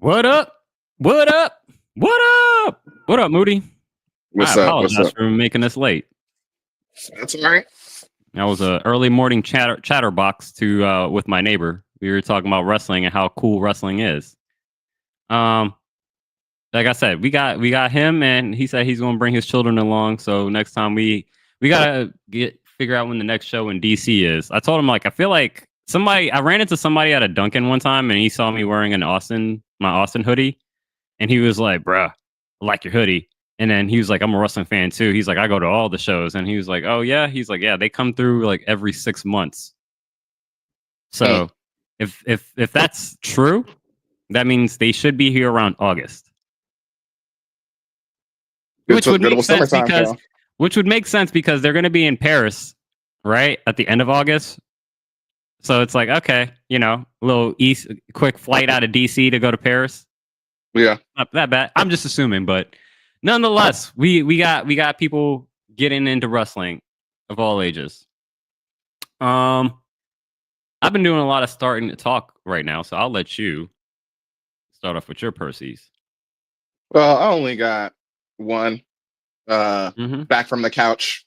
What up? What up? What up? What up, Moody? I What's up? What's apologize up? for making this late. That's all right. I was a early morning chatterbox to with my neighbor. We were talking about wrestling and how cool wrestling is. Um, like I said, we got him, and he said he's going to bring his children along. So next time we gotta figure out when the next show in DC is. I told him like I feel like somebody. I ran into somebody at a Dunkin' one time, and he saw me wearing my Austin hoodie. And he was like, bruh, I like your hoodie. And then he was like, I'm a wrestling fan too. He's like, I go to all the shows. And he was like, oh yeah. He's like, yeah, they come through like every 6 months. Mm. So if that's true, that means they should be here around August. Which would Good make old sense summertime, because pal. they're gonna be in Paris, right? At the end of August. So it's like, okay, a little quick flight out of DC to go to Paris. Yeah. Not that bad. I'm just assuming, but nonetheless, we got people getting into wrestling of all ages. I've been doing a lot of starting to talk right now, so I'll let you start off with your Percy's. Well, I only got one. Back from the couch.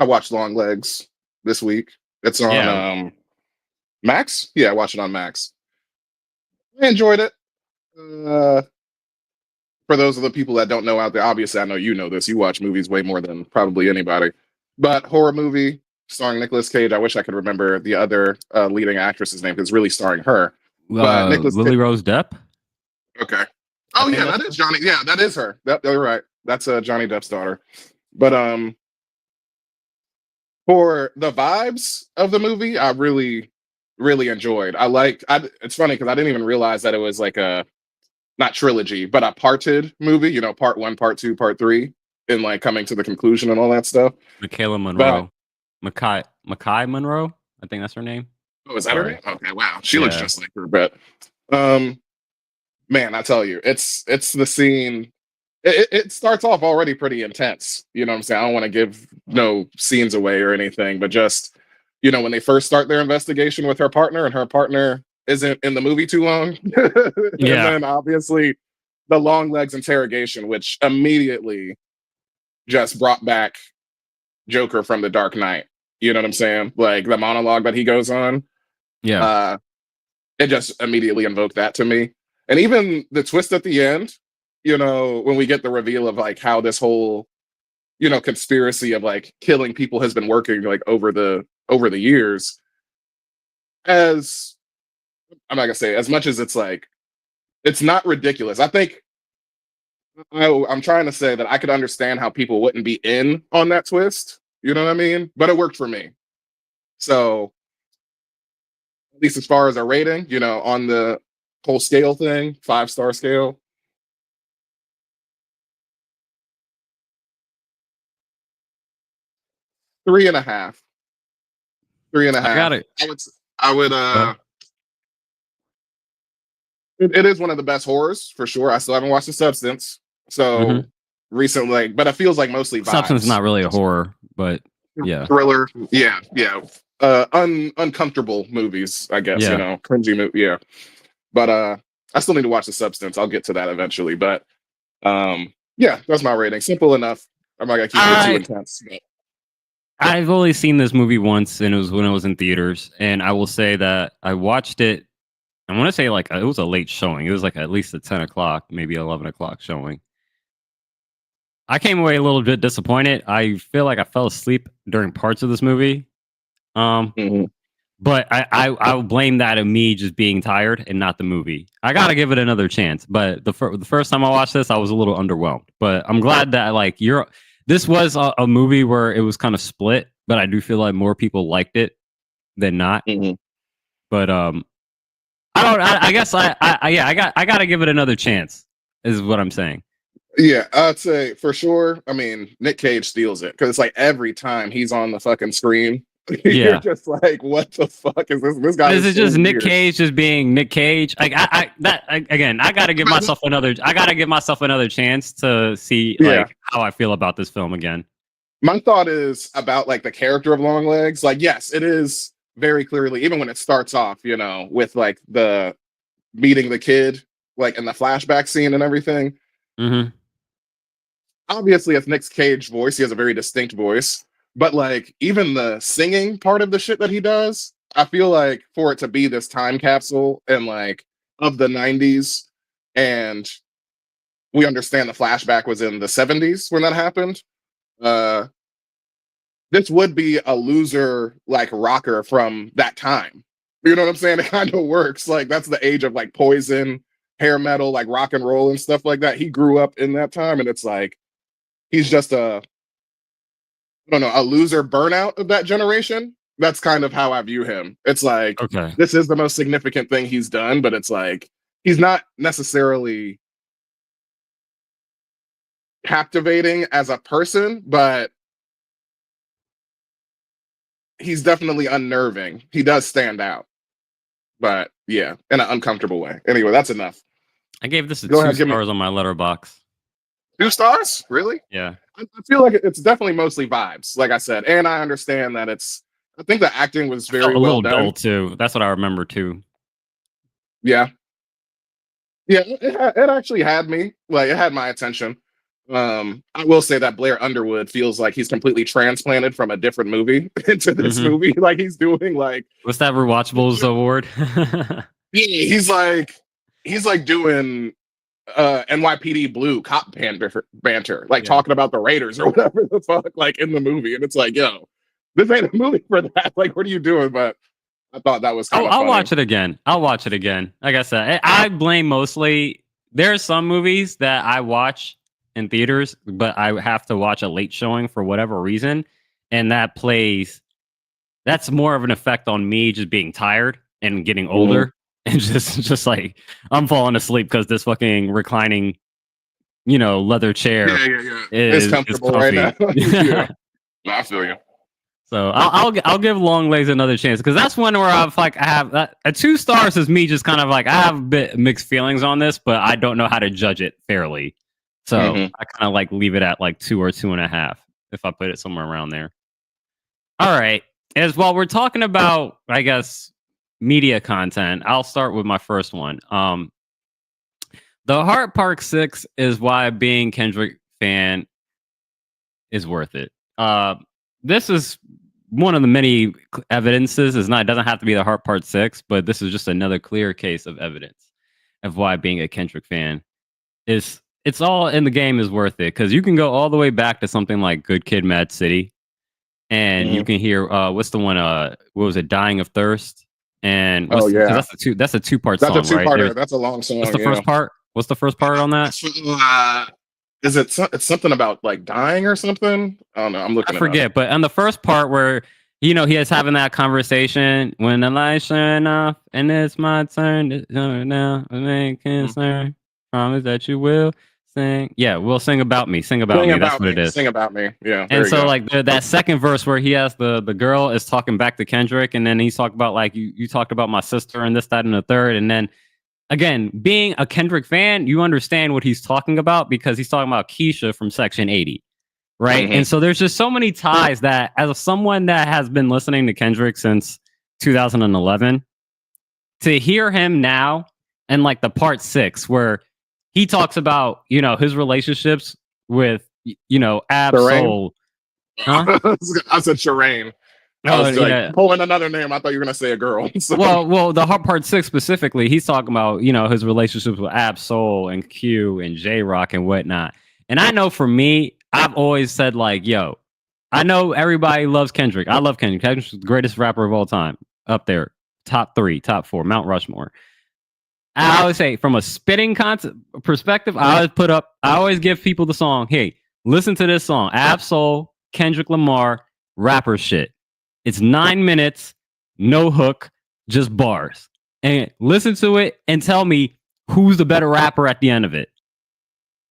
I watched Long Legs this week. It's on Max. Yeah, I watched it on Max. I enjoyed it. For those of the people that don't know out there, obviously I know you know this. You watch movies way more than probably anybody. But horror movie starring Nicolas Cage. I wish I could remember the other leading actress's name because it's really starring her. But Nicolas Lily Rose Depp. Okay. Oh yeah, that is Johnny. Yeah, that is her. You're right. That's Johnny Depp's daughter. But for the vibes of the movie, I really, really enjoyed. It's funny because I didn't even realize that it was like a not trilogy, but a parted movie. You know, part 1, part 2, part 3, and like coming to the conclusion and all that stuff. Michaela Monroe. Makai Monroe. I think that's her name. Oh, is that her name? Okay, wow. She looks just like her. But man, I tell you, it's the scene. It starts off already pretty intense. You know what I'm saying? I don't want to give no scenes away or anything, but just, when they first start their investigation with her partner and her partner isn't in the movie too long. And then obviously the Long Legs interrogation, which immediately just brought back Joker from The Dark Knight. You know what I'm saying? Like the monologue that he goes on. Yeah. It just immediately invoked that to me. And even the twist at the end, when we get the reveal of like how this whole, conspiracy of like killing people has been working like over the years. As I'm not gonna say as much as it's like, it's not ridiculous. I think I'm trying to say that I could understand how people wouldn't be in on that twist. You know what I mean? But it worked for me. So at least as far as a rating, on the whole scale thing, 5-star scale. 3.5. 3.5. I got it. I would it is one of the best horrors for sure. I still haven't watched The Substance. So recently, but it feels like mostly vibes. Substance is not really a horror, but yeah. Thriller. Yeah. Uncomfortable movies, I guess, cringy movie. Yeah. But I still need to watch The Substance. I'll get to that eventually. But yeah, that's my rating. Simple enough. I'm not gonna keep it too intense. But. I've only seen this movie once, and it was when it was in theaters. And I will say that I watched it. I want to say like it was a late showing. It was like at least a 10 o'clock, maybe 11 o'clock showing. I came away a little bit disappointed. I feel like I fell asleep during parts of this movie. But I'll blame that on me just being tired and not the movie. I gotta give it another chance. But the first time I watched this, I was a little underwhelmed. But I'm glad that this was a movie where it was kind of split. But I do feel like more people liked it than not. But I guess I gotta give it another chance. Is what I'm saying. Yeah, I'd say for sure. I mean, Nick Cage steals it because it's like every time he's on the fucking screen, you're just like, what the fuck is this? This guy is just Nick Cage just being Nick Cage. Like I gotta give myself another chance to see like how I feel about this film again. My thought is about like the character of Long Legs. Like, yes, it is very clearly, even when it starts off, with like the meeting the kid like in the flashback scene and everything. Mm-hmm. Obviously, it's Nick Cage's voice. He has a very distinct voice. But like even the singing part of the shit that he does, I feel like for it to be this time capsule and like of the 90s, and we understand the flashback was in the 70s when that happened. This would be a loser like rocker from that time. You know what I'm saying? It kind of works. Like that's the age of like Poison, hair metal, like rock and roll and stuff like that. He grew up in that time, and it's like he's just a loser burnout of that generation. That's kind of how I view him. It's like this is the most significant thing he's done, but it's like he's not necessarily captivating as a person, but he's definitely unnerving. He does stand out, but yeah, in an uncomfortable way. Anyway, that's enough. I gave this 2 stars on my letterbox. 2 stars? Really? Yeah. I feel like it's definitely mostly vibes, like I said, and I understand that I think the acting was very well done. Dull too. That's what I remember too. Yeah. Yeah, it actually had me. Like, it had my attention. I will say that Blair Underwood feels like he's completely transplanted from a different movie into this movie. Like he's doing like what's that Rewatchables award? he's like doing NYPD Blue cop banter, like talking about the Raiders or whatever the fuck, like in the movie, and it's like, yo, this ain't a movie for that. Like, what are you doing? But I thought that was kind of funny. I'll watch it again. Like I said, I blame mostly. There are some movies that I watch in theaters, but I have to watch a late showing for whatever reason, and that's more of an effect on me just being tired and getting older, and just like I'm falling asleep because this fucking reclining, leather chair is comfortable right now. Yeah. I feel you. So I'll give Long Legs another chance, because that's one where I have a 2 stars is me just kind of like I have a bit mixed feelings on this, but I don't know how to judge it fairly. So I kind of like leave it at like 2 or 2.5 if I put it somewhere around there. All right. As while we're talking about, I guess, media content, I'll start with my first one. The Heart Park 6 is why being Kendrick fan is worth it. This is one of the many evidences. It doesn't have to be the Heart Part 6, but this is just another clear case of evidence of why being a Kendrick fan is. It's all in the game is worth it, because you can go all the way back to something like Good Kid, Mad City, and you can hear what's the one? What was it? Dying of Thirst. And that's a 2-part song. That's a 2-parter. Right? That's a long song. What's the first part? What's the first part on that? Is it? It's something about like dying or something. I don't know. I'm looking. I forget. But on the first part where he is having that conversation when the lights shine off and it's my turn now. Concern. Promise that you will. Sing, yeah, we'll sing about me. Sing about me. That's what it is. Sing about me. Yeah. And so, like that second verse where he has the girl is talking back to Kendrick, and then he's talking about like you talked about my sister and this, that, and the third, and then again, being a Kendrick fan, you understand what he's talking about because he's talking about Keisha from Section 80, right? And so there's just so many ties that, as someone that has been listening to Kendrick since 2011, to hear him now and like the part 6 where he talks about, his relationships with, Ab-Soul. Huh? I said Shireen. I was pulling another name. I thought you were going to say a girl. So. Well, the Heart Part 6 specifically, he's talking about, his relationships with Ab-Soul and Q and J-Rock and whatnot. And I know for me, I've always said like, yo, I know everybody loves Kendrick. I love Kendrick. Kendrick's the greatest rapper of all time. Up there. Top 3, top 4, Mount Rushmore. I always say, from a spitting perspective, I always give people the song. Hey, listen to this song. Ab-Soul, Kendrick Lamar, rapper shit. It's 9 minutes, no hook, just bars. And listen to it and tell me who's the better rapper at the end of it.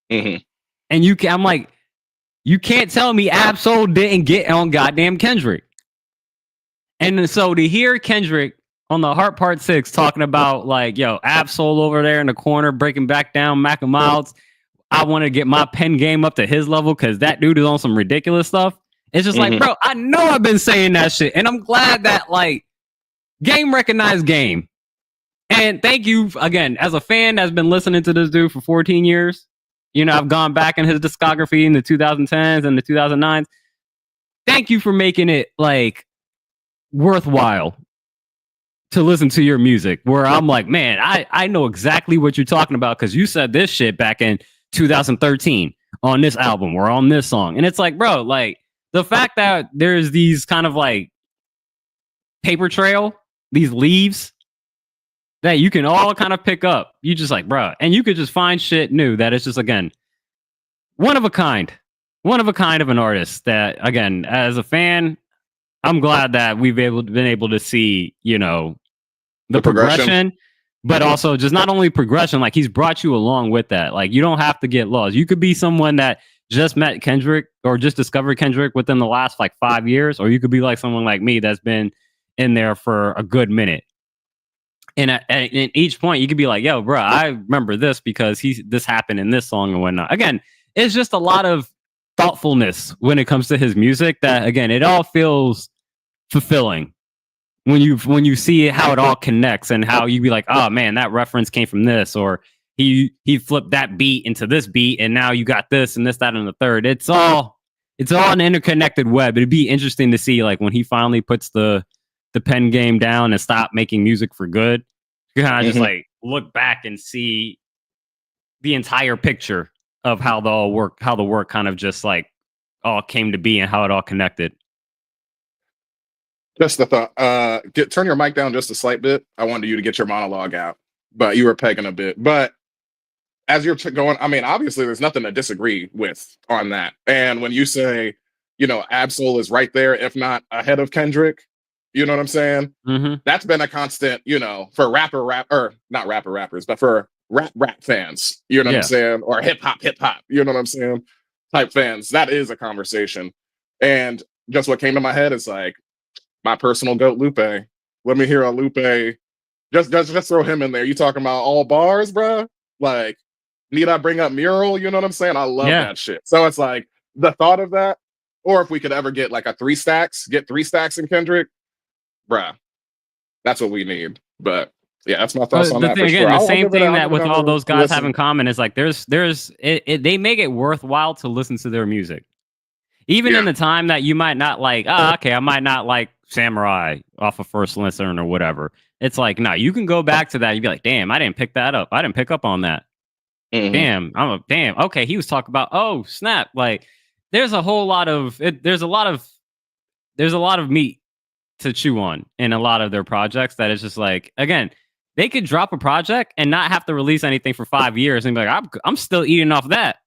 And I'm like, you can't tell me Ab-Soul didn't get on goddamn Kendrick. And so to hear Kendrick on the Heart Part 6 talking about like, yo, Ab-Soul over there in the corner breaking back down Mac and Miles. I want to get my pen game up to his level because that dude is on some ridiculous stuff. It's just like, bro, I know I've been saying that shit. And I'm glad that like game recognized game. And thank you again, as a fan that's been listening to this dude for 14 years. You know, I've gone back in his discography in the 2010s and the 2009s. Thank you for making it like worthwhile to listen to your music. Where I'm like, man, I know exactly what you're talking about because you said this shit back in 2013 on this album or on this song. And it's like, bro, like the fact that there's these kind of like paper trail, these leaves that you can all kind of pick up. You just like, bro, and you could just find shit new that is just, again, one of a kind of an artist that, again, as a fan, I'm glad that we've been able to see, you know, the progression, but also just not only progression, like he's brought you along with that. Like you don't have to get lost. You could be someone that just met Kendrick or just discovered Kendrick within the last like 5 years, or you could be like someone like me that's been in there for a good minute. And at each point, you could be like, yo, bro, I remember this because this happened in this song and whatnot. Again, it's just a lot of thoughtfulness when it comes to his music that, again, it all feels fulfilling when you see how it all connects and how you be like, oh, man, that reference came from this, or he flipped that beat into this beat, and now you got this and this, that, and the third. It's all an interconnected web. It'd be interesting to see, like, when he finally puts the pen game down and stop making music for good, you kind of just like look back and see the entire picture of how the work kind of just like all came to be and how it all connected. Just a thought. Turn your mic down just a slight bit. I wanted you to get your monologue out, but you were pegging a bit. But as you're going, I mean, obviously there's nothing to disagree with on that. And when you say, you know, Absol is right there, if not ahead of Kendrick, you know what I'm saying? That's been a constant, you know, for not rappers, but for rap fans, you know what I'm saying? Or hip hop, you know what I'm saying? Type fans. That is a conversation. And just what came to my head is like my personal goat, Lupe. Let me hear a Lupe. Just throw him in there. You talking about all bars, bro? Like, need I bring up Mural? You know what I'm saying? I love that shit. So it's like the thought of that, or if we could ever get like get 3 stacks in Kendrick, bruh, that's what we need. But yeah, that's my thoughts on that. The same thing that with all those guys have in common is like they make it worthwhile to listen to their music, even in the time that you might not like. I might not like Samurai off of First Listen or whatever. It's like, no, you can go back to that. You'd be like, damn, I didn't pick that up. I didn't pick up on that. Damn, okay, he was talking about, oh snap, like there's a whole lot of there's a lot of meat to chew on in a lot of their projects that is just like, again, they could drop a project and not have to release anything for 5 years and be like, I'm still eating off that.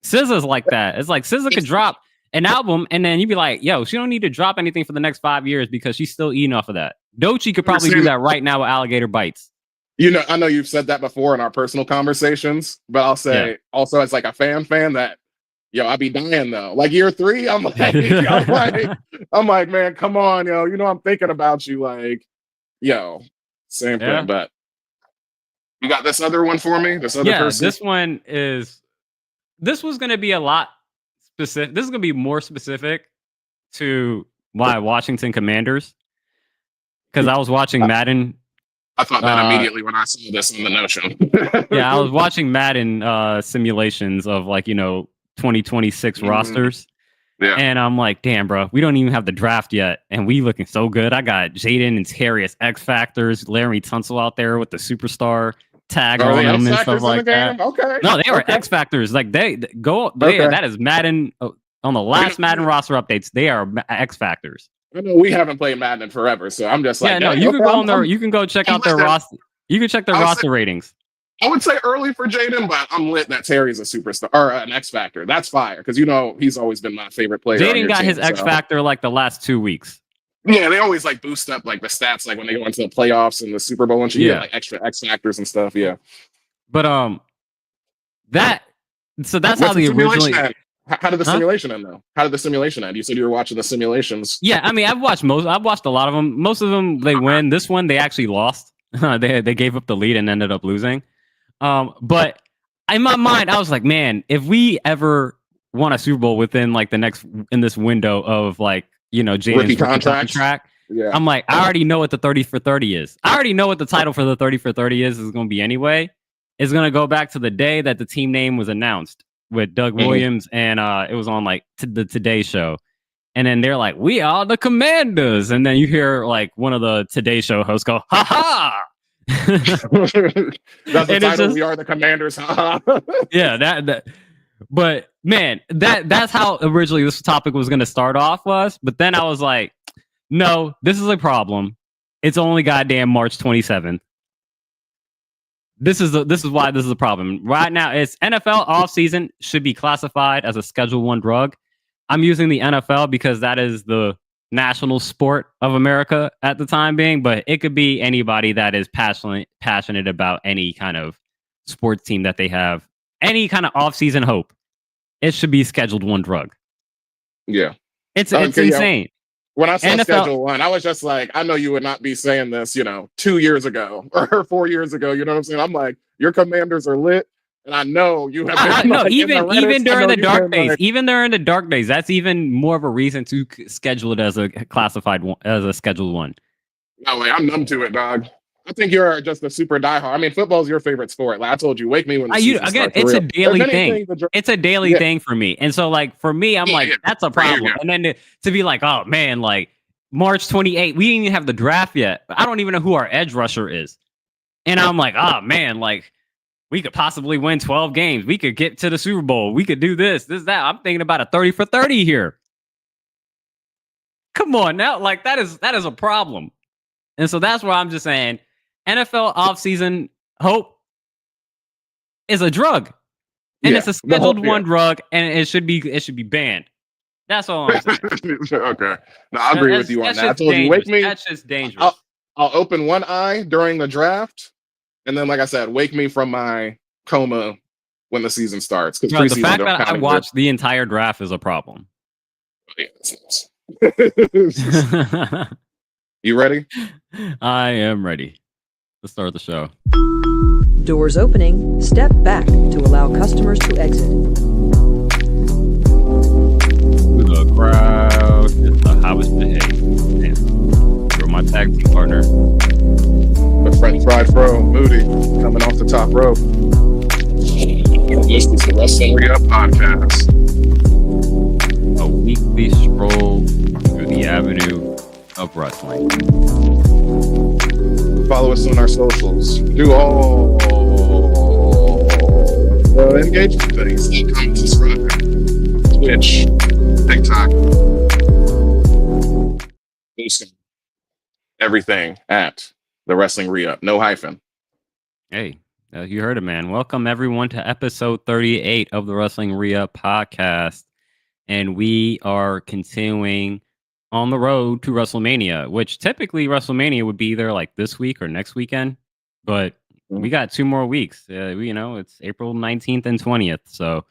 SZA's like that. It's like SZA could drop an album and then you'd be like, yo, she don't need to drop anything for the next 5 years because she's still eating off of that. Doechii could probably do that right now with Alligator Bites. You know, I know you've said that before in our personal conversations, but I'll say also as like a fan that, yo, I be dying though. Like year 3, I'm like, man, come on, yo. You know, I'm thinking about you. Like, yo, same thing. But you got this other one for me? This other person? This was going to be a lot specific. This is going to be more specific to my Washington Commanders because I was watching Madden. I thought that immediately when I saw this on the Notion. I was watching Madden simulations of like, you know, 2026 rosters. Yeah. And I'm like, damn, bro, we don't even have the draft yet. And we looking so good. I got Jaden and Terry as X Factors, Larry Tunsil out there with the superstar tag on them and stuff like that. Okay. No, they were X Factors. Like that is Madden on the last Madden roster updates. They are X Factors. I know we haven't played Madden in forever, so I'm just like, you can go on there. You can go check out their roster. You can check their roster ratings. I would say early for Jaden, but I'm lit that Terry's a superstar or an X Factor. That's fire because you know he's always been my favorite player. Jaden got his X Factor like the last 2 weeks. Yeah, they always like boost up like the stats, like when they go into the playoffs and the Super Bowl and shit. Like extra X Factors and stuff. Yeah, but that's how the originally. How did the simulation end though? How did the simulation end? You said you were watching the simulations. Yeah, I mean, I've watched a lot of them. Most of them they win. This one they actually lost. They gave up the lead and ended up losing. But in my mind, I was like, man, if we ever won a Super Bowl within like in this window of like, you know, Jaden's rookie contract, Yeah. I'm like, I already know what the 30 for 30 is. I already know what the title for the 30 for 30 is going to be anyway. It's going to go back to the day that the team name was announced with Doug Williams, and it was on like the Today Show. And then they're like, we are the Commanders. And then you hear like one of the Today Show hosts go, ha ha. That's the And title. just, we are the Commanders. yeah, that. But man, that's how originally this topic was going to start off was. But then I was like, no, this is a problem. It's only goddamn March 27th. This is why this is a problem. Right now, it's NFL offseason should be classified as a Schedule 1 drug. I'm using the NFL because that is the national sport of America at the time being, but it could be anybody that is passionate about any kind of sports team that they have, any kind of off-season hope. It should be Scheduled 1 drug. Yeah. It's insane. Yeah. When I saw NFL, Schedule 1, I was just like, I know you would not be saying this, 2 years ago or 4 years ago. You know what I'm saying? I'm like, your Commanders are lit. And I know you have been even during the dark days, even during the dark days, that's even more of a reason to schedule it as a classified one, as a Scheduled 1. No way, I'm numb to it, dog. I think you're just a super diehard. I mean, football's your favorite sport. Like I told you, wake me when the season starts. It's a daily thing. It's a daily thing for me. And so, like for me, I'm that's a problem. And then to be like, oh man, like March 28th, we didn't even have the draft yet. I don't even know who our edge rusher is. And I'm like, oh man, like. We could possibly win 12 games. We could get to the Super Bowl. We could do this, that. I'm thinking about a 30 for 30 here. Come on now. Like that is a problem. And so that's why I'm just saying NFL offseason hope is a drug. And it's a Scheduled 1 drug, and it should be banned. That's all I'm saying. Okay. No, I agree with you on that. I told you, wake me. That's just dangerous. I'll open one eye during the draft. And then, like I said, wake me from my coma when the season starts. Because the fact that I watched the entire draft is a problem. You ready? I am ready. Let's start the show. Doors opening. Step back to allow customers to exit. The crowd is the hottest behaved. You're my tag team partner. The French fried bro, Moody, coming off the top rope. This is the Wrestling Re-Up Podcast. A weekly stroll through the avenue of wrestling. Follow us on our socials. Do all the engagement things. Come subscribe. Twitch, TikTok. Boosting. Everything at the Wrestling Re-Up. No hyphen. Hey, you heard it, man. Welcome, everyone, to episode 38 of the Wrestling Re-Up Podcast. And we are continuing on the road to WrestleMania, which typically WrestleMania would be either like this week or next weekend. But we got 2 more weeks. It's April 19th and 20th. So a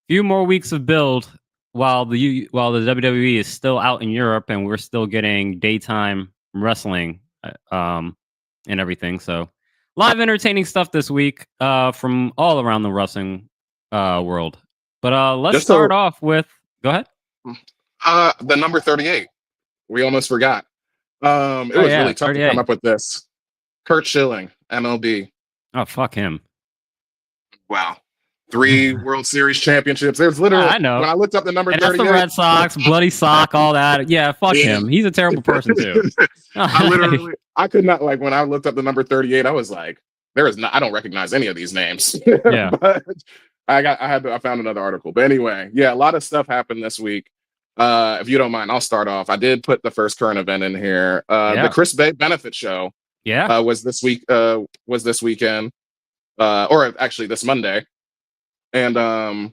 few more weeks of build while the WWE is still out in Europe and we're still getting daytime wrestling. And everything. So a lot of entertaining stuff this week from all around the wrestling world. But let's start off with go ahead. The number 38. We almost forgot. It was really tough 38. To come up with this. Kurt Schilling, MLB. Oh, fuck him. Wow. 3 World Series championships. There's literally, I know. When I looked up the number 38. That's the Red Sox, bloody sock, all that. Yeah, fuck him. He's a terrible person, too. I could not, like, when I looked up the number 38, I was like, I don't recognize any of these names. Yeah. But I found another article. But anyway, yeah, a lot of stuff happened this week. If you don't mind, I'll start off. I did put the first current event in here. The Chris Bay benefit show. Yeah. Was this weekend. Or actually this Monday. And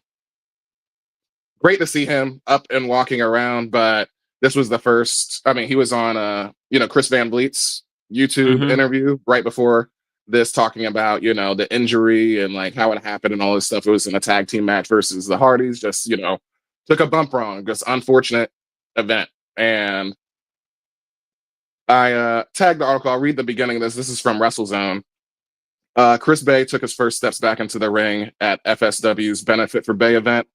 great to see him up and walking around, but this was the first. I mean, he was on Chris Van Vliet's YouTube interview right before this, talking about the injury and like how it happened and all this stuff. It was in a tag team match versus the Hardys. Just took a bump wrong. Just unfortunate event. And I tagged the article. I'll read the beginning of this. This is from WrestleZone. Chris Bay took his first steps back into the ring at FSW's Benefit for Bay event.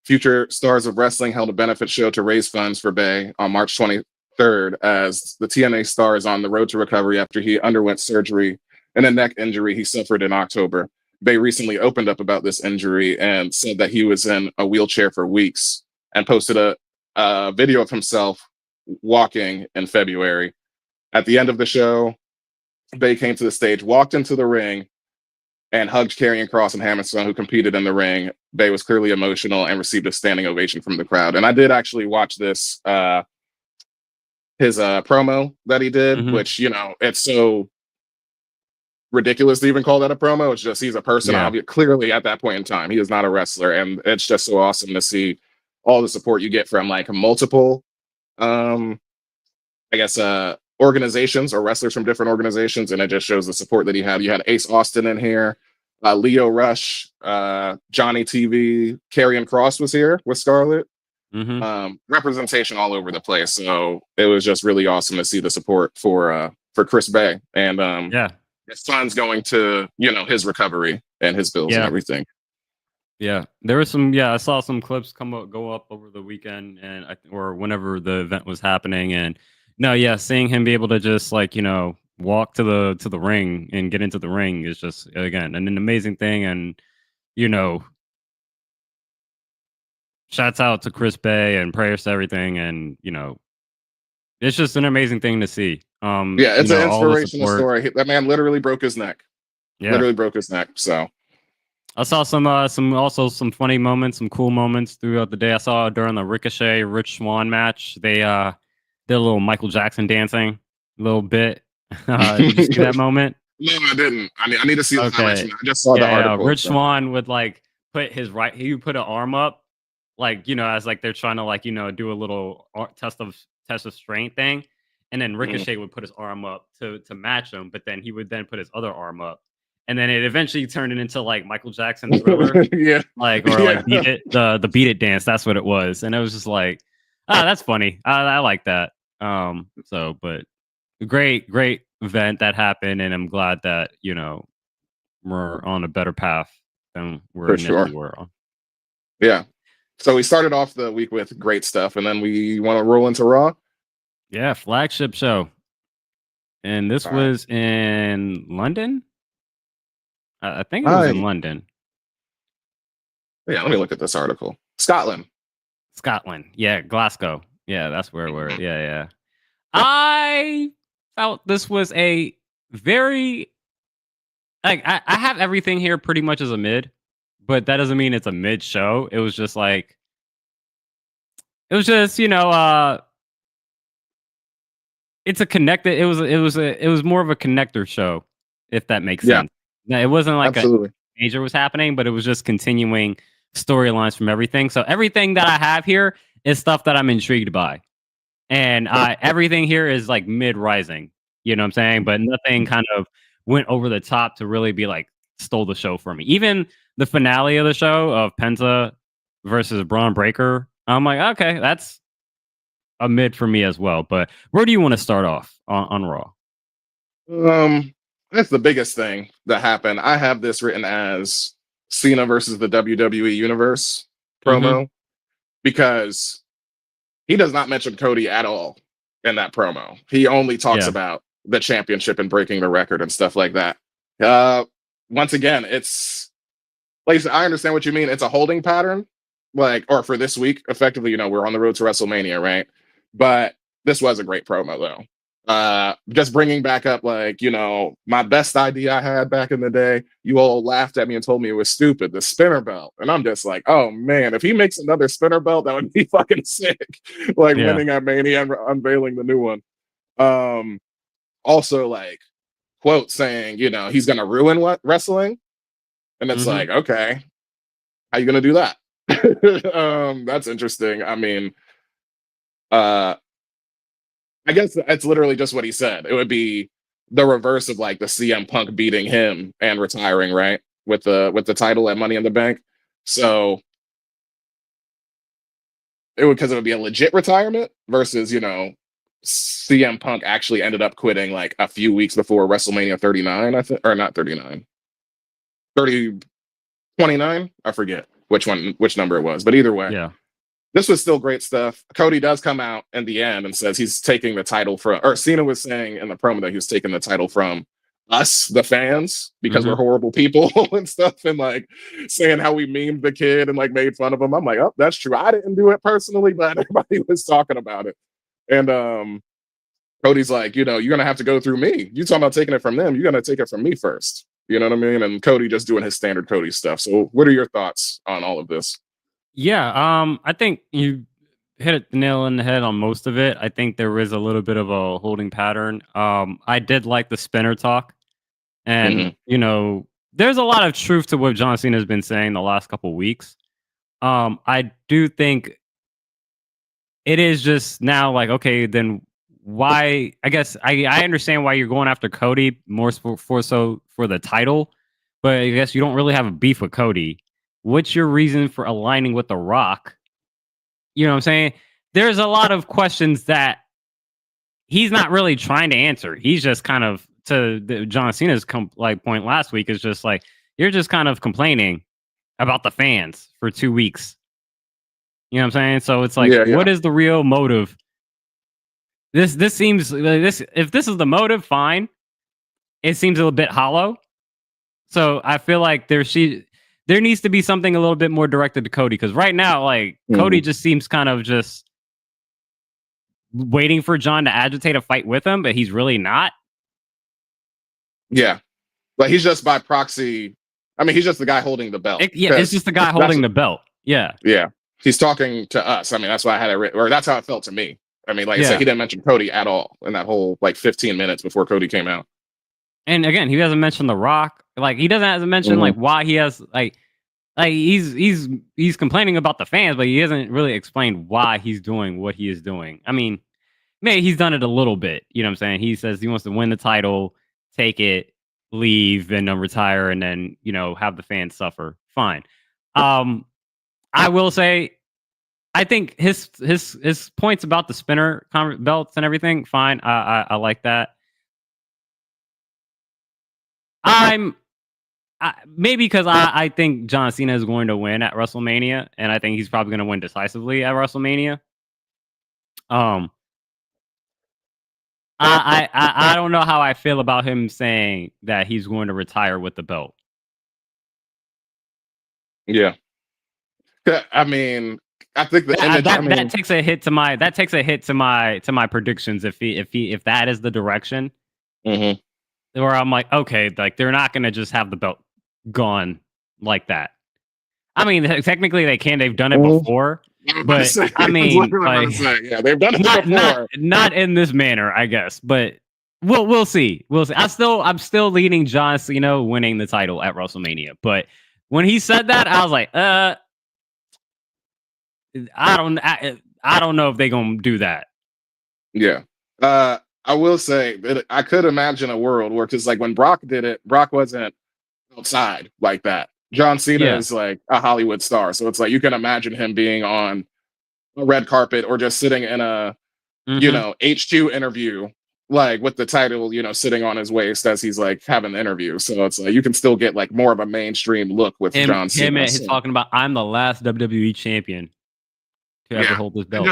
Future Stars of Wrestling held a benefit show to raise funds for Bay on March 20th 3rd, as the TNA star is on the road to recovery after he underwent surgery and a neck injury he suffered in October. Bay recently opened up about this injury and said that he was in a wheelchair for weeks and posted a video of himself walking in February. At the end of the show, Bay came to the stage, walked into the ring, and hugged Karrion Kross and Hammerstone, who competed in the ring. Bay was clearly emotional and received a standing ovation from the crowd. And I did actually watch this, his promo that he did, which, you know, it's so ridiculous to even call that a promo. It's just he's a person, clearly at that point in time. He is not a wrestler. And it's just so awesome to see all the support you get from like multiple, I guess, organizations or wrestlers from different organizations, and it just shows the support that he had. You had Ace Austin in here, Leo Rush, Johnny TV, Karrion Kross was here with Scarlett. Representation all over the place. So it was just really awesome to see the support for Chris Bay, and his funds going to, you know, his recovery and his bills and everything. Yeah, there was some. Yeah, I saw some clips go up over the weekend, and or whenever the event was happening, and seeing him be able to just like, you know, walk to the ring and get into the ring is just, again, an amazing thing. And, you know, shouts out to Chris Bay and prayers to everything. And, you know, it's just an amazing thing to see. It's an inspirational story. That man literally broke his neck. Literally broke his neck. So I saw some funny moments, some cool moments throughout the day. I saw during the Ricochet Rich Swann match, they did a little Michael Jackson dancing, a little bit. Did you see that moment? No, I didn't. I need to see the highlights. I just saw the article. Rich Swann would like he would put an arm up, like, you know, as like they're trying to, like, you know, do a little test of strength thing, and then Ricochet would put his arm up to match him, but then he would then put his other arm up, and then it eventually turned it into like Michael Jackson Thriller, like Beat It, the Beat It dance. That's what it was, and it was just like, that's funny. I like that. But great event that happened, and I'm glad that, you know, we're on a better path than we're on. Yeah. So we started off the week with great stuff, and then we want to roll into Raw. Yeah, flagship show, and this was in London. I think it was in London. Yeah, let me look at this article. Scotland. Yeah, Glasgow. Yeah, that's where we're. Yeah. I felt this was a very, like, I have everything here pretty much as a mid, but that doesn't mean it's a mid show. It was just, you know, it's a connected. It was more of a connector show, if that makes sense. Now, it wasn't like a major was happening, but it was just continuing storylines from everything. So everything that I have here is stuff that I'm intrigued by. And everything here is like mid-rising, you know what I'm saying? But nothing kind of went over the top to really be like stole the show for me. Even the finale of the show of Penta versus Braun Breaker, I'm like, okay, that's a mid for me as well. But where do you want to start off on Raw? That's the biggest thing that happened. I have this written as Cena versus the WWE Universe promo, because he does not mention Cody at all in that promo. He only talks about the championship and breaking the record and stuff like that. Once again, it's like, I understand what you mean. It's a holding pattern, like, or for this week, effectively, you know, we're on the road to WrestleMania, right? But this was a great promo, though. Just bringing back up, like, you know, my best idea I had back in the day. You all laughed at me and told me it was stupid, the spinner belt. And I'm just like, oh man, if he makes another spinner belt, that would be fucking sick. Like winning at Mania and unveiling the new one. Also, like, quote saying, you know, he's gonna ruin what wrestling. And it's like, okay, how you gonna do that? That's interesting. I mean, I guess that's literally just what he said. It would be the reverse of like the CM Punk beating him and retiring, right? With the title at Money in the Bank. So it would be a legit retirement versus, you know, CM Punk actually ended up quitting like a few weeks before WrestleMania 39, I think, or not 39. 29? I forget which number it was, but either way. Yeah. this was still great stuff. Cody does come out in the end and says he's taking the title from, or Cena was saying in the promo that he was taking the title from us, the fans, because we're horrible people and stuff, and like saying how we memed the kid and like made fun of him. I'm like, oh, that's true. I didn't do it personally, but everybody was talking about it. And Cody's like, you're gonna have to go through me. You talking about taking it from them? You're gonna take it from me first. You know what I mean? And Cody just doing his standard Cody stuff. So, what are your thoughts on all of this? Yeah, I think you hit the nail on the head on most of it. I think there is a little bit of a holding pattern. I did like the spinner talk, and there's a lot of truth to what John Cena has been saying the last couple of weeks. I do think it is just now like, okay, then why? I guess I understand why you're going after Cody more so for the title, but I guess you don't really have a beef with Cody. What's your reason for aligning with The Rock? You know what I'm saying? There's a lot of questions that he's not really trying to answer. He's just kind of, to John Cena's point last week, is just like, you're just kind of complaining about the fans for 2 weeks. You know what I'm saying? So it's like, what is the real motive? This seems if this is the motive, fine. It seems a little bit hollow. So I feel like there needs to be something a little bit more directed to Cody, because right now, like, Cody just seems kind of just waiting for John to agitate a fight with him, but he's really not. Yeah, but he's just by proxy. I mean, he's just the guy holding the belt. It's just the guy holding the belt. Yeah. He's talking to us. I mean, that's why I had it written, or that's how it felt to me. I mean, like I said, he didn't mention Cody at all in that whole like 15 minutes before Cody came out. And again, he hasn't mentioned The Rock. Like, he hasn't mentioned like why he has like he's complaining about the fans, but he hasn't really explained why he's doing what he is doing. I mean, maybe he's done it a little bit. You know what I'm saying? He says he wants to win the title, take it, leave, and then retire, and then have the fans suffer. Fine. I will say, I think his points about the spinner belts and everything, fine. I like that. Maybe because I think John Cena is going to win at WrestleMania, and I think he's probably going to win decisively at WrestleMania. I don't know how I feel about him saying that he's going to retire with the belt. Yeah, I mean, I think the image, that takes a hit to my predictions if that is the direction. Where I'm like, okay, like, they're not gonna just have the belt gone like that. I mean, technically they can. They've done it before, but I mean, like, they've done it before. Not in this manner, I guess. But we'll see. We'll see. I'm still leaning John Cena winning the title at WrestleMania. But when he said that, I was like, I don't know if they're gonna do that. Yeah. I will say that I could imagine a world where, because like when Brock did it, Brock wasn't outside like that. John Cena is like a Hollywood star, so it's like you can imagine him being on a red carpet or just sitting in a HQ interview, like with the title sitting on his waist as he's like having the interview. So it's like you can still get like more of a mainstream look with John Cena. He's talking about, I'm the last WWE champion to ever hold this belt.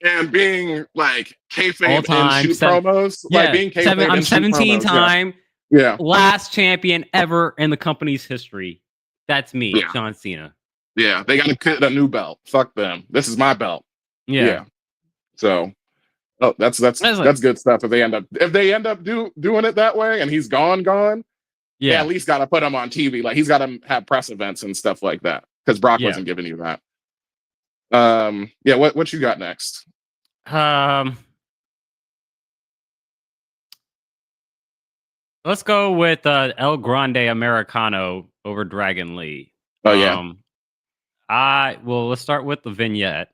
And being like kayfabe in shoot promos, like being kayfabe I'm in 17 shoot time promos. last champion ever in the company's history. That's me, John Cena. Yeah, they got to get a new belt. Fuck them. This is my belt. Yeah. So, that's good stuff. If they end up doing it that way, and he's gone. Yeah, at least got to put him on TV. Like, he's got to have press events and stuff like that, because Brock wasn't giving you that. What you got next? Let's go with El Grande Americano over Dragon Lee. Oh yeah. Let's start with the vignette.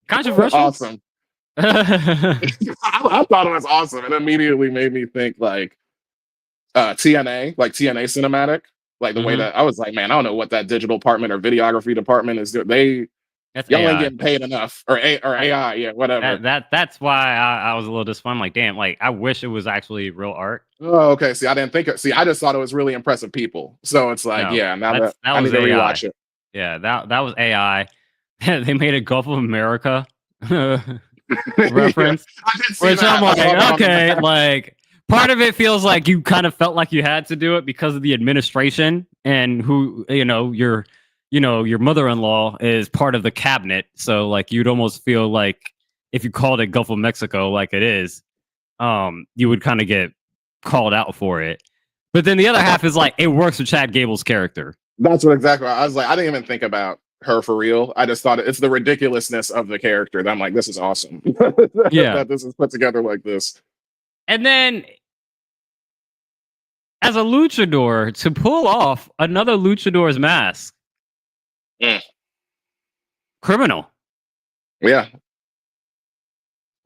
Controversial. Awesome. I thought it was awesome. It immediately made me think like TNA cinematic. Like the way that I was like, man, I don't know what that digital department or videography department is doing. Y'all ain't getting paid enough, or AI, whatever. That's why I was a little disappointed. I'm like, damn, like, I wish it was actually real art. Oh, okay. See, I didn't think it. See, I just thought it was really impressive people. So it's like, now that I need to rewatch it. Yeah, that was AI. They made a Gulf of America Yeah, reference, I did see which that. I'm I saw that like, on the okay, map. like part of it feels like you kind of felt like you had to do it because of the administration and who, your mother-in-law is part of the cabinet. So like you'd almost feel like if you called it Gulf of Mexico like it is, you would kind of get called out for it. But then the other half is like it works with Chad Gable's character. That's what exactly. I was like, I didn't even think about her for real. I just thought it's the ridiculousness of the character that I'm like, this is awesome. Yeah. That this is put together like this. And then as a luchador to pull off another luchador's mask. Mm. Criminal. Yeah.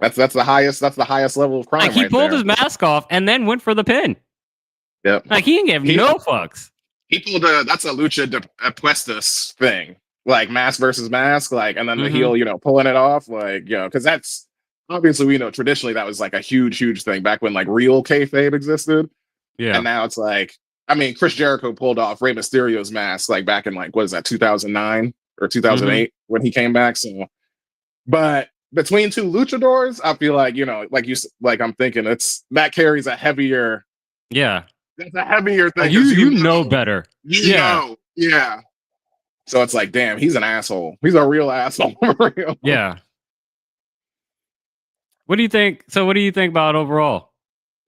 That's the highest level of crime. Like he right pulled there. his mask off and then went for the pin. Yep. Like he didn't give no fucks. He pulled that's a lucha de apuestas thing, like mask versus mask, like, and then the heel, pulling it off, like, because that's obviously we know traditionally that was like a huge thing back when like real kayfabe existed. Yeah. And now it's like, I mean, Chris Jericho pulled off Rey Mysterio's mask like back in like, what is that, 2009 or 2008 when he came back. So, but between two luchadors, I feel like, like I'm thinking that carries a heavier. Yeah. That's a heavier thing. You know better. Yeah. So it's like, damn, he's an asshole. He's a real asshole. For real. Yeah. What do you think? So what do you think about overall?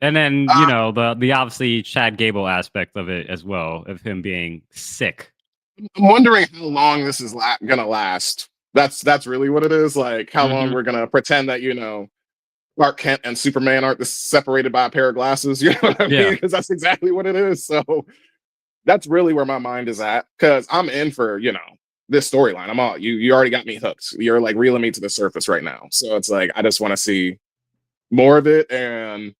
And then, the obviously Chad Gable aspect of it as well, of him being sick. I'm wondering how long this is gonna last. That's really what it is. Like how long we're gonna pretend that, Clark Kent and Superman aren't separated by a pair of glasses. You know what I mean? Because that's exactly what it is. So that's really where my mind is at. Because I'm in for, this storyline. I'm all you already got me hooked. You're like reeling me to the surface right now. So it's like I just want to see more of it. And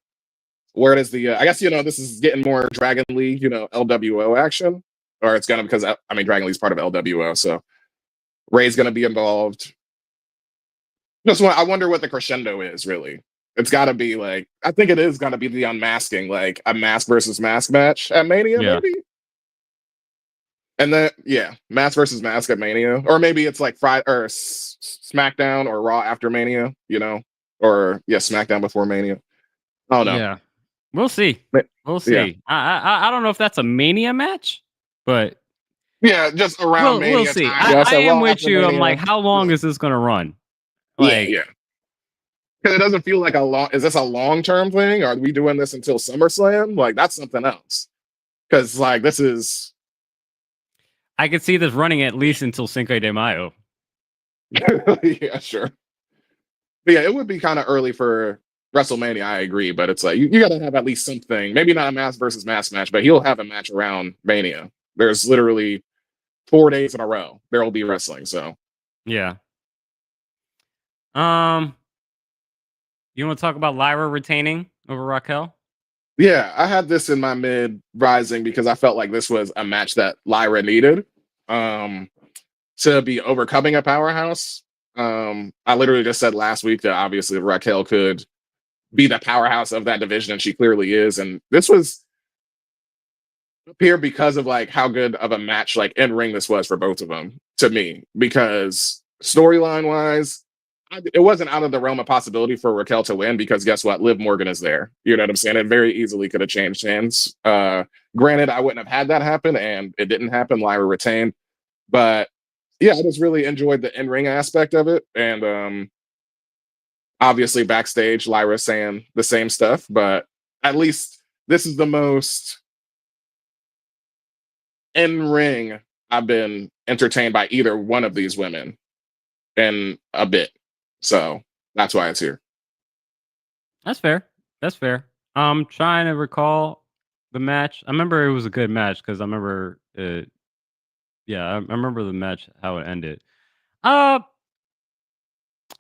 where does the I guess this is getting more Dragon League, LWO action. Or it's gonna, because I mean Dragon League's part of LWO, so Ray's gonna be involved. I wonder what the crescendo is, really. It's gotta be like, I think it is gonna be the unmasking, like a mask versus mask match at Mania, maybe. And then mask versus mask at Mania. Or maybe it's like Friday or SmackDown or Raw after Mania, or SmackDown before Mania. I don't know. Yeah. We'll see. We'll see. Yeah. I don't know if that's a Mania match, but just around Mania. We'll see. Time. I am with you. Mania. I'm like, how long is this gonna run? Like, because it doesn't feel like a long. Is this a long-term thing? Are we doing this until SummerSlam? Like that's something else. Because like this is, I could see this running at least until Cinco de Mayo. Yeah, sure. But it would be kind of early for WrestleMania. I agree, but it's like you got to have at least something. Maybe not a mask versus mask match, but he'll have a match around Mania. There's literally 4 days in a row there will be wrestling. So yeah. You want to talk about Lyra retaining over Raquel? Yeah, I had this in my mid rising because I felt like this was a match that Lyra needed to be overcoming a powerhouse. I literally just said last week that obviously Raquel could be the powerhouse of that division, and she clearly is. And this was up here because of like how good of a match, like in ring, this was for both of them to me. Because storyline wise, it wasn't out of the realm of possibility for Raquel to win, because guess what? Liv Morgan is there. You know what I'm saying? It very easily could have changed hands. Granted, I wouldn't have had that happen, and it didn't happen. Lyra retained. But I just really enjoyed the in-ring aspect of it. And obviously backstage, Lyra saying the same stuff, but at least this is the most in-ring I've been entertained by either one of these women in a bit. So that's why it's here. That's fair. I'm trying to recall the match. I remember it was a good match because I remember it. Yeah, I remember the match, how it ended.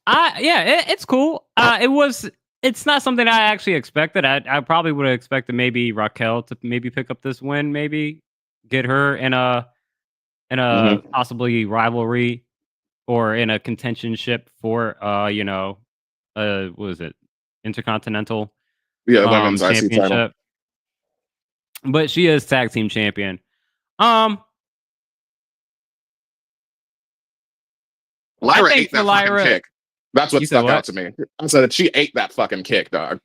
It's cool. It's not something I actually expected. I probably would have expected maybe Raquel to maybe pick up this win, maybe get her in a possibly rivalry or in a contentionship for what was it? Intercontinental Women's IC championship. title. But she is tag team champion. Lyra think ate for that Lyra- fucking kick. That's what You said stuck what? out to me. I said that she ate that fucking kick, dog.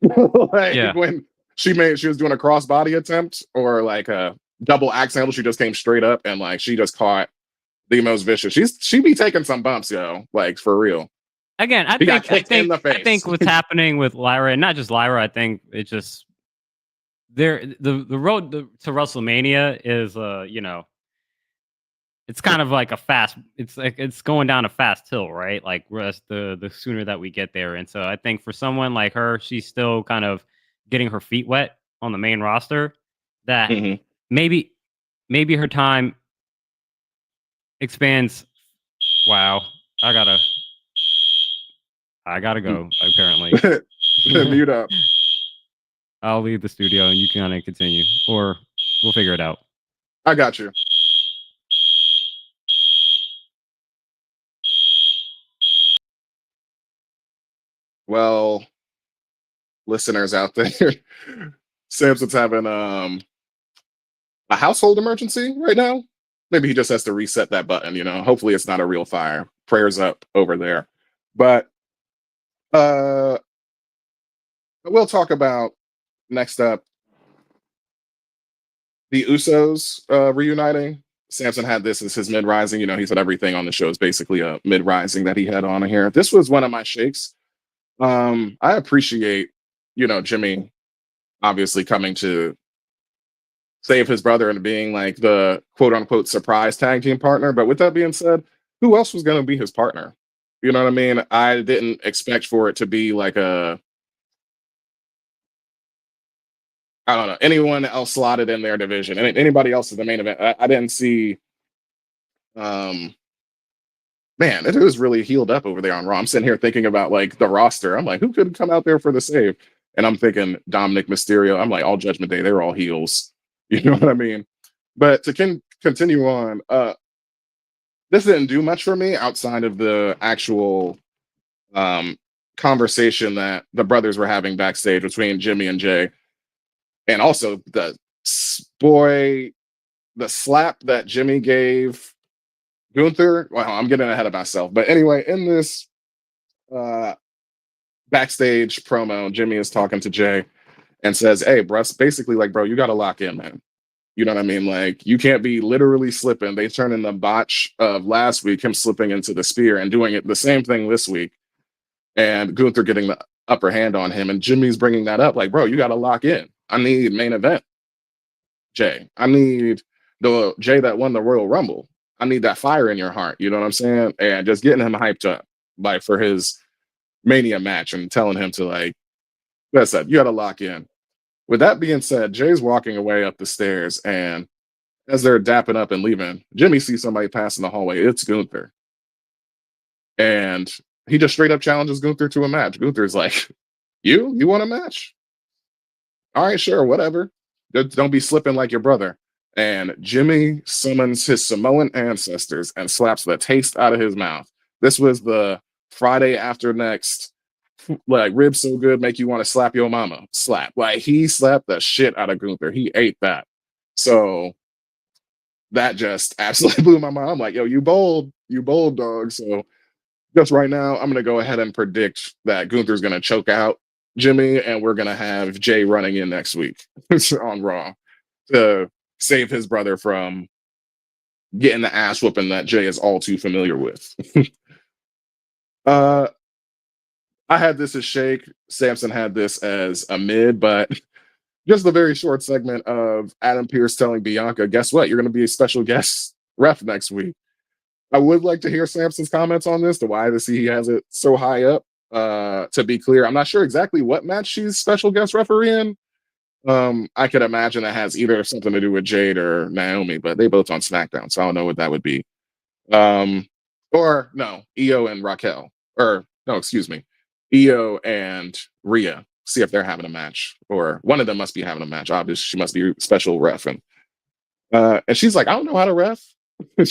Like, Yeah. when she was doing a crossbody attempt or like a double axe handle, she just came straight up and like she just caught the most vicious. She be taking some bumps, yo, like for real. Again, I He got think kicked in the face. I think what's happening with Lyra, and not just Lyra, I think it's just the road to WrestleMania is you know, it's kind of like it's going down a fast hill, right? Like the sooner that we get there. And so I think for someone like her, she's still kind of getting her feet wet on the main roster, that Mhm. maybe her time expands. Wow. I gotta go, apparently. Mute up. I'll leave the studio and you can kind of continue, or we'll figure it out. I got you. Well, listeners out there, Samson's having a household emergency right now. Maybe he just has to reset that button, you know. Hopefully it's not a real fire. Prayers up over there. But we'll talk about next up the Usos reuniting. Samson had this as his mid-rising. You know, he said everything on the show is basically a mid-rising that he had on here. This was one of my shakes. I appreciate, you know, Jimmy obviously coming to save his brother and being like the quote unquote surprise tag team partner. But with that being said, who else was going to be his partner? You know what I mean? I didn't expect for it to be like I don't know, anyone else slotted in their division. Anybody else is the main event. I didn't see. Man, it was really healed up over there on Raw. I'm sitting here thinking about like the roster. I'm like, who could come out there for the save? And I'm thinking Dominic Mysterio. I'm like, all Judgment Day, they're all heels. You know what I mean? But to continue on, this didn't do much for me outside of the actual conversation that the brothers were having backstage between Jimmy and Jay. And also the slap that Jimmy gave Gunther. Well, I'm getting ahead of myself. But anyway, in this backstage promo, Jimmy is talking to Jay and says, hey, bro, basically like, bro, you got to lock in, man. You know what I mean? Like, you can't be literally slipping. They turned in the botch of last week, him slipping into the spear and doing it the same thing this week. And Gunther getting the upper hand on him. And Jimmy's bringing that up. Like, bro, you got to lock in. I need main event, Jay. I need the Jay that won the Royal Rumble. I need that fire in your heart. You know what I'm saying? And just getting him hyped up, like, for his Mania match and telling him to, like, that's that. You got to lock in. With that being said, Jay's walking away up the stairs, and as they're dapping up and leaving, Jimmy sees somebody passing the hallway. It's Gunther. And he just straight up challenges Gunther to a match. Gunther's like, You want a match? All right, sure, whatever. Don't be slipping like your brother. And Jimmy summons his Samoan ancestors and slaps the taste out of his mouth. This was the Friday after next, like, ribs so good make you want to slap your mama. Slap. Like, he slapped the shit out of Gunther. He ate that. So that just absolutely blew my mind. I'm like, yo, you bold, dog. So just right now, I'm gonna go ahead and predict that Gunther's gonna choke out Jimmy, and we're gonna have Jay running in next week on Raw to save his brother from getting the ass whooping that Jay is all too familiar with. I had this as shake. Samson had this as a mid, but just a very short segment of Adam Pearce telling Bianca, guess what? You're going to be a special guest ref next week. I would like to hear Samson's comments on this, to why he has it so high up. To be clear, I'm not sure exactly what match she's special guest referee in. I could imagine that has either something to do with Jade or Naomi, but they both on SmackDown, so I don't know what that would be. Or no, Io and Raquel. Or no, excuse me. Io and Rhea. See if they're having a match. Or one of them must be having a match. Obviously, she must be special ref. And she's like, I don't know how to ref.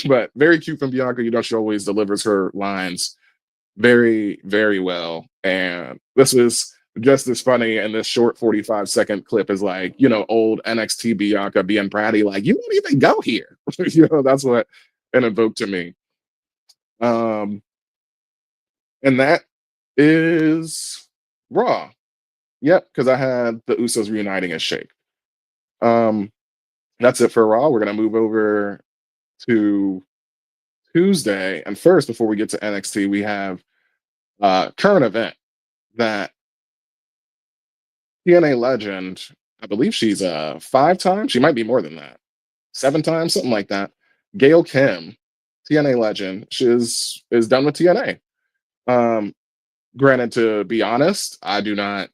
But very cute from Bianca. You know, she always delivers her lines very, very well. And this was just as funny. And this short 45-second clip is like, you know, old NXT Bianca being bratty, like, you don't even go here. You know, that's what it evoked to me. And that is Raw. Yep, because I had the Usos reuniting as Shake. That's it for Raw. We're gonna move over to Tuesday. And first, before we get to NXT, we have current event that TNA legend, I believe she's 5 times, she might be more than that, 7 times, something like that. Gail Kim, TNA legend, she is done with TNA. Granted, to be honest, I do not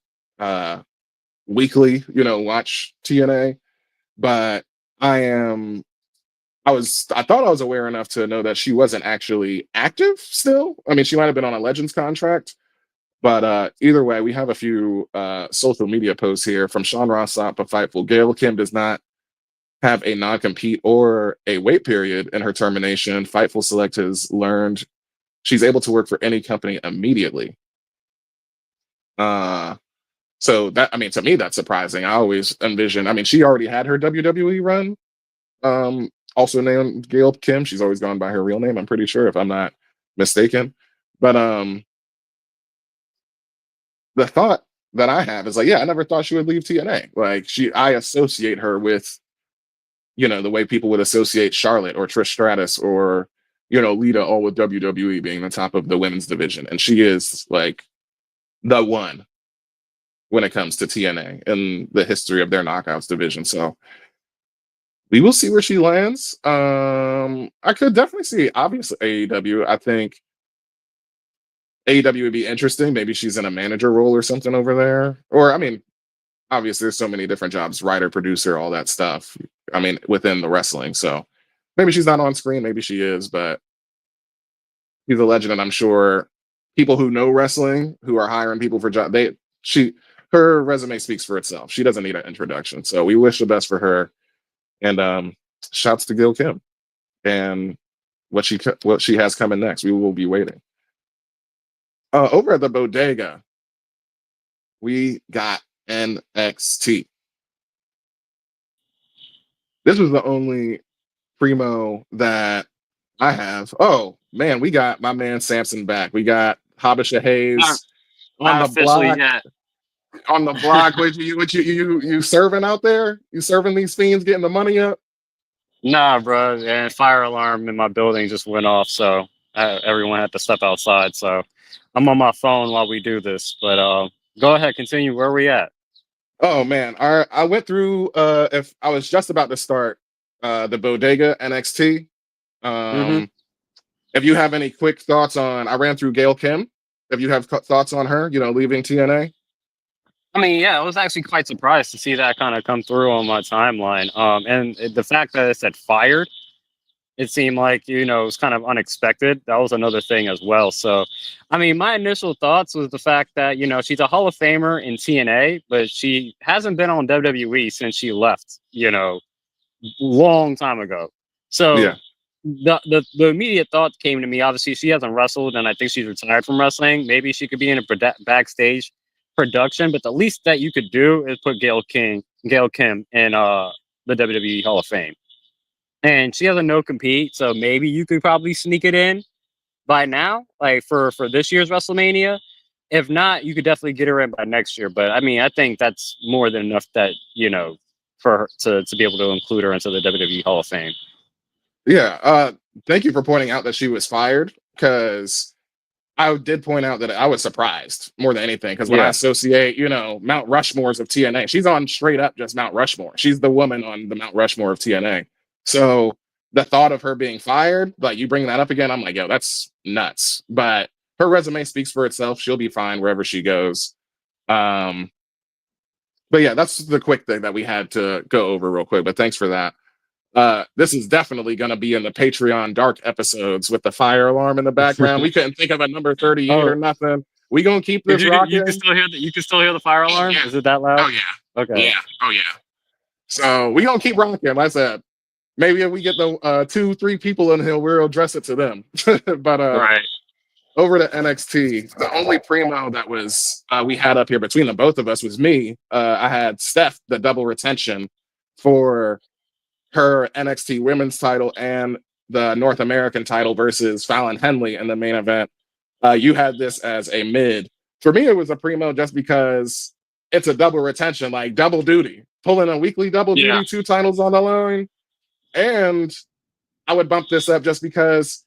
weekly, watch TNA, but I thought I was aware enough to know that she wasn't actually active still. I mean, she might have been on a Legends contract, but either way, we have a few social media posts here from Sean Rossop of Fightful. Gail Kim does not have a non-compete or a wait period in her termination. Fightful Select has learned she's able to work for any company immediately. So that, I mean, to me, that's surprising. I always envision, I mean, she already had her WWE run. Also named Gail Kim. She's always gone by her real name, I'm pretty sure, if I'm not mistaken. But the thought that I have is like, yeah, I never thought she would leave TNA. Like I associate her with, the way people would associate Charlotte or Trish Stratus or, Lita, all with WWE being the top of the women's division. And she is like the one when it comes to TNA and the history of their knockouts division. So we will see where she lands. I could definitely see, obviously, AEW. I think AEW would be interesting. Maybe she's in a manager role or something over there. Or, I mean, obviously, there's so many different jobs, writer, producer, all that stuff. I mean, within the wrestling. So maybe she's not on screen. Maybe she is, but she's a legend. And I'm sure people who know wrestling, who are hiring people for jobs, her resume speaks for itself. She doesn't need an introduction. So we wish the best for her. And shouts to Gil Kim and what she has coming next. We will be waiting. Over at the bodega, we got NXT. This was the only primo that I have. Oh man, we got my man Samson back. We got Habisha Hayes on the block. Yet. On the block, what you serving out there? You serving these fiends, getting the money up? Nah, bro. And fire alarm in my building just went off, so everyone had to step outside. So I'm on my phone while we do this. But go ahead, continue. Where are we at? Oh man, I went through. If I was just about to start the bodega NXT. If you have any quick thoughts on, I ran through Gail Kim. If you have thoughts on her, leaving TNA. I mean, yeah, I was actually quite surprised to see that kind of come through on my timeline. And the fact that it said fired, it seemed like, it was kind of unexpected. That was another thing as well. So, I mean, my initial thoughts was the fact that, she's a Hall of Famer in TNA, but she hasn't been on WWE since she left, long time ago. So Yeah. the immediate thought came to me, obviously, she hasn't wrestled, and I think she's retired from wrestling. Maybe she could be in a backstage production, but the least that you could do is put Gail Kim in the WWE Hall of Fame. And she has a no compete, so maybe you could probably sneak it in by now, like for this year's WrestleMania. If not, you could definitely get her in by next year. But I mean, I think that's more than enough that for her to be able to include her into the WWE Hall of Fame. Yeah. Thank you for pointing out that she was fired, because I did point out that I was surprised more than anything, because when I associate, Mount Rushmores of TNA, she's on straight up just Mount Rushmore. She's the woman on the Mount Rushmore of TNA. So the thought of her being fired, like you bring that up again, I'm like, yo, that's nuts. But her resume speaks for itself. She'll be fine wherever she goes. But yeah, that's the quick thing that we had to go over real quick. But thanks for that. This is definitely going to be in the Patreon dark episodes with the fire alarm in the background. We couldn't think of a number 38 or nothing. We gonna keep this rocking. You can still hear the fire alarm. Yeah. Is it that loud? Oh yeah. Okay. Yeah. Oh yeah. So we gonna keep rocking. Like I said, maybe if we get the 2-3 people in here, we'll address it to them. But Right. Over to NXT, the only primo that was we had up here between the both of us was me. I had Steph, the double retention for her NXT women's title and the North American title versus Fallon Henley in the main event You had this as a mid. For me, it was a primo just because it's a double retention, like double duty, pulling a weekly double duty, 2 titles on the line. And I would bump this up just because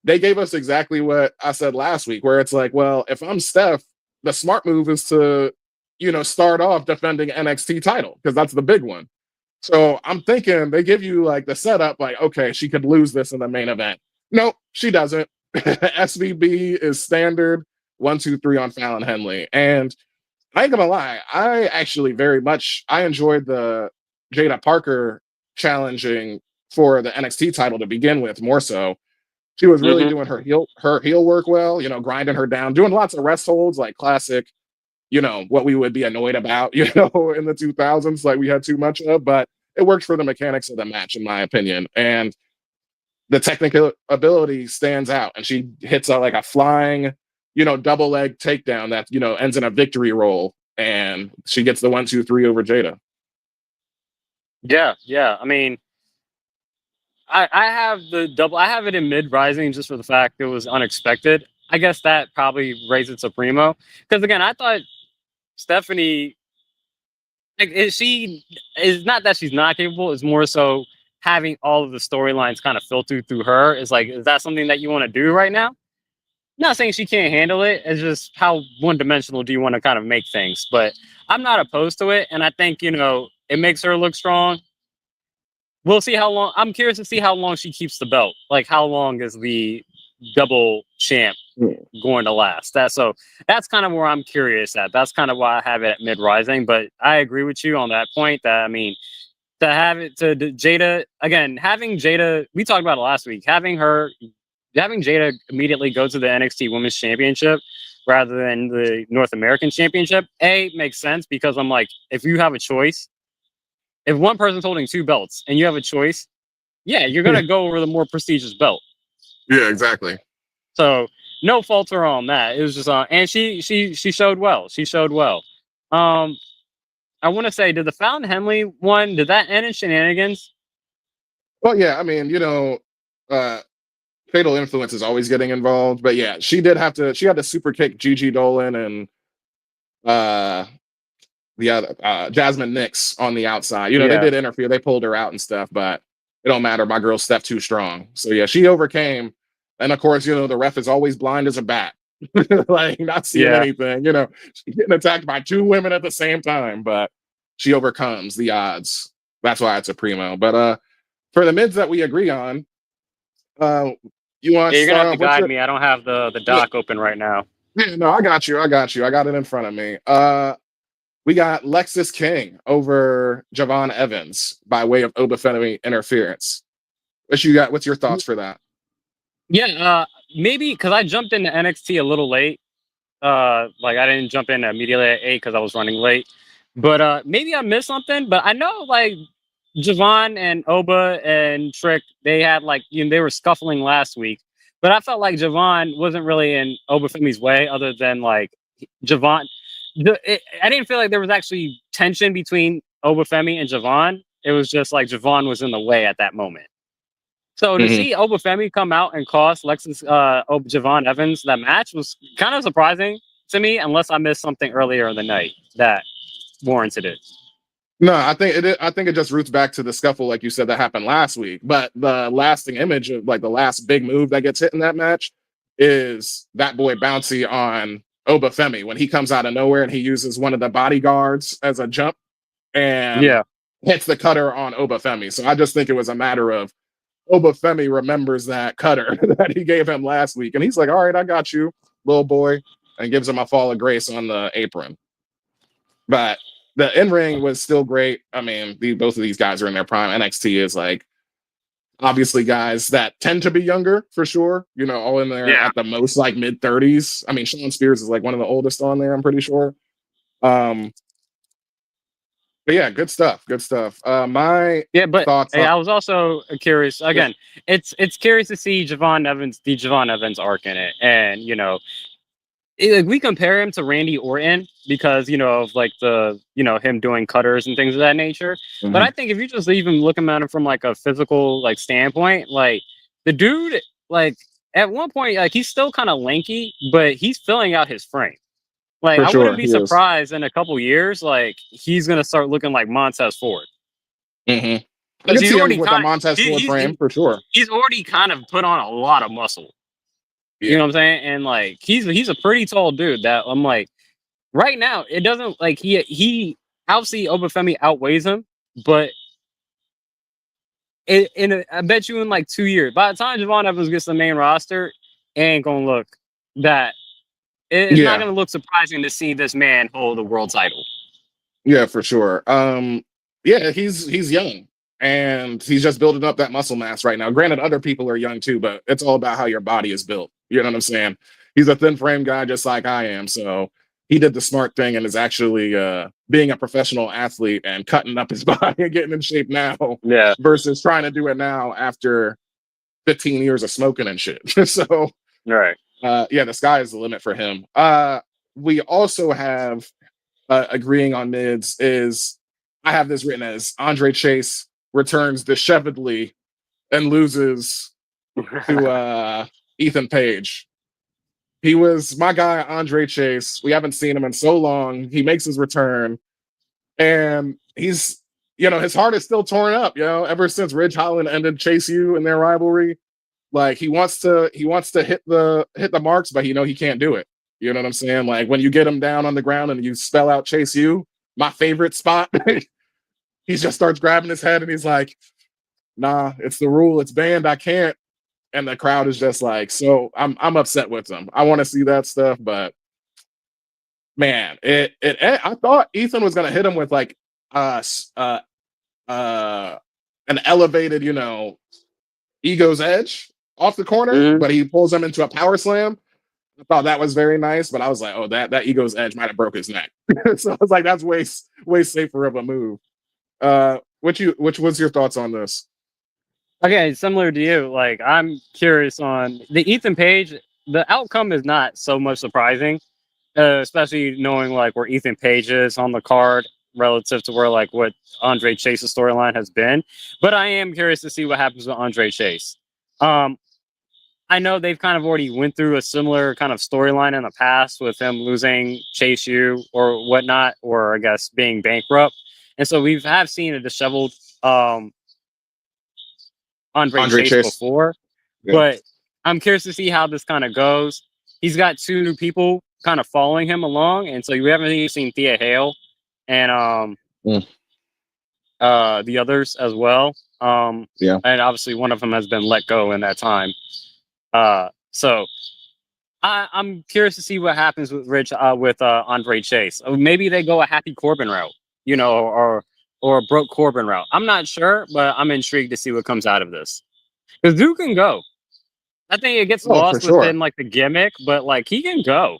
they gave us exactly what I said last week, where it's like, well, if I'm Steph, the smart move is to, start off defending NXT title because that's the big one. So I'm thinking they give you like the setup, like, okay, she could lose this in the main event. Nope, she doesn't. SVB is standard 1, 2, 3 on Fallon Henley. And I ain't gonna lie, I actually I enjoyed the Jada Parker challenging for the NXT title to begin with, more so. She was really doing her heel work well, grinding her down, doing lots of rest holds, like classic, what we would be annoyed about, in the 2000s, like we had too much of, but it worked for the mechanics of the match, in my opinion. And the technical ability stands out, and she hits like a flying, double leg takedown that, ends in a victory roll, and she gets the 1, 2, 3 over Jada. Yeah. I mean, I have the double. I have it in mid rising just for the fact it was unexpected. I guess that probably raised it to primo because again, I thought Stephanie, she is not that she's not capable. It's more so having all of the storylines kind of filtered through her. Is that something that you want to do right now? Not saying she can't handle it. It's just how one dimensional do you want to kind of make things? But I'm not opposed to it, and I think it makes her look strong. We'll see how long. I'm curious to see how long she keeps the belt. Like, how long is the double champ going to last? That's kind of where I'm curious at. That's kind of why I have it at mid rising. But I agree with you on that point. That I mean, to have it to Jada again, having Jada. We talked about it last week. Having Jada immediately go to the NXT Women's Championship rather than the North American Championship. Makes sense because I'm like, if you have a choice. If one person's holding 2 belts and you have a choice, you're gonna go over the more prestigious belt. Yeah, exactly. So no fault to her on that. It was just and she showed well. She showed well. I want to say, did the Fallon Henley one? Did that end in shenanigans? Well, yeah. I mean, Fatal Influence is always getting involved, but yeah, she had to super kick Gigi Dolan and the other Jasmine Nix on the outside. They did interfere, they pulled her out and stuff, but it don't matter. My girl Steph too strong. So yeah, she overcame. And of course, the ref is always blind as a bat. Like not seeing anything, she's getting attacked by 2 women at the same time, but she overcomes the odds. That's why it's a primo. But for the mids that we agree on, you want you're gonna have to guide me. I don't have the doc open right now. Yeah, no, I got you. I got it in front of me. We got Lexis King over Javon Evans by way of Obafemi interference. What you got? What's your thoughts for that? Yeah, maybe because I jumped into NXT a little late. I didn't jump in immediately at 8 because I was running late. But maybe I missed something. But I know Javon and Oba and Trick, they had they were scuffling last week. But I felt like Javon wasn't really in Obafemi's way, other than Javon. I didn't feel like there was actually tension between Obafemi and Javon. It was just Javon was in the way at that moment. So to see Obafemi come out and cost Javon Evans that match was kind of surprising to me, unless I missed something earlier in the night that warranted it. No, I think it just roots back to the scuffle, like you said, that happened last week. But the lasting image of the last big move that gets hit in that match is that boy Bouncy on Obafemi when he comes out of nowhere and he uses one of the bodyguards as a jump and hits the cutter on Obafemi. So I just think it was a matter of Obafemi remembers that cutter that he gave him last week, and he's like, "All right, I got you, little boy," and gives him a fall of grace on the apron. But the in-ring was still great. I mean, both of these guys are in their prime. NXT is obviously guys that tend to be younger for sure, all in there at the most mid-30s. I mean, Sean Spears is one of the oldest on there, I'm pretty sure. But yeah, good stuff. My thoughts. I was also curious. Again, it's curious to see the Javon Evans arc in it, and we compare him to Randy Orton because of the him doing cutters and things of that nature. But I think if you just even looking at him from a physical standpoint, the dude at one point, like he's still kind of lanky, but he's filling out his frame. Like For I sure, wouldn't be he is. surprised in a couple years, like he's gonna start looking like Montez Ford. I Because can he's see him already with a Montez Ford frame for sure. he's already kind of put on a lot of muscle. Yeah. You know what I'm saying? And like he's a pretty tall dude that I'm like right now it doesn't like he obviously Obafemi outweighs him, but I bet you in like 2 years, by the time Javon Evans gets the main roster, it ain't gonna look that it's not gonna look surprising to see this man hold the world title. Yeah, for sure. Yeah, he's young and he's just building up that muscle mass right now. Granted, other people are young too, but it's all about how your body is built. You know what I'm saying? He's a thin frame guy just like I am. So he did the smart thing and is actually being a professional athlete and cutting up his body and getting in shape now. Yeah. Versus trying to do it now after 15 years of smoking and shit. So Right. yeah, the sky is the limit for him. We also have agreeing on mids is I have this written as Andre Chase returns disheveledly and loses to Ethan Page. He was my guy, Andre Chase. We haven't seen him in so long. He makes his return, and he's, his heart is still torn up. Ever since Ridge Holland ended Chase U in their rivalry, like he wants to hit the marks, but he can't do it. You know what I'm saying? Like when you get him down on the ground and you spell out Chase U, my favorite spot, he just starts grabbing his head and he's like, "Nah, it's the rule. It's banned. I can't." And the crowd is just like, so I'm upset with him. I want to see that stuff, but man, I thought Ethan was gonna hit him with like an elevated, ego's edge off the corner, but he pulls him into a power slam. I thought that was very nice, but I was like, oh, that ego's edge might have broke his neck. So I was like, that's way safer of a move. Which was your thoughts on this? Okay, similar to you, like I'm curious on the Ethan Page. The outcome is not so much surprising, especially knowing like where Ethan Page is on the card relative to where like what Andre Chase's storyline has been. But I am curious to see what happens with Andre Chase. I know they've kind of already went through a similar kind of storyline in the past with him losing Chase U or whatnot, or I guess being bankrupt. And so we have seen a disheveled Andre Chase before, but I'm curious to see how this kind of goes. He's got 2 new people kind of following him along, and so we haven't even seen Thea Hale and the others as well. And obviously one of them has been let go in that time. So I'm curious to see what happens with Andre Chase. Maybe they go a Happy Corbin route, or a Broke Corbin route. I'm not sure, but I'm intrigued to see what comes out of this. Because Duke can go. I think it gets lost within like the gimmick, but like he can go.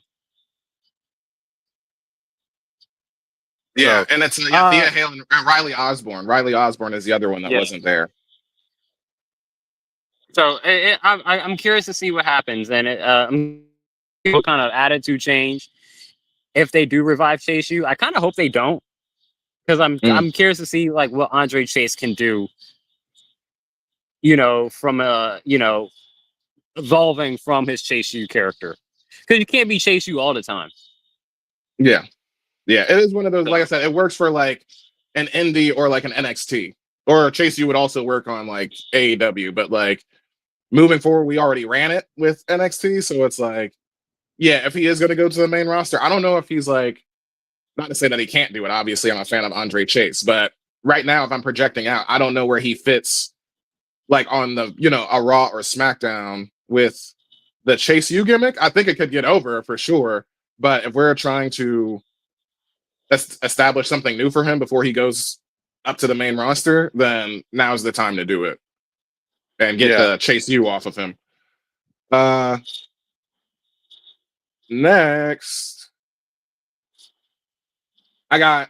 Yeah, and it's Thea Hale and Riley Osborne. Riley Osborne is the other one that wasn't there. So I'm curious to see what happens, and what kind of attitude change if they do revive Chase U. I kind of hope they don't, because I'm curious to see like what Andre Chase can do. From evolving from his Chase U character, because you can't be Chase U all the time. Yeah, it is one of those. Like I said, it works for like an indie or like an NXT, or Chase U would also work on like AEW. But like moving forward, we already ran it with NXT, so it's like, yeah, if he is going to go to the main roster, I don't know if he's like, not to say that he can't do it. Obviously, I'm a fan of Andre Chase, but right now, if I'm projecting out, I don't know where he fits. Like on the, a Raw or SmackDown with the Chase U gimmick, I think it could get over for sure. But if we're trying to establish something new for him before he goes up to the main roster, then now's the time to do it and get the Chase U off of him. Next, I got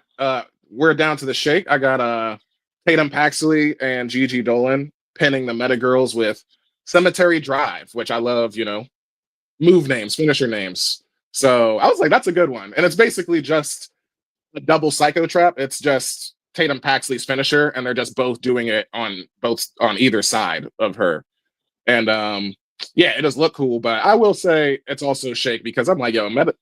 we're down to the shake. I got Tatum Paxley and Gigi Dolan pinning the Meta Girls with Cemetery Drive, which I love, move names, finisher names. So I was like, that's a good one. And it's basically just a double Psycho Trap. It's just Tatum Paxley's finisher, and they're just both doing it on either side of her. And Yeah, it does look cool, but I will say it's also shake because I'm like, yo, Meta.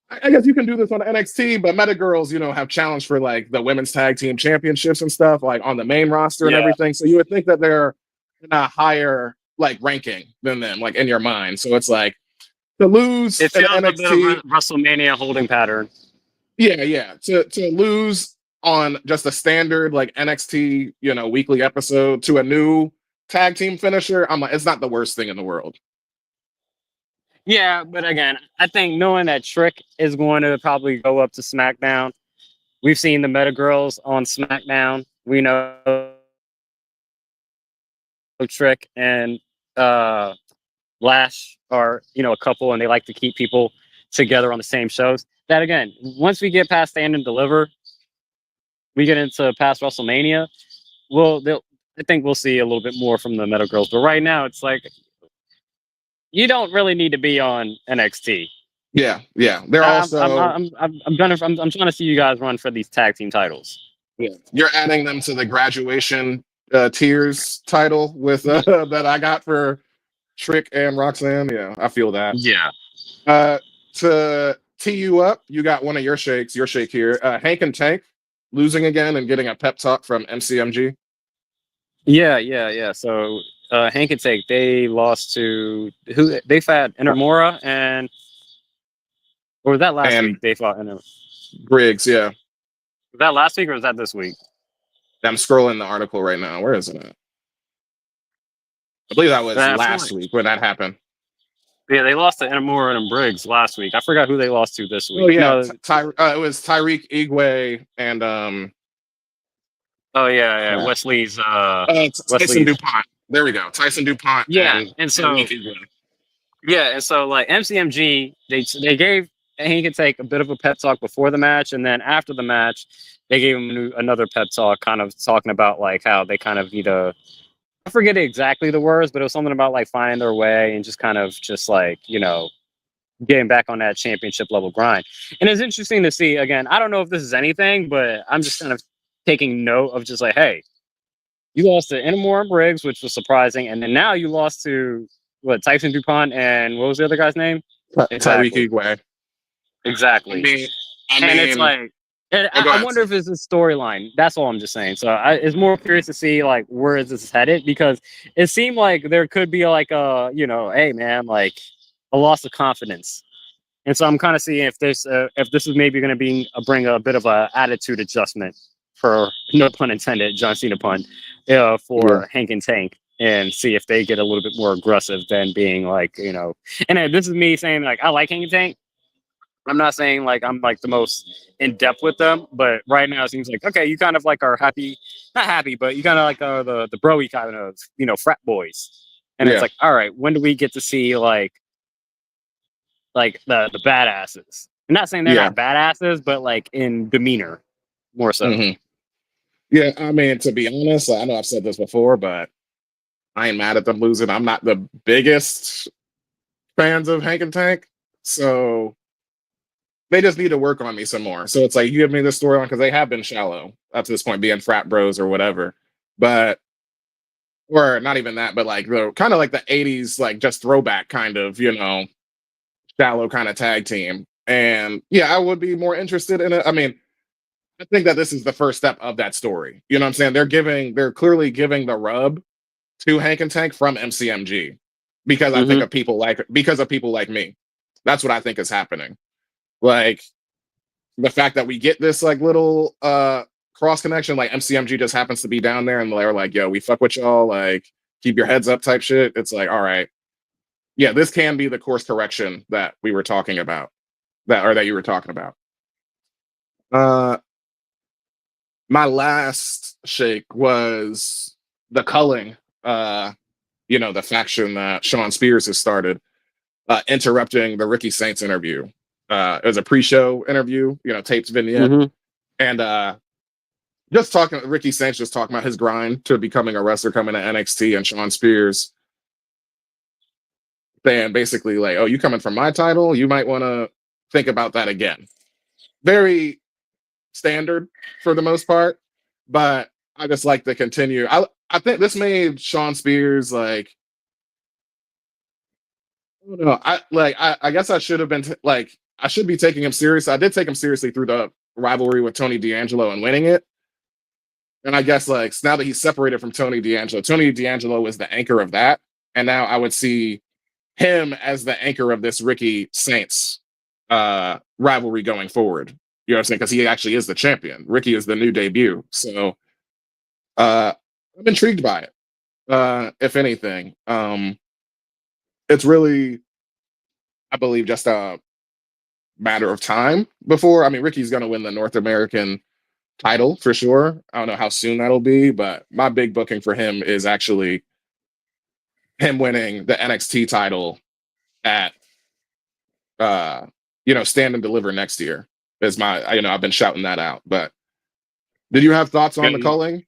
I guess you can do this on NXT, but Meta Girls, have challenged for like the women's tag team championships and stuff, like on the main roster and Yeah. everything. So you would think that they're in a higher like ranking than them, like in your mind. So it's like to lose It an feels a bit NXT, of a WrestleMania holding pattern. yeah. To lose on just a standard like NXT, weekly episode to a new tag team finisher, I'm like, it's not the worst thing in the world. Yeah, but again, I think knowing that Trick is going to probably go up to SmackDown. We've seen the Meta Girls on SmackDown. We know Trick and Lash are, a couple, and they like to keep people together on the same shows. That again, once we get past Stand and Deliver, we get into past WrestleMania. I think we'll see a little bit more from the Meta Girls. But right now, it's like you don't really need to be on NXT. Yeah. They're also. I'm trying to see you guys run for these tag team titles. Yeah, you're adding them to the graduation tiers title with that I got for Trick and Roxanne. Yeah, I feel that. Yeah. To tee you up, you got one of your shake here. Hank and Tank losing again and getting a pep talk from MCMG. Yeah. So Hank and Tank, they lost to who? They fought Inamura or was that last week? They fought Inamura. Briggs, yeah. Was that last week or was that this week? I'm scrolling the article right now. Where is it at? I believe that was last week when that happened. Yeah, they lost to Inamura and Briggs last week. I forgot who they lost to this week. Oh yeah, it was Tyreek Igwe and Wesley's Tyson DuPont. There we go, Tyson DuPont. Yeah, and so like MCMG, they gave Hank and Tank a bit of a pep talk before the match, and then after the match, they gave him another pep talk, kind of talking about like how they kind of need to. I forget exactly the words, but it was something about like finding their way and just kind of just like, getting back on that championship level grind. And it's interesting to see, again, I don't know if this is anything, but I'm just kind of taking note of just like, hey, you lost to Inamura and Briggs, which was surprising. And then now you lost to Tyson DuPont and what was the other guy's name? Tyreek Igwe. Exactly. It's like, I wonder if it's a storyline. That's all I'm just saying. So it's more curious to see like where is this headed, because it seemed like there could be like hey man, like a loss of confidence. And so I'm kind of seeing if this is maybe going to bring a bit of a attitude adjustment, for no pun intended, John Cena pun, for Hank and Tank, and see if they get a little bit more aggressive than being like And this is me saying like I like Hank and Tank. I'm not saying like I'm like the most in depth with them, but right now it seems like okay, you kind of like are happy, not happy, but you kind of like are the broy kind of frat boys, and it's like all right, when do we get to see like the badasses? I'm not saying they're not badasses, but like in demeanor more so. Mm-hmm. Yeah, I mean, to be honest, I know I've said this before, but I ain't mad at them losing. I'm not the biggest fans of Hank and Tank, so they just need to work on me some more. So it's like you give me this storyline because they have been shallow up to this point, being frat bros or whatever, or not even that, but like the kind of like the '80s, like just throwback kind of, shallow kind of tag team. And yeah, I would be more interested in it. I mean, I think that this is the first step of that story. You know what I'm saying? They're clearly giving the rub to Hank and Tank from MCMG because I think of people like me. That's what I think is happening. Like the fact that we get this like little cross connection, like MCMG just happens to be down there and they're like, yo, we fuck with y'all, like keep your heads up type shit. It's like, all right. Yeah, this can be the course correction that we were talking about. That you were talking about. My last shake was the culling, the faction that Sean Spears has started, interrupting the Ricky Saints interview. It was a pre-show interview, taped vignette. And Ricky Saints just talking about his grind to becoming a wrestler coming to NXT, and Sean Spears saying basically like, oh, you coming from my title? You might want to think about that again. Very standard for the most part, but I just like to continue. I think this made Sean Spears like No, I guess I should have been I should be taking him serious. I did take him seriously through the rivalry with Tony D'Angelo and winning it. And I guess now that he's separated from Tony D'Angelo is the anchor of that. And now I would see him as the anchor of this Ricky Saints rivalry going forward. You know what I'm saying? Because he actually is the champion. Ricky is the new debut. So I'm intrigued by it. If anything. It's really, I believe, just a matter of time before. I mean, Ricky's going to win the North American title for sure. I don't know how soon that'll be, but my big booking for him is actually him winning the NXT title at, Stand and Deliver next year. Is my, I've been shouting that out. But did you have thoughts on the culling?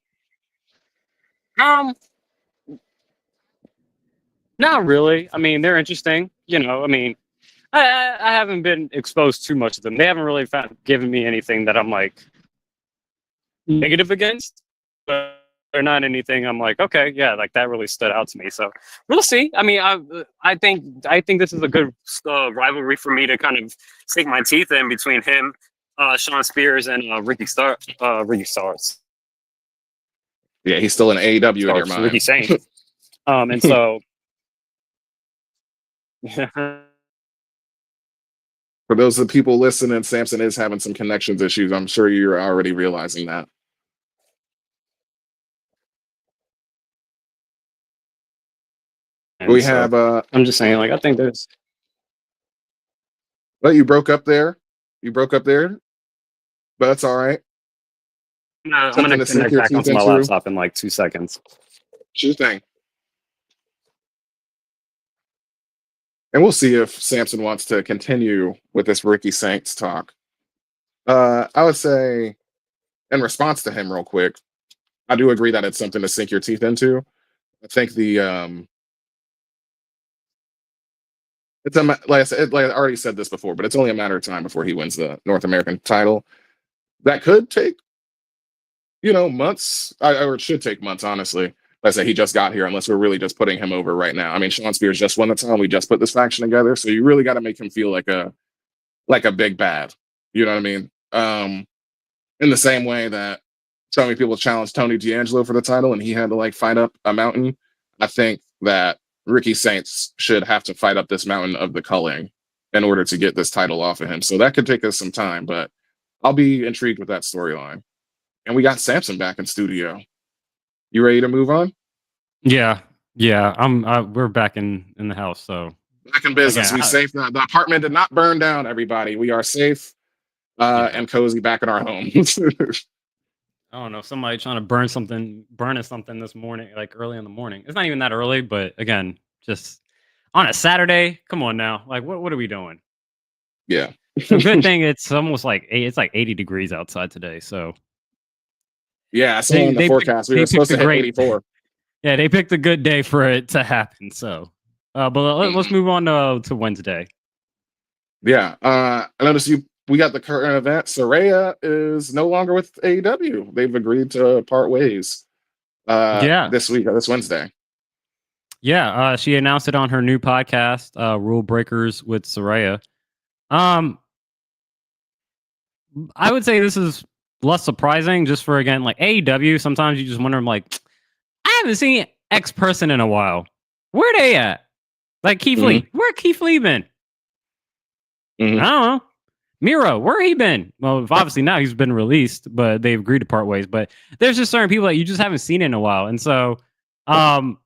Not really. I mean, they're interesting. I mean, I haven't been exposed too much to them. They haven't really given me anything that I'm like negative against, but they're not anything I'm like, okay, yeah, like that really stood out to me. So we'll see. I mean, I think this is a good rivalry for me to kind of sink my teeth in between him, Sean Spears, and Ricky Starks. Yeah, he's still in AEW in your mind. Ricky Saints. And so. For those of the people listening, Samson is having some connections issues. I'm sure you're already realizing that. And we so, have I'm just saying, like, I think there's. Well, you broke up there. But that's all right. No, I'm going to connect back onto my laptop in like 2 seconds. Sure thing. And we'll see if Samson wants to continue with this Ricky Saints talk. I would say, in response to him real quick, I do agree that it's something to sink your teeth into. I think like I said, like I already said this before, but it's only a matter of time before he wins the North American title. That could take, months, or it should take months, honestly. Like I said, he just got here, unless we're really just putting him over right now. I mean, Sean Spears just won the title. We just put this faction together, so you really got to make him feel like a big bad. You know what I mean? In the same way that so many people challenged Tony D'Angelo for the title, and he had to fight up a mountain. I think that Ricky Saints should have to fight up this mountain of the culling in order to get this title off of him. So that could take us some time, but I'll be intrigued with that storyline. And we got Samson back in studio. You ready to move on? Yeah. We're back in the house, so back in business. We safe. The apartment did not burn down. Everybody, we are safe and cozy back in our home. I don't know. Somebody trying to burning something this morning, like early in the morning. It's not even that early, but again, just on a Saturday. Come on now, like what are we doing? Yeah. Good thing it's almost like 80 degrees outside today, so. Yeah, I saw in the forecast we were supposed to hit 84. Yeah, they picked a good day for it to happen. So, but let's move on to Wednesday. Yeah, I noticed we got the current event. Saraya is no longer with AEW. They've agreed to part ways. This Wednesday. Yeah, she announced it on her new podcast, Rule Breakers with Saraya. I would say this is less surprising, just for again, like AEW. Sometimes you just wonder, like, I haven't seen X person in a while. Where they at? Like Keith Lee. Where Keith Lee been? I don't know. Miro, where he been? Well, obviously now he's been released, but they've agreed to part ways. But there's just certain people that you just haven't seen in a while, and so, I'm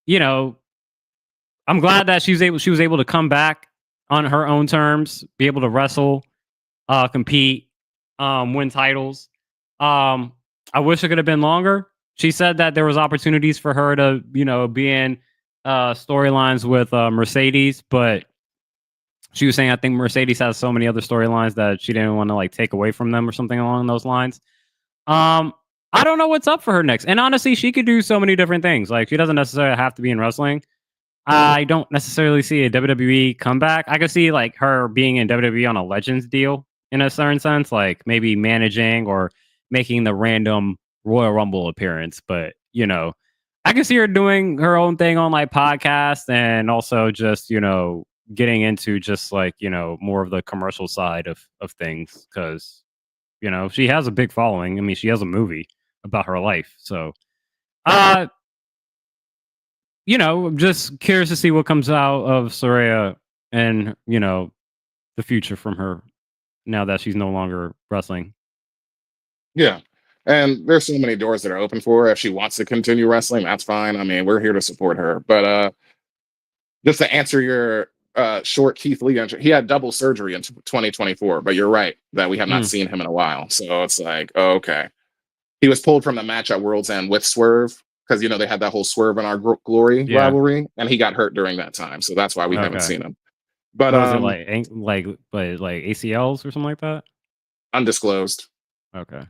glad that she was able to come back on her own terms, be able to wrestle, compete, win titles. I wish it could have been longer. She said that there was opportunities for her to, be in storylines with Mercedes, but she was saying I think Mercedes has so many other storylines that she didn't want to take away from them or something along those lines. I don't know what's up for her next. And honestly, she could do so many different things. Like, she doesn't necessarily have to be in wrestling. I don't necessarily see a WWE comeback. I could see her being in WWE on a Legends deal in a certain sense, like maybe managing or making the random Royal Rumble appearance. But, I can see her doing her own thing on podcasts and also just, getting into just like, more of the commercial side of things, because, she has a big following. I mean, she has a movie about her life. So, I'm just curious to see what comes out of Saraya and, the future from her now that she's no longer wrestling. Yeah. And there's so many doors that are open for her. If she wants to continue wrestling, that's fine. I mean, we're here to support her. But just to answer your short Keith Lee entry, he had double surgery in 2024. But you're right that we have not seen him in a while. So it's like, oh, okay. He was pulled from the match at World's End with Swerve because, they had that whole Swerve in Our Glory rivalry. And he got hurt during that time. So that's why we haven't seen him. But was it like ACLs or something like that? Undisclosed. Okay.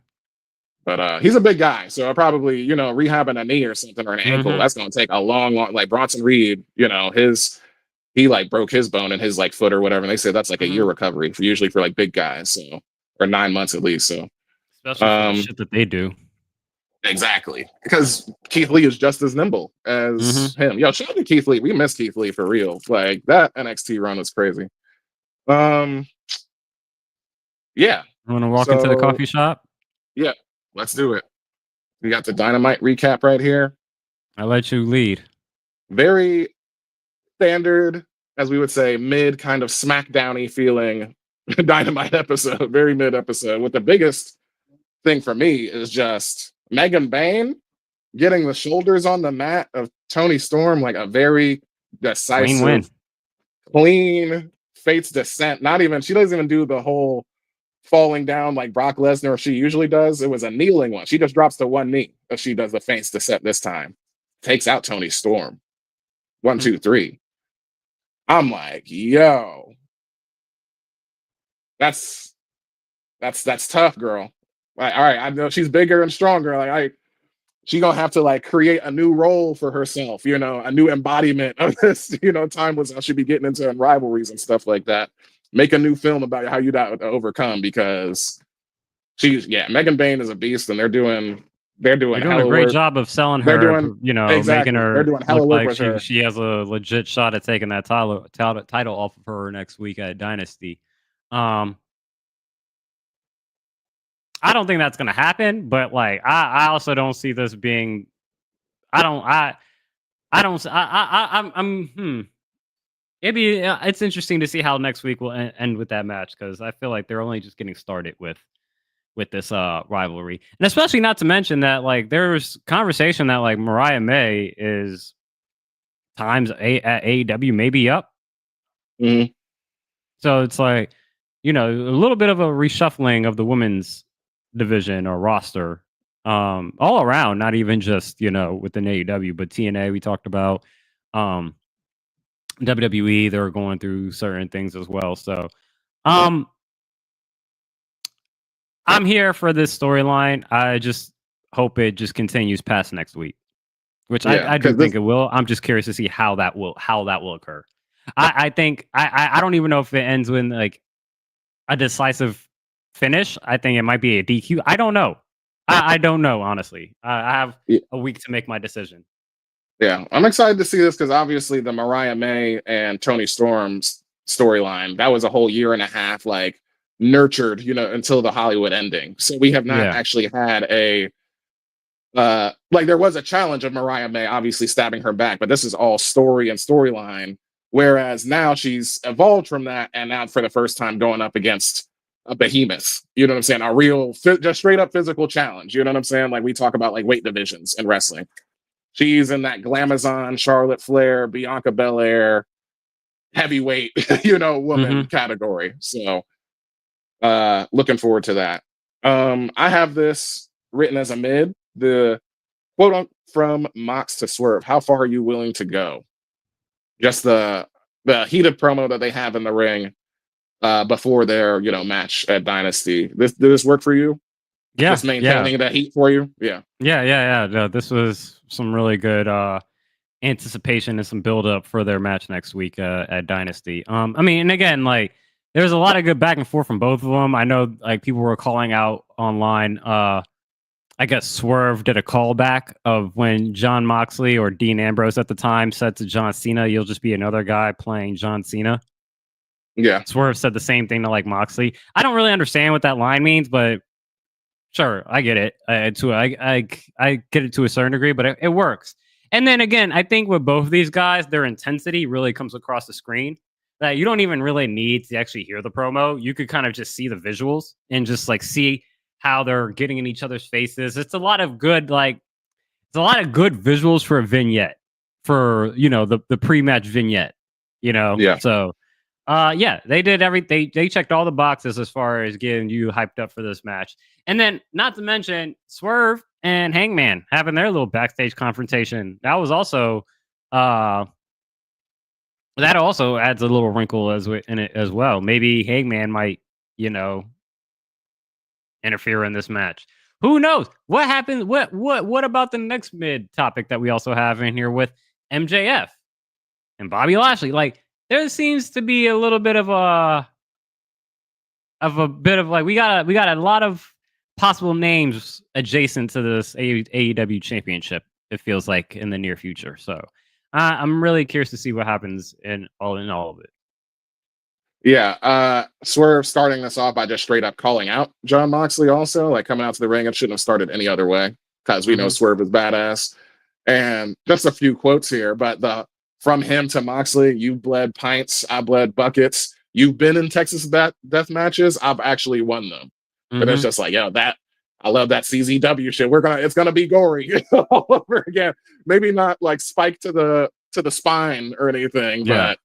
But he's a big guy, so probably rehabbing a knee or something or an ankle. That's going to take a long. Like Bronson Reed, he like broke his bone in his like foot or whatever. And they say that's like a year recovery usually for like big guys, so or 9 months at least. So especially for the shit that they do. Exactly, because Keith Lee is just as nimble as him. Yo, shout out to Keith Lee. We miss Keith Lee for real. Like that NXT run was crazy. Yeah. You want to walk into the coffee shop? Yeah, let's do it. We got the Dynamite recap right here. I let you lead. Very standard, as we would say, mid kind of SmackDown-y feeling Dynamite episode. Very mid episode. With the biggest thing for me is just Megan Bayne getting the shoulders on the mat of Toni Storm, like a very decisive, clean Fate's descent. She doesn't even do the whole falling down like Brock Lesnar she usually does. It was a kneeling one. She just drops to one knee as she does the Fate's descent this time. Takes out Toni Storm. 1, 2, 3. I'm like, yo, that's tough, girl. Like, all right, I know she's bigger and stronger. Like, she gonna have to like create a new role for herself, a new embodiment of this, time was I should be getting into rivalries and stuff like that. Make a new film about how you got to overcome, because Megan Bayne is a beast, and they're doing a great job of selling her. Making her they're doing hella work like with her. She has a legit shot at taking that title off of her next week at Dynasty. I don't think that's going to happen, but like I also don't see this being. It's interesting to see how next week will end with that match, because I feel like they're only just getting started with this rivalry, and especially not to mention that like there's conversation that like Mariah May is times at AEW maybe up. So it's like a little bit of a reshuffling of the women's division or roster all around, not even just within AEW, but TNA we talked about, WWE, they're going through certain things as well. So I'm here for this storyline. I just hope it just continues past next week, which I do think it will. I'm just curious to see how that will occur. I think I don't even know if it ends with like a decisive finish. I think it might be a DQ. I don't know. I don't know, honestly. I have a week to make my decision. Yeah, I'm excited to see this because obviously the Mariah May and Toni Storm's storyline, that was a whole year and a half, like nurtured, until the Hollywood ending. So we have not actually had a like there was a challenge of Mariah May obviously stabbing her back, but this is all story and storyline. Whereas now she's evolved from that, and now for the first time going up against a behemoth, you know what I'm saying? A real, just straight up physical challenge. You know what I'm saying? Like we talk about like weight divisions in wrestling. She's in that Glamazon, Charlotte Flair, Bianca Belair, heavyweight, woman category. So looking forward to that. I have this written as a mid. The quote from Mox to Swerve. How far are you willing to go? Just the heated promo that they have in the ring before their match at Dynasty. Did this work for you? Yeah, just maintaining that heat for you. Yeah. No, this was some really good anticipation and some build up for their match next week at Dynasty. I mean, and again, like there's a lot of good back and forth from both of them. I know like people were calling out online. I guess Swerve did a callback of when John Moxley or Dean Ambrose at the time said to John Cena, "You'll just be another guy playing John Cena." Yeah. Swerve said the same thing to like Moxley. I don't really understand what that line means, but sure, I get it. I get it to a certain degree, but it works. And then again, I think with both of these guys, their intensity really comes across the screen. That you don't even really need to actually hear the promo. You could kind of just see the visuals and just like see how they're getting in each other's faces. It's a lot of good visuals for a vignette, for the pre-match vignette. Yeah. So they did everything. They checked all the boxes as far as getting you hyped up for this match. And then, not to mention, Swerve and Hangman having their little backstage confrontation. That was also, that also adds a little wrinkle in it as well. Maybe Hangman might, interfere in this match. Who knows? What happens? What about the next mid topic that we also have in here with MJF and Bobby Lashley? Like, there seems to be a little bit of a like we got a lot of possible names adjacent to this AEW championship. It feels like in the near future. So I'm really curious to see what happens in all of it. Yeah, Swerve starting this off by just straight up calling out Jon Moxley also, like coming out to the ring. It shouldn't have started any other way because we know Swerve is badass. And just a few quotes here, but from him to Moxley, you bled pints, I bled buckets. You've been in Texas death matches, I've actually won them. But it's just like, I love that CZW shit. It's gonna be gory all over again. Maybe not like spike to the spine or anything, but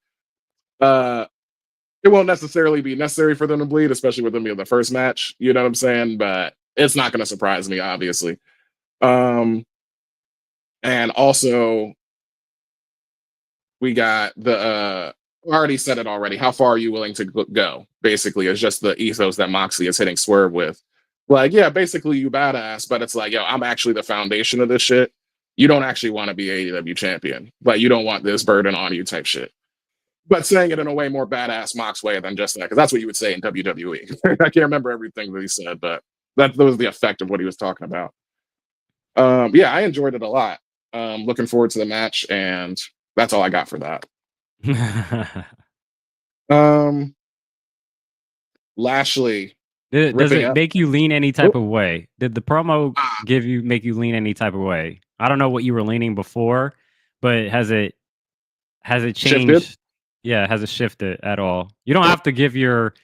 it won't necessarily be necessary for them to bleed, especially with them being the first match. You know what I'm saying? But it's not going to surprise me, obviously. And also, we got I already said it already. How far are you willing to go? Basically, it's just the ethos that Moxley is hitting Swerve with. Like, yeah, basically you badass, but it's like, I'm actually the foundation of this shit. You don't actually want to be AEW champion, but you don't want this burden on you type shit. But saying it in a way more badass Mox way than just that, because that's what you would say in WWE. I can't remember everything that he said, but that was the effect of what he was talking about. I enjoyed it a lot. Looking forward to the match, and that's all I got for that. Lashley. Does it make you lean any type of way? Did the promo make you lean any type of way? I don't know what you were leaning before, but has it changed? Shifted? Yeah, has it shifted at all? You don't have to give your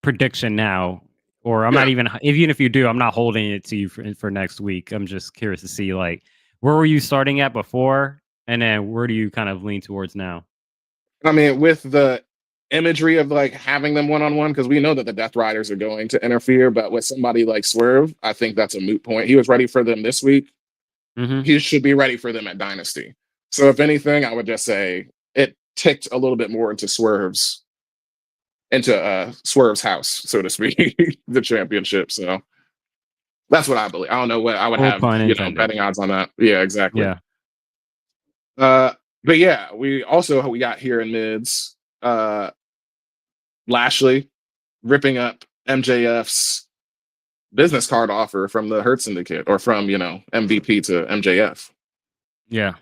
prediction now, or I'm not even if you do, I'm not holding it to you for next week. I'm just curious to see, like, where were you starting at before, and then where do you kind of lean towards now? I mean, with the imagery of like having them one-on-one, because we know that the Death Riders are going to interfere, but with somebody like Swerve, I think that's a moot point. He was ready for them this week. He should be ready for them at Dynasty. So if anything, I would just say it ticked a little bit more into Swerve's house, so to speak, the championship. So that's what I believe. I don't know what I would have, betting odds on that. Yeah, exactly. Yeah. But yeah, we got here in mids, Lashley ripping up MJF's business card offer from the Hurt Syndicate, or from, MVP to MJF. Yeah.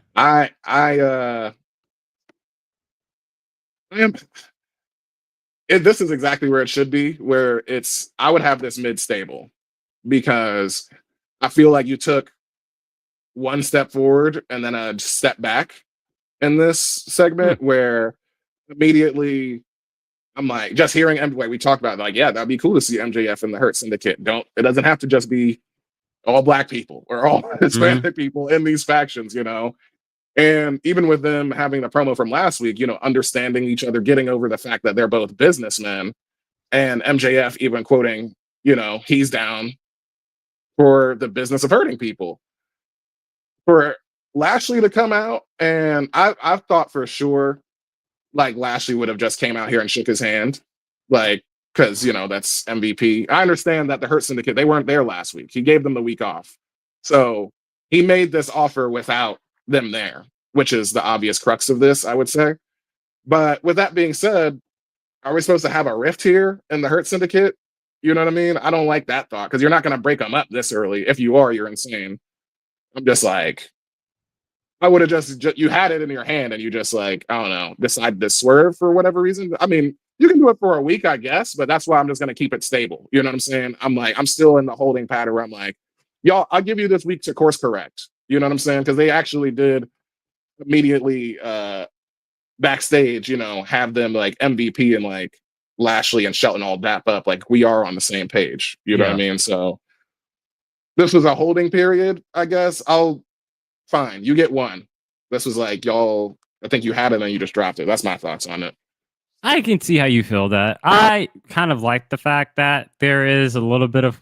This is exactly where it should be, where I would have this mid-stable, because I feel like you took one step forward and then a step back in this segment, where immediately I'm like, just hearing we talked about, like, yeah, that'd be cool to see MJF in the Hurt Syndicate. It doesn't have to just be all black people or all Hispanic people in these factions, And even with them having the promo from last week, understanding each other, getting over the fact that they're both businessmen, and MJF even quoting, he's down for the business of hurting people. For Lashley to come out, and I've thought for sure, like, Lashley would have just came out here and shook his hand, like, because, that's MVP. I understand that the Hurt Syndicate, they weren't there last week. He gave them the week off. So he made this offer without them there, which is the obvious crux of this, I would say. But with that being said, are we supposed to have a rift here in the Hurt Syndicate? You know what I mean? I don't like that thought, because you're not going to break them up this early. If you are, you're insane. I'm just like, I would have just you had it in your hand and you just, like, I don't know, decided to swerve for whatever reason. I mean, You can do it for a week, I guess, but that's why I'm just gonna keep it stable. You know what I'm saying? I'm still in the holding pattern where I'm like, y'all, I'll give you this week to course correct. You know what I'm saying? Because they actually did immediately backstage, have them like MVP and like Lashley and Shelton all dap up. Like we are on the same page. You know what I mean? So this was a holding period, I guess. Fine, you get one. This was like y'all, I think you had it and you just dropped it. That's my thoughts on it. I can see how you feel that. I kind of like the fact that there is a little bit of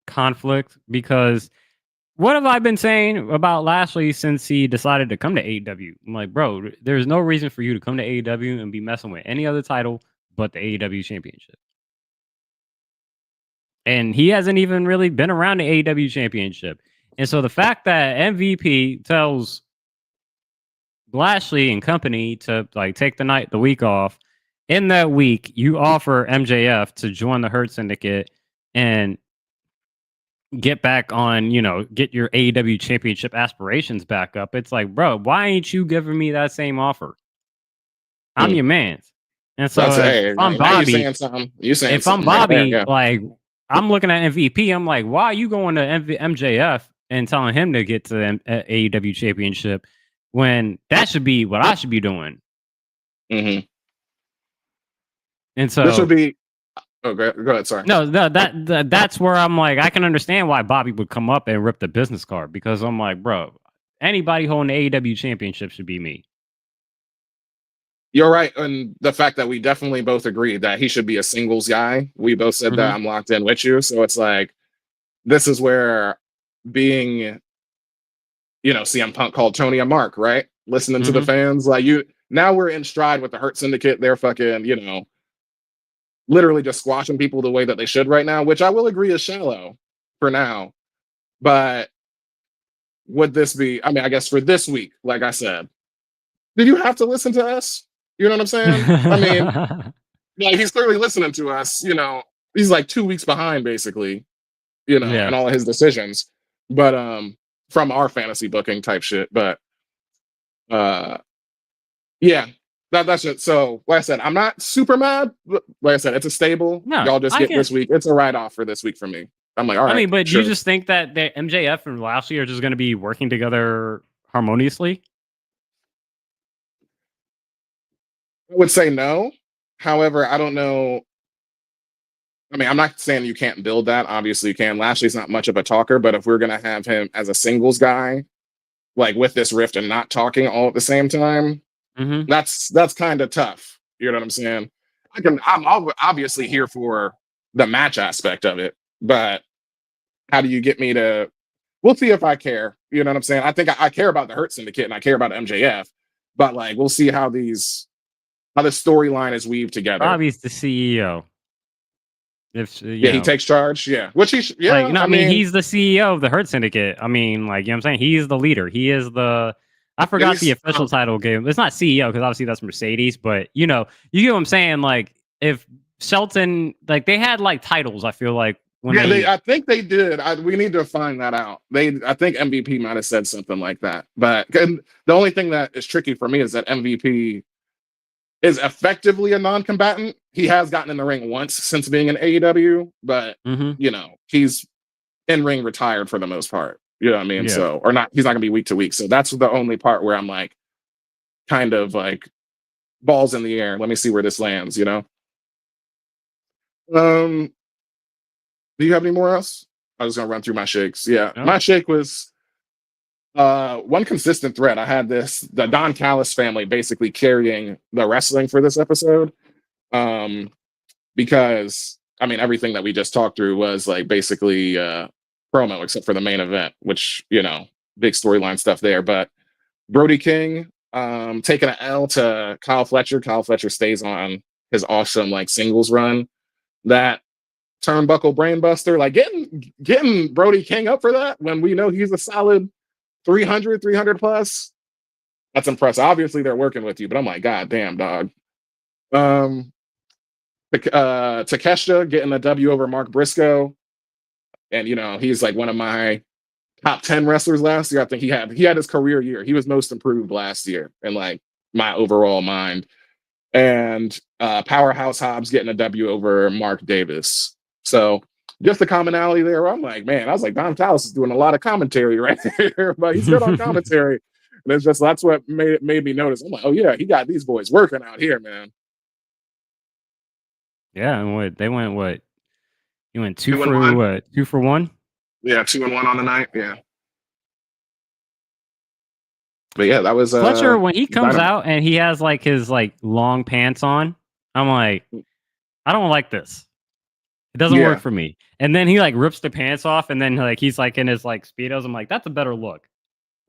conflict because what have I been saying about Lashley since he decided to come to AEW? I'm like, bro, there's no reason for you to come to AEW and be messing with any other title but the AEW championship. And he hasn't even really been around the AEW championship. And so the fact that MVP tells Lashley and company to like take the week off, in that week, you offer MJF to join the Hurt Syndicate and get back on, get your AEW championship aspirations back up. It's like, bro, why ain't you giving me that same offer? I'm your man. And so if I'm Bobby, like I'm looking at MVP, I'm like, why are you going to MJF and telling him to get to the AEW championship when that should be what I should be doing? Mm-hmm. And so this would be. Oh, go ahead. Sorry. No, that's where I'm like, I can understand why Bobby would come up and rip the business card because I'm like, bro, anybody holding the AEW championship should be me. You're right, and the fact that we definitely both agreed that he should be a singles guy. We both said that. I'm locked in with you, so it's like this is where being, CM Punk called Tony a mark, right? Listening to the fans, like now we're in stride with the Hurt Syndicate. They're fucking, literally just squashing people the way that they should right now, which I will agree is shallow for now. But would this be, I guess for this week, like I said, did you have to listen to us? You know what I'm saying? He's clearly listening to us, he's like 2 weeks behind basically, and all of his decisions. But from our fantasy booking type shit. But yeah. That's it. So, like I said, I'm not super mad. Like I said, it's a stable. No, y'all just get this week. It's a write-off for this week for me. I'm like, all right. But sure. You just think that the MJF and Lashley are just going to be working together harmoniously? I would say no. However, I don't know. I'm not saying you can't build that. Obviously, you can. Lashley's not much of a talker, but if we're going to have him as a singles guy, like with this rift and not talking all at the same time, that's kind of tough. You know what I'm saying? I'm obviously here for the match aspect of it, but how do you get me to? We'll see if I care. You know what I'm saying? I think I care about the Hurt Syndicate and I care about MJF, but like we'll see how the storyline is weaved together. Bobby's the CEO. He takes charge. Yeah, which he's he's the CEO of the Hurt Syndicate. You know what I'm saying? He's the leader. He is the. I forgot the official title game. It's not CEO because obviously that's Mercedes, but you get what I'm saying. Like if Shelton, like they had like titles. I feel like I think they did. We need to find that out. I think MVP might have said something like that. But the only thing that is tricky for me is that MVP is effectively a non-combatant. He has gotten in the ring once since being in AEW, but he's in ring retired for the most part. You know what I mean? Yeah. So, or not, he's not gonna be week to week. So that's the only part where I'm like, kind of like balls in the air. Let me see where this lands, Do you have any more else? I was gonna run through my shakes. Yeah. No. My shake was one consistent thread. I had the Don Callis family basically carrying the wrestling for this episode. Because everything that we just talked through was like basically promo except for the main event, which big storyline stuff there. But Brody King taking an L to Kyle Fletcher. Kyle Fletcher stays on his awesome like singles run. That turnbuckle brainbuster, like getting Brody King up for that when we know he's a solid 300 plus. That's impressive. Obviously they're working with you, but I'm like, God damn, dog. Takeshita getting a W over Mark Briscoe, and he's like one of my top 10 wrestlers last year. I think he had his career year. He was most improved last year in like my overall mind. and Powerhouse Hobbs getting a W over Mark Davis. So just the commonality there. I'm like, man, I was like, Don Callis is doing a lot of commentary right there, but he's good on commentary. And it's just that's what made me notice. I'm like, oh yeah, he got these boys working out here, man. Yeah, and they went what? You went 2 2 and for 1. what? 2 for 1? Yeah, 2-1 on the night. Yeah. But yeah, that was Fletcher when he comes Dynamite. out and he has like his like long pants on. I'm like, I don't like this. It doesn't work for me. And then he like rips the pants off, and then like he's like in his like speedos. I'm like, that's a better look.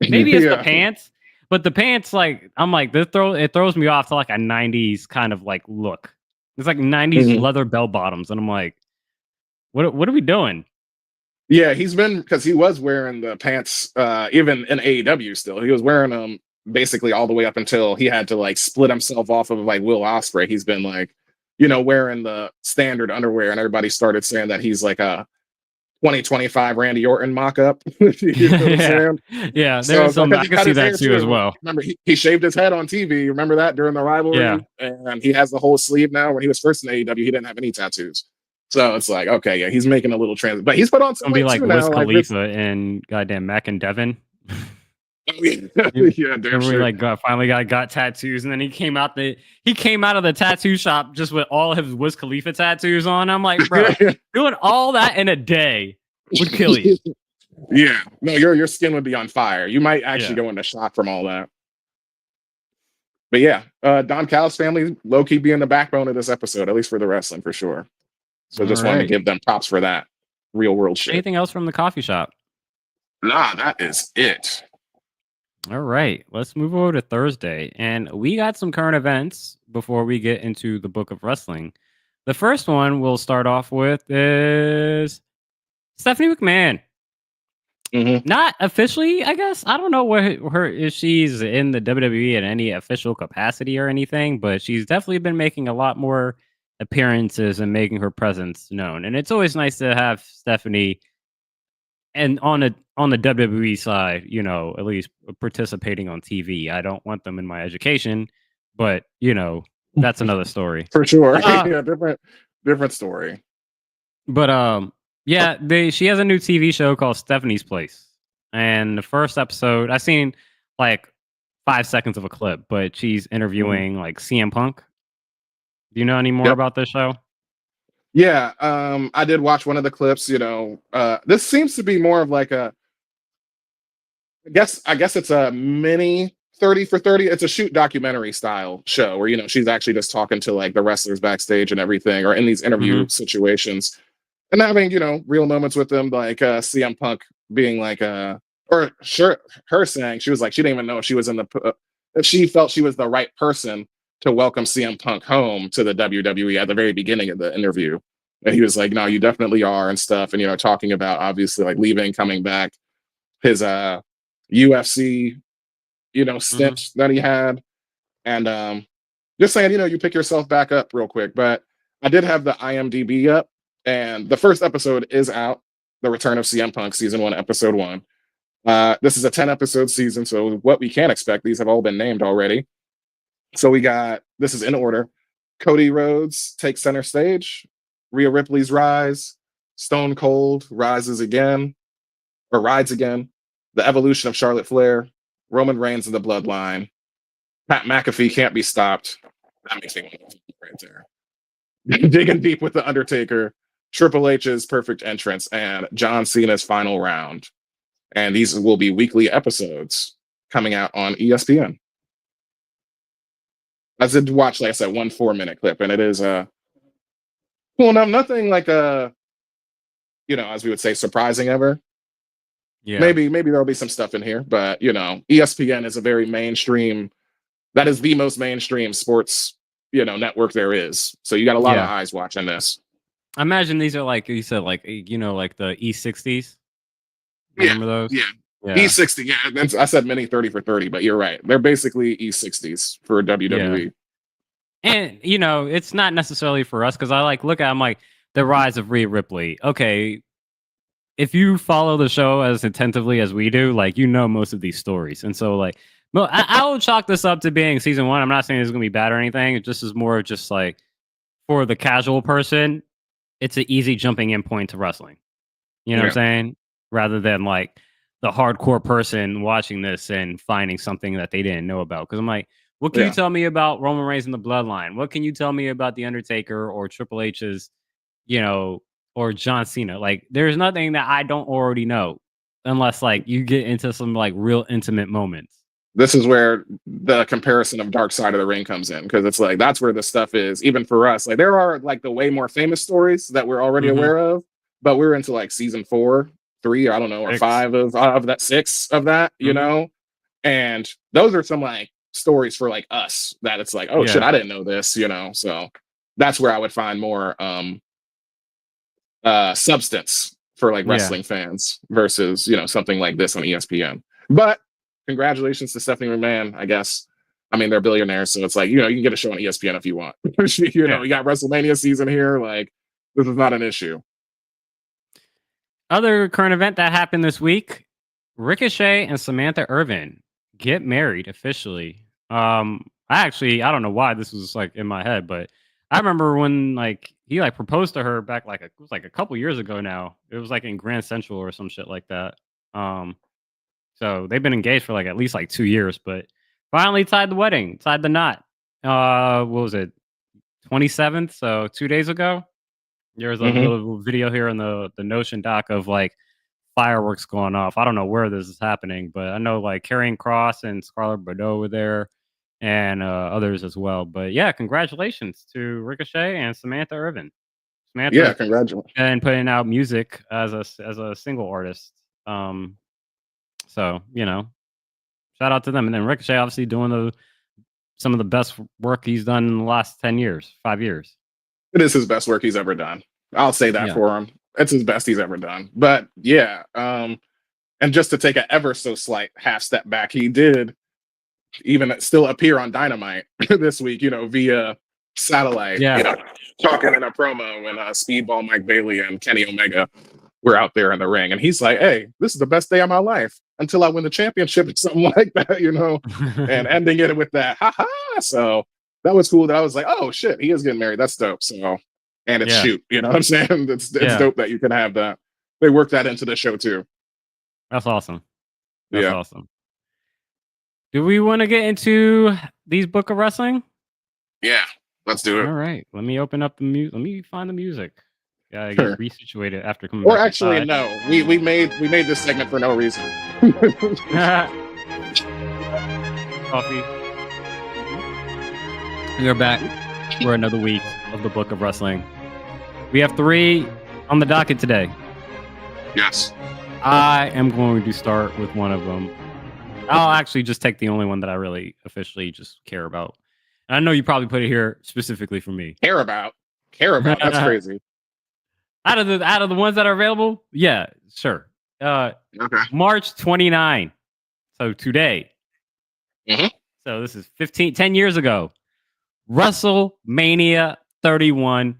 Maybe it's the pants, but the pants like I'm like it throws me off to like a 90s kind of like look. It's like 90s leather bell bottoms, and I'm like, what are we doing? Yeah, he's been because he was wearing the pants even in AEW still. He was wearing them basically all the way up until he had to like split himself off of like Will Ospreay. He's been like, wearing the standard underwear, and everybody started saying that he's like a 2025 Randy Orton mock-up. You know what I'm saying? Yeah, there's some I can see that too as well. Remember, he shaved his head on TV. Remember that during the rivalry? Yeah. And he has the whole sleeve now. When he was first in AEW, he didn't have any tattoos. So it's like, okay, yeah, he's making a little transition, but he's put on some weight like Wiz Khalifa and goddamn Mac and Devin. Yeah, damn sure. Like finally got tattoos, and then he came out of the tattoo shop just with all of his Wiz Khalifa tattoos on. I'm like, bro, doing all that in a day would kill you. Yeah, no, your skin would be on fire. You might actually go into shock from all that. But yeah, Don Callis family low key being the backbone of this episode, at least for the wrestling for sure. So just wanted to give them props for that real world shit. Anything else from the coffee shop? Nah, that is it. All right, let's move over to Thursday. And we got some current events before we get into the book of wrestling. The first one we'll start off with is Stephanie McMahon. Not officially, I guess. I don't know if she's in the WWE in any official capacity or anything, but she's definitely been making a lot more appearances and making her presence known. And it's always nice to have Stephanie and on the WWE side, at least participating on TV. I don't want them in my education, but that's another story for sure. Yeah, different story. But she has a new TV show called Stephanie's Place, and the first episode I seen like 5 seconds of a clip, but she's interviewing like CM Punk. Do you know any more about this show? Yeah, I did watch one of the clips. This seems to be more of like a, I guess it's a mini 30 for 30. It's a shoot documentary style show where she's actually just talking to like the wrestlers backstage and everything, or in these interview situations, and having real moments with them, like CM Punk being like her saying she was like she didn't even know if she was if she felt she was the right person to welcome CM Punk home to the WWE at the very beginning of the interview. And he was like, no, you definitely are and stuff. And, talking about obviously like leaving, coming back, his UFC, stint that he had. And just saying, you pick yourself back up real quick. But I did have the IMDb up, and the first episode is out, The Return of CM Punk, season 1, episode 1. This is a 10-episode season, so what we can expect, these have all been named already. So we got, this is in order, Cody Rhodes takes center stage, Rhea Ripley's rise, Stone Cold rides again, the evolution of Charlotte Flair, Roman Reigns and the Bloodline, Pat McAfee can't be stopped. That makes me want to right there. Digging deep with the Undertaker, Triple H's perfect entrance, and John Cena's final round. And these will be weekly episodes coming out on ESPN. I did watch, like I said, 1 4-minute clip, and it is cool enough. Nothing like as we would say, surprising ever. Yeah. Maybe there'll be some stuff in here, but ESPN is a very mainstream. That is the most mainstream sports network there is. So you got a lot of eyes watching this. I imagine these are like you said, like like the E60s. Remember those? Yeah. E60, yeah. I said mini 30 for 30, but you're right. They're basically E60s for WWE. Yeah. And it's not necessarily for us because I I'm like the rise of Rhea Ripley. Okay, if you follow the show as attentively as we do, like most of these stories, and so like Well, I will chalk this up to being season 1. I'm not saying it's going to be bad or anything. It just is more just like for the casual person, it's an easy jumping in point to wrestling. You know what I'm saying? Rather than like the hardcore person watching this and finding something that they didn't know about. Because I'm like, what can you tell me about Roman Reigns and the Bloodline? What can you tell me about The Undertaker or Triple H's, or John Cena? Like, there's nothing that I don't already know unless like you get into some like real intimate moments. This is where the comparison of Dark Side of the Ring comes in, because it's like that's where the stuff is, even for us. Like there are like the way more famous stories that we're already aware of, but we're into like season 4, 3, I don't know, or 5 of that, 6 of that, and those are some like stories for like us that it's like, oh shit, I didn't know this, so that's where I would find more substance for like wrestling fans versus something like this on ESPN. But congratulations to Stephanie McMahon, I guess. I mean, they're billionaires, so it's like, you can get a show on ESPN if you want. You got WrestleMania season here. Like, this is not an issue. Other current event that happened this week, Ricochet and Samantha Irvin get married officially. I don't know why this was like in my head, but I remember when like he like proposed to her back like it was like a couple years ago now. It was like in Grand Central or some shit like that. So they've been engaged for like at least like 2 years, but finally tied the knot. What was it? 27th, so 2 days ago. There's a little video here in the Notion doc of like fireworks going off. I don't know where this is happening, but I know like Karrion Kross and Scarlett Bordeaux were there and others as well. But yeah, congratulations to Ricochet and Samantha Irvin. Samantha, congratulations. And putting out music as a single artist. So, shout out to them. And then Ricochet obviously doing some of the best work he's done in the last 5 years. It is his best work he's ever done. I'll say that for him. It's his best he's ever done. But yeah, and just to take an ever so slight half step back, he did even still appear on Dynamite this week, via satellite, talking in a promo when Speedball Mike Bailey and Kenny Omega were out there in the ring. And he's like, hey, this is the best day of my life until I win the championship or something like that, and ending it with that, ha-ha. So that was cool that I was like, oh shit, he is getting married. That's dope. So, and it's shoot, you know what I'm saying? It's dope that you can have that. They work that into the show too. That's awesome. That's awesome. Do we want to get into these Book of Wrestling? Yeah, let's do it. All right. Let me open up the music. Let me find the music. Yeah, get resituated after coming or back actually, inside. no. We made this segment for no reason. Coffee. We are back for another week of the Book of Wrestling. We have 3 on the docket today. Yes. I am going to start with one of them. I'll actually just take the only one that I really officially just care about. And I know you probably put it here specifically for me. Care about. That's crazy. Out of the ones that are available, yeah, sure. Okay. March 29. So today. So this is 10 years ago. WrestleMania 31,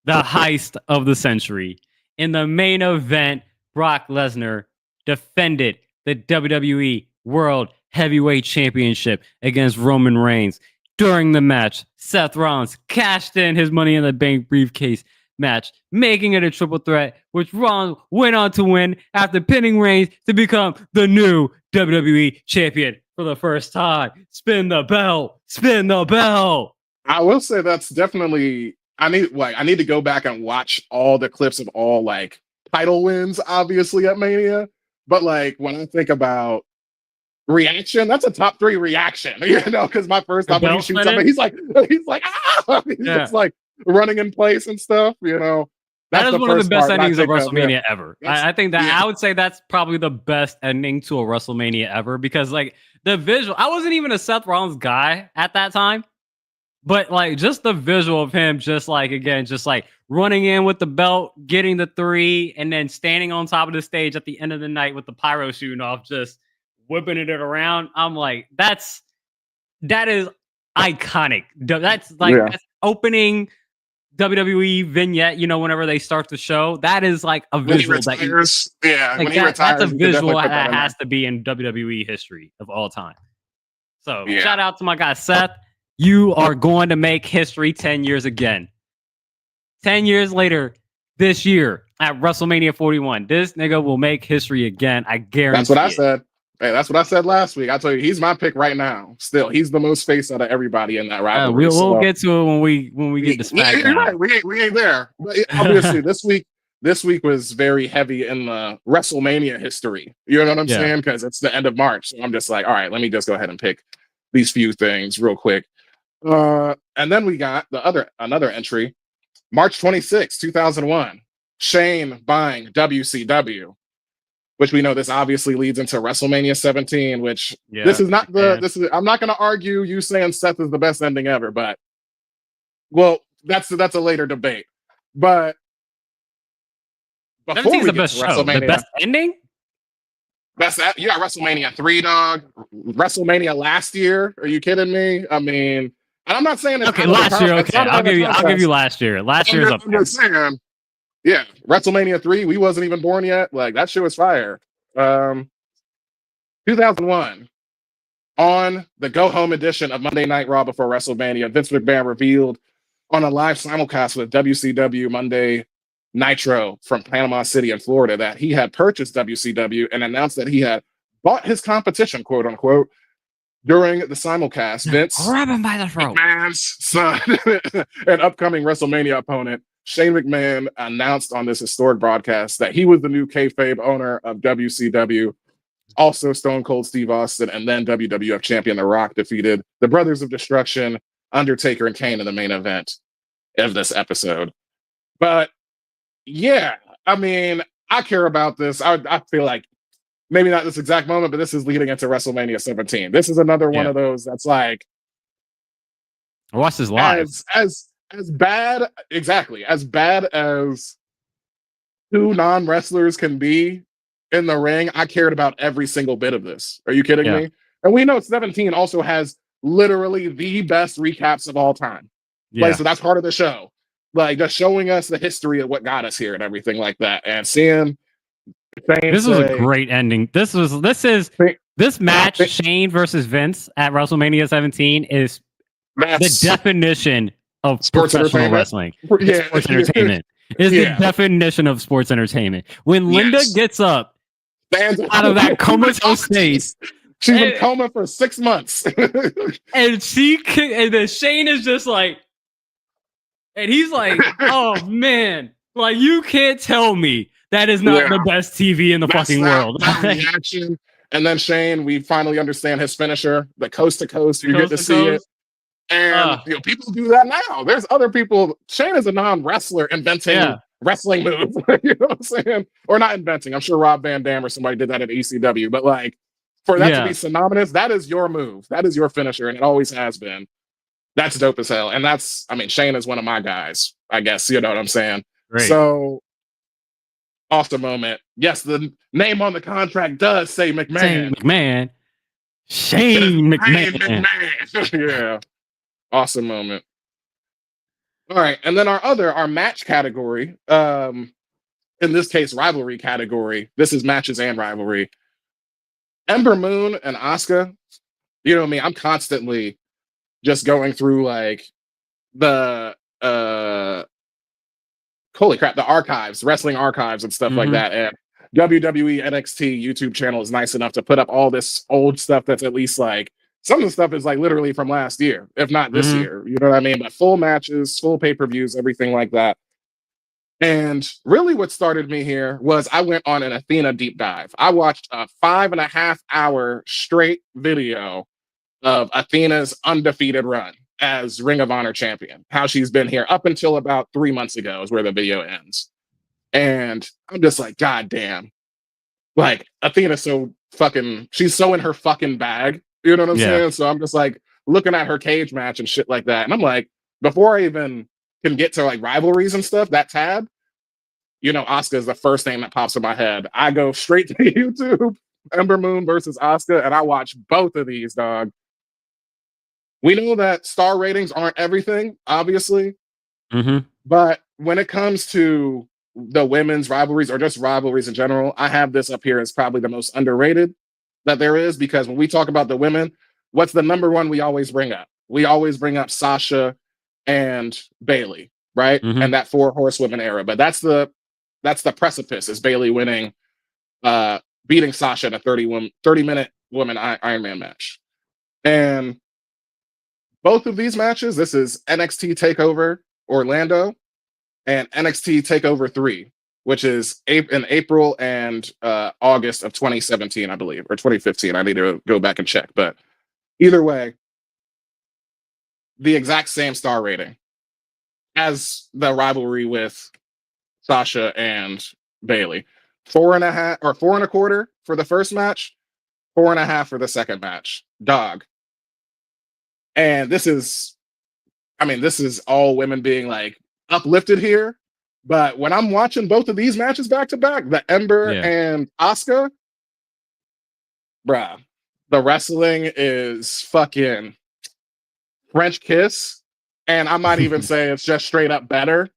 the heist of the century. In the main event, Brock Lesnar defended the WWE World Heavyweight Championship against Roman Reigns. During the match, Seth Rollins cashed in his Money in the Bank briefcase match, making it a triple threat, which Rollins went on to win after pinning Reigns to become the new WWE Champion for the first time. Spin the bell. Spin the bell. I will say that's definitely. I need to go back and watch all the clips of all like title wins, obviously at Mania. But like when I think about reaction, that's a top 3 reaction, because my first time when he shoots something, he's like, ah! He's just like running in place and stuff, That is one of the best endings of WrestleMania ever. I think that I would say that's probably the best ending to a WrestleMania ever, because like the visual, I wasn't even a Seth Rollins guy at that time, but like just the visual of him just like running in with the belt, getting the 3, and then standing on top of the stage at the end of the night with the pyro shooting off, just whipping it around. I'm like, that is iconic. That's that's opening WWE vignette, whenever they start the show. That is like a visual when he retires, that's a visual that has to be in WWE history of all time. So Yeah. shout out to my guy Seth. You are going to make history 10 years again. 10 years later, this year at WrestleMania 41, this nigga will make history again. I guarantee. That's what I said. Hey, that's what I said last week. I told you he's my pick right now. Still, he's the most face out of everybody in that rivalry. We'll get to it when we get to SmackDown. You're right. We ain't there. But obviously, this week was very heavy in the WrestleMania history. You know what I'm saying? Because it's the end of March. So I'm just like, all right, let me just go ahead and pick these few things real quick. And then we got another entry, March 26, 2001. Shane buying WCW. Which we know this obviously leads into WrestleMania 17, which this is not I'm not going to argue you saying Seth is the best ending ever, but that's a later debate. But before we the get best to show, WrestleMania, the best ending? You got WrestleMania 3, dog. WrestleMania last year. Are you kidding me? I mean, and I'm not saying it's last year. Okay, I'll give you last year. Last year's up. I'm just saying. Yeah, WrestleMania 3, we wasn't even born yet. Like, that shit was fire. 2001, on the go-home edition of Monday Night Raw before WrestleMania, Vince McMahon revealed on a live simulcast with WCW Monday Nitro from Panama City in Florida that he had purchased WCW and announced that he had bought his competition, quote unquote, during the simulcast. Vince, grab him by the throat. McMahon's son and upcoming WrestleMania opponent, Shane McMahon, announced on this historic broadcast that he was the new kayfabe owner of WCW. Also, Stone Cold Steve Austin and then WWF champion The Rock defeated the Brothers of Destruction, Undertaker, and Kane in the main event of this episode. But yeah, I mean, I care about this. I feel like maybe not this exact moment, but this is leading into WrestleMania 17. This is another one of those that's like, I watched this live. As bad as two non-wrestlers can be in the ring, I cared about every single bit of this. Are you kidding me? And we know 17 also has literally the best recaps of all time. Like, so that's part of the show. Like, just showing us the history of what got us here and everything like that. And seeing this was a great ending. This match, Shane versus Vince at WrestleMania 17, is the definition of sports professional wrestling. Sports entertainment is the definition of sports entertainment. When Linda gets up out of that comatose state, she's been coma for 6 months, and then Shane is just like, and he's like, "Oh man, like you can't tell me that is not the best TV in the fucking world." Reaction. And then Shane, we finally understand his finisher, the coast to coast. You get to see it. And people do that now. There's other people. Shane is a non-wrestler inventing wrestling moves. You know what I'm saying? Or not inventing. I'm sure Rob Van Dam or somebody did that at ECW. But like, for that to be synonymous, that is your move. That is your finisher, and it always has been. That's dope as hell. And Shane is one of my guys, I guess. You know what I'm saying? Great. So, awesome moment. Yes, the name on the contract does say McMahon. Shane McMahon. Yeah. Awesome moment. All right, and then our match category, in this case, rivalry category. This is matches and rivalry. Ember Moon and Asuka. You know what I mean? I'm constantly just going through like the holy crap, the archives, wrestling archives and stuff like that. And WWE NXT YouTube channel is nice enough to put up all this old stuff that's at least like, some of the stuff is like literally from last year, if not this year. You know what I mean? But full matches, full pay-per-views, everything like that. And really what started me here was I went on an Athena deep dive. I watched a 5.5 hour straight video of Athena's undefeated run as Ring of Honor champion. How she's been here up until about 3 months ago is where the video ends. And I'm just like, God damn. Like, Athena's she's so in her fucking bag. You know what I'm saying? So I'm just like looking at her cage match and shit like that. And I'm like, before I even can get to like rivalries and stuff, that tab, you know, Asuka is the first thing that pops in my head. I go straight to YouTube, Ember Moon versus Asuka, and I watch both of these, dog. We know that star ratings aren't everything, obviously. But when it comes to the women's rivalries or just rivalries in general, I have this up here as probably the most underrated that there is, because when we talk about the women, what's the number one we always bring up? We always bring up Sasha and Bailey, right? Mhm. And that 4 horsewomen era. But that's the precipice, is Bailey winning, beating Sasha in a 30-minute woman Iron Man match. And both of these matches, this is NXT TakeOver Orlando and NXT TakeOver 3, which is in April and August of 2017, I believe, or 2015. I need to go back and check. But either way, the exact same star rating as the rivalry with Sasha and Bailey. 4.5 or 4.25 for the first match, 4.5 for the second match. Dog. And this is all women being like uplifted here. But when I'm watching both of these matches back to back, the Ember and Asuka, bruh, the wrestling is fucking French kiss. And I might even say it's just straight up better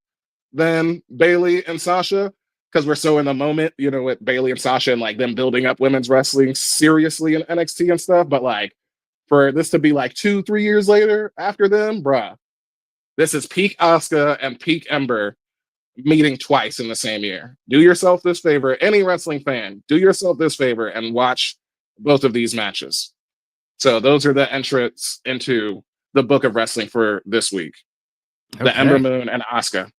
than Bailey and Sasha, because we're so in the moment, you know, with Bailey and Sasha and like them building up women's wrestling seriously in NXT and stuff. But like, for this to be like 2-3 years later after them, bruh, this is peak Asuka and peak Ember meeting twice in the same year. Do yourself this favor, any wrestling fan, do yourself this favor and watch both of these matches. So those are the entrants into the book of wrestling for this week. Okay. The Ember Moon and Asuka.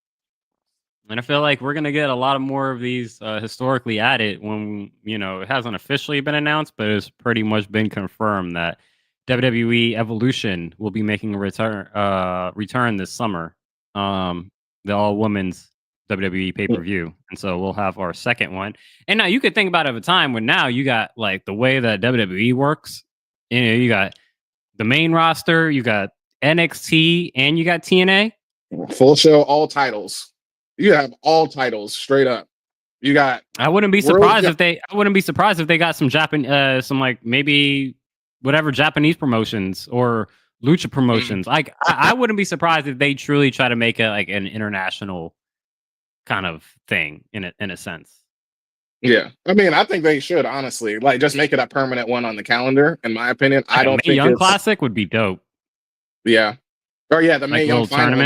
And I feel like we're going to get a lot of more of these historically added when, you know, it hasn't officially been announced, but it's pretty much been confirmed that WWE Evolution will be making a return this summer. The all-women's WWE pay-per-view. And so we'll have our second one. And now you could think about it at a time when now you got like the way that WWE works. You know, you got the main roster, you got NXT, and you got TNA. Full show, all titles. You have all titles straight up. You got. I wouldn't be surprised if they. I wouldn't be surprised if they got some some like maybe whatever Japanese promotions or lucha promotions. Like I wouldn't be surprised if they truly try to make it like an international kind of thing in a sense. Yeah, I mean, I think they should honestly like just make it a permanent one on the calendar. In my opinion, like I don't think Young Classic would be dope. Yeah. Or the Mae Young final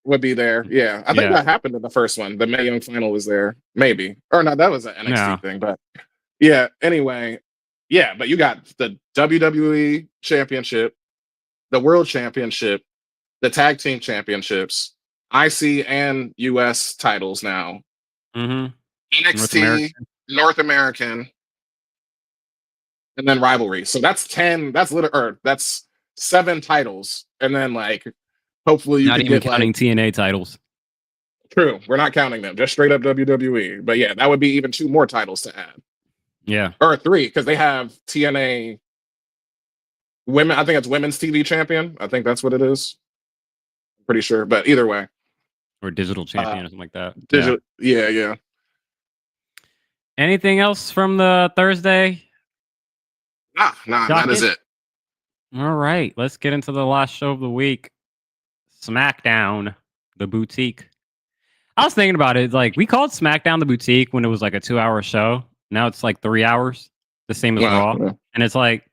would be there. Yeah. I think that happened in the first one. The Mae Young final was there. Maybe. Or no, that was an NXT thing. But yeah, anyway. Yeah, but you got the WWE Championship, the World Championship, the Tag Team Championships, IC and US titles now. Mm-hmm. NXT, North American, and then Rivalry. So that's 10. That's 7 titles. And then like hopefully you not can even get counting like, TNA titles. True, we're not counting them. Just straight up WWE. But yeah, that would be even 2 more titles to add. Yeah, or 3 because they have TNA women. I think it's Women's TV Champion. I think that's what it is. Pretty sure, but either way, or Digital Champion or something like that. Yeah. Anything else from the Thursday? Nah, that is it. All right, let's get into the last show of the week. SmackDown, the Boutique. I was thinking about it. Like, we called SmackDown the Boutique when it was like a 2-hour show. Now it's like 3 hours, the same as Raw. Yeah. And it's like,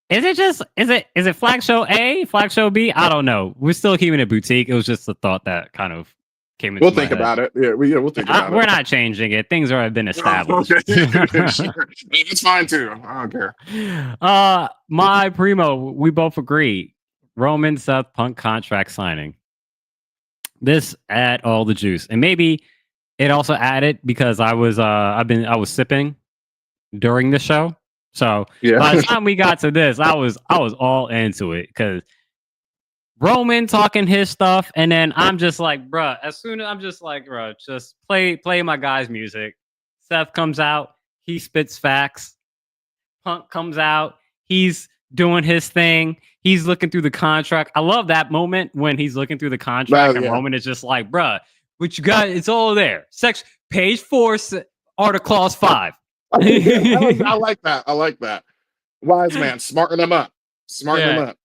is it Flag Show A, Flag Show B? I don't know. We're still keeping it Boutique. It was just a thought that kind of came into We'll think about it. Yeah, we'll think about it. We're not changing it. Things have been established. Sure. It's fine too. I don't care. My primo, we both agree. Roman Seth Punk contract signing. This add all the juice, and maybe it also added because I was sipping during the show. So by the time we got to this, I was all into it because Roman talking his stuff, and then I'm just like, bruh, just play my guy's music. Seth comes out, he spits facts. Punk comes out, he's doing his thing. He's looking through the contract. I love that moment when he's looking through the contract and Roman is just like, bruh, what you got? It's all there. Page 4, Article Clause 5. I like that. I like that. Wise man, smarten them up. And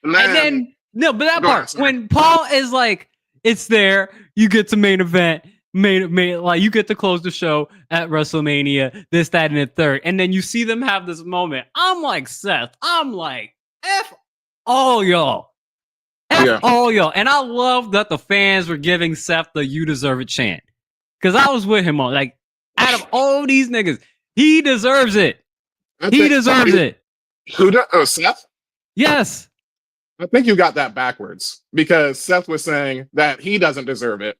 then but that part when Paul is like, it's there. You get to main event, like you get to close the show at WrestleMania. This, that, and the third, and then you see them have this moment. I'm like Seth. I'm like, F all y'all. F all y'all. And I love that the fans were giving Seth the "You Deserve It" chant. Because I was with him on, like, out of all these niggas, he deserves it. He deserves it. Who does? Oh, Seth? Yes. I think you got that backwards because Seth was saying that he doesn't deserve it.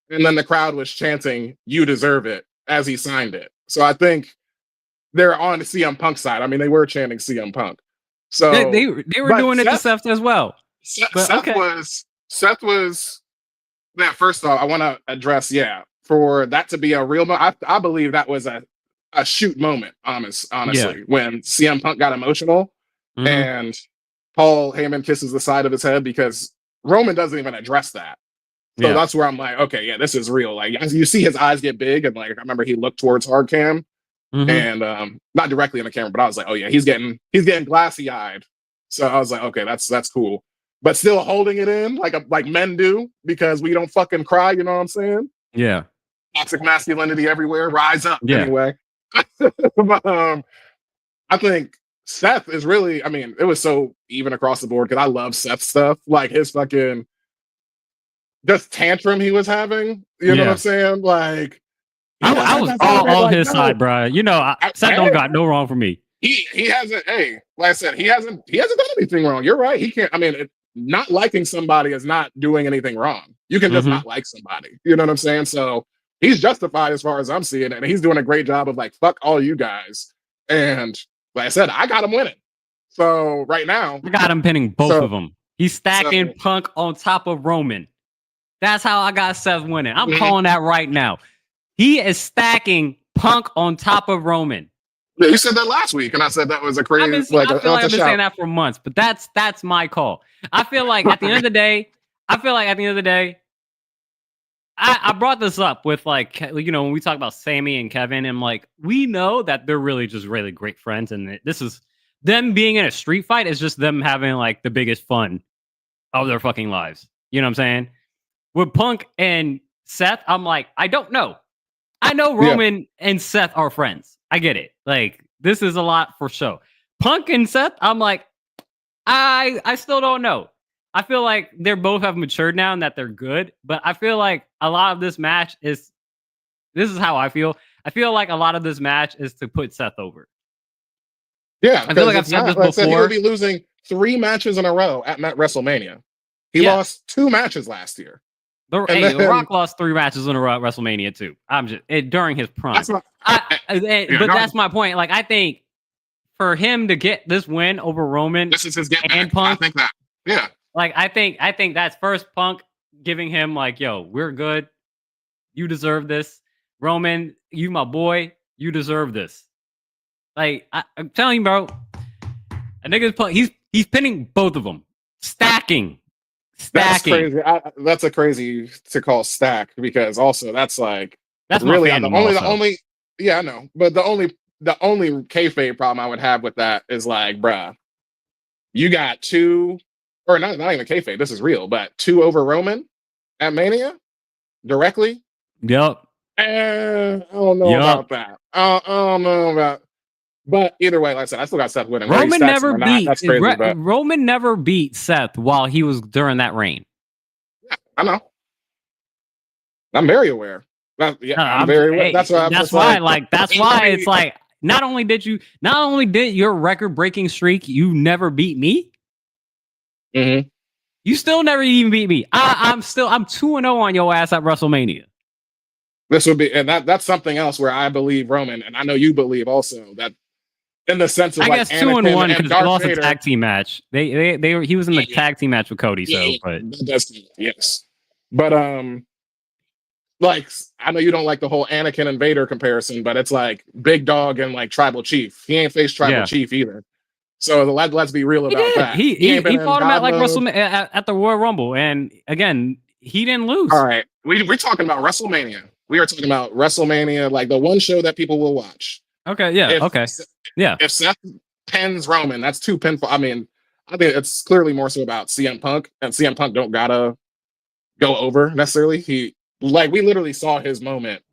And then the crowd was chanting, "You deserve it," as he signed it. So I think they're on the CM Punk side. I mean, they were chanting CM Punk. So they were doing it to Seth as well. Seth was that. First off, I want to address, for that to be a real moment. I believe that was a shoot moment, honestly, when CM Punk got emotional and Paul Heyman kisses the side of his head because Roman doesn't even address that. So that's where I'm like, okay, this is real. Like, as you see his eyes get big, and like I remember he looked towards hard cam and not directly in the camera, but I was like, oh yeah, he's getting glassy eyed. So I was like, okay, that's cool. But still holding it in like men do because we don't fucking cry, you know what I'm saying? Yeah. Toxic masculinity everywhere. Rise up anyway. But, I think Seth is really, I mean, it was so even across the board because I love Seth stuff. Like his fucking just tantrum he was having. You know what I'm saying? Like I was all on his side, bro. You know, Seth don't got no wrong for me. He hasn't, like I said, he hasn't done anything wrong. You're right. He can't, I mean, not liking somebody is not doing anything wrong. You can just not like somebody. You know what I'm saying? So he's justified as far as I'm seeing it. And he's doing a great job of like, fuck all you guys. And like I said, I got him winning. So right now, I got him pinning both of them. He's stacking Punk on top of Roman. That's how I got Seth winning. I'm calling that right now. He is stacking Punk on top of Roman. Yeah, you said that last week, and I said that was a crazy. I feel like I've been saying that for months, but that's my call. I feel like at the end of the day, I brought this up with like, you know, when we talk about Sammy and Kevin, and like we know that they're really just really great friends, and this is them being in a street fight is just them having like the biggest fun of their fucking lives. You know what I'm saying? With Punk and Seth, I'm like, I don't know. I know Roman and Seth are friends. I get it. Like, this is a lot for show. Punk and Seth, I'm like, I still don't know. I feel like they're both have matured now and that they're good. But I feel like a lot of this match this is how I feel. I feel like a lot of this match is to put Seth over. Yeah. I feel like I've said this before. He would be losing 3 matches in a row at WrestleMania. He lost 2 matches last year. The Rock lost 3 matches in a row at WrestleMania too. During his prime. That's my point. Like, I think for him to get this win over Roman, this is his get and back. Punk. I think that. Yeah. Like, I think that's first Punk giving him like, yo, we're good. You deserve this. Roman, you my boy. You deserve this. Like, I'm telling you, bro. A nigga's he's pinning both of them, stacking. That's crazy. That's a crazy to call stack because also that's really I know. But the only kayfabe problem I would have with that is like, bruh, you got 2, or not even kayfabe. This is real, but 2 over Roman at Mania directly. Yep. I don't know about that. I don't know about. But either way, like I said, I still got Seth winning. Roman never beat Seth while he was during that reign. Yeah, I know. I'm very aware. I'm very aware. That's why it's like not only did your record-breaking streak, you never beat me. Mm-hmm. You still never even beat me. I'm 2-0 on your ass at WrestleMania. This would be, and that's something else where I believe Roman, and I know you believe also that. In the sense of I like guess 2-1 because they lost a tag team match. He was in the tag team match with Cody. Yes. But like I know you don't like the whole Anakin and Vader comparison, but it's like Big Dog and like Tribal Chief. He ain't faced Tribal Chief either. So let's be real about that. He fought him at like WrestleMania at the Royal Rumble, and again he didn't lose. All right, we're talking about WrestleMania. We are talking about WrestleMania, like the one show that people will watch. Okay. Yeah. If Seth pins Roman, that's 2 pinfall. I mean, I think it's clearly more so about CM Punk, and CM Punk don't gotta go over necessarily. We literally saw his moment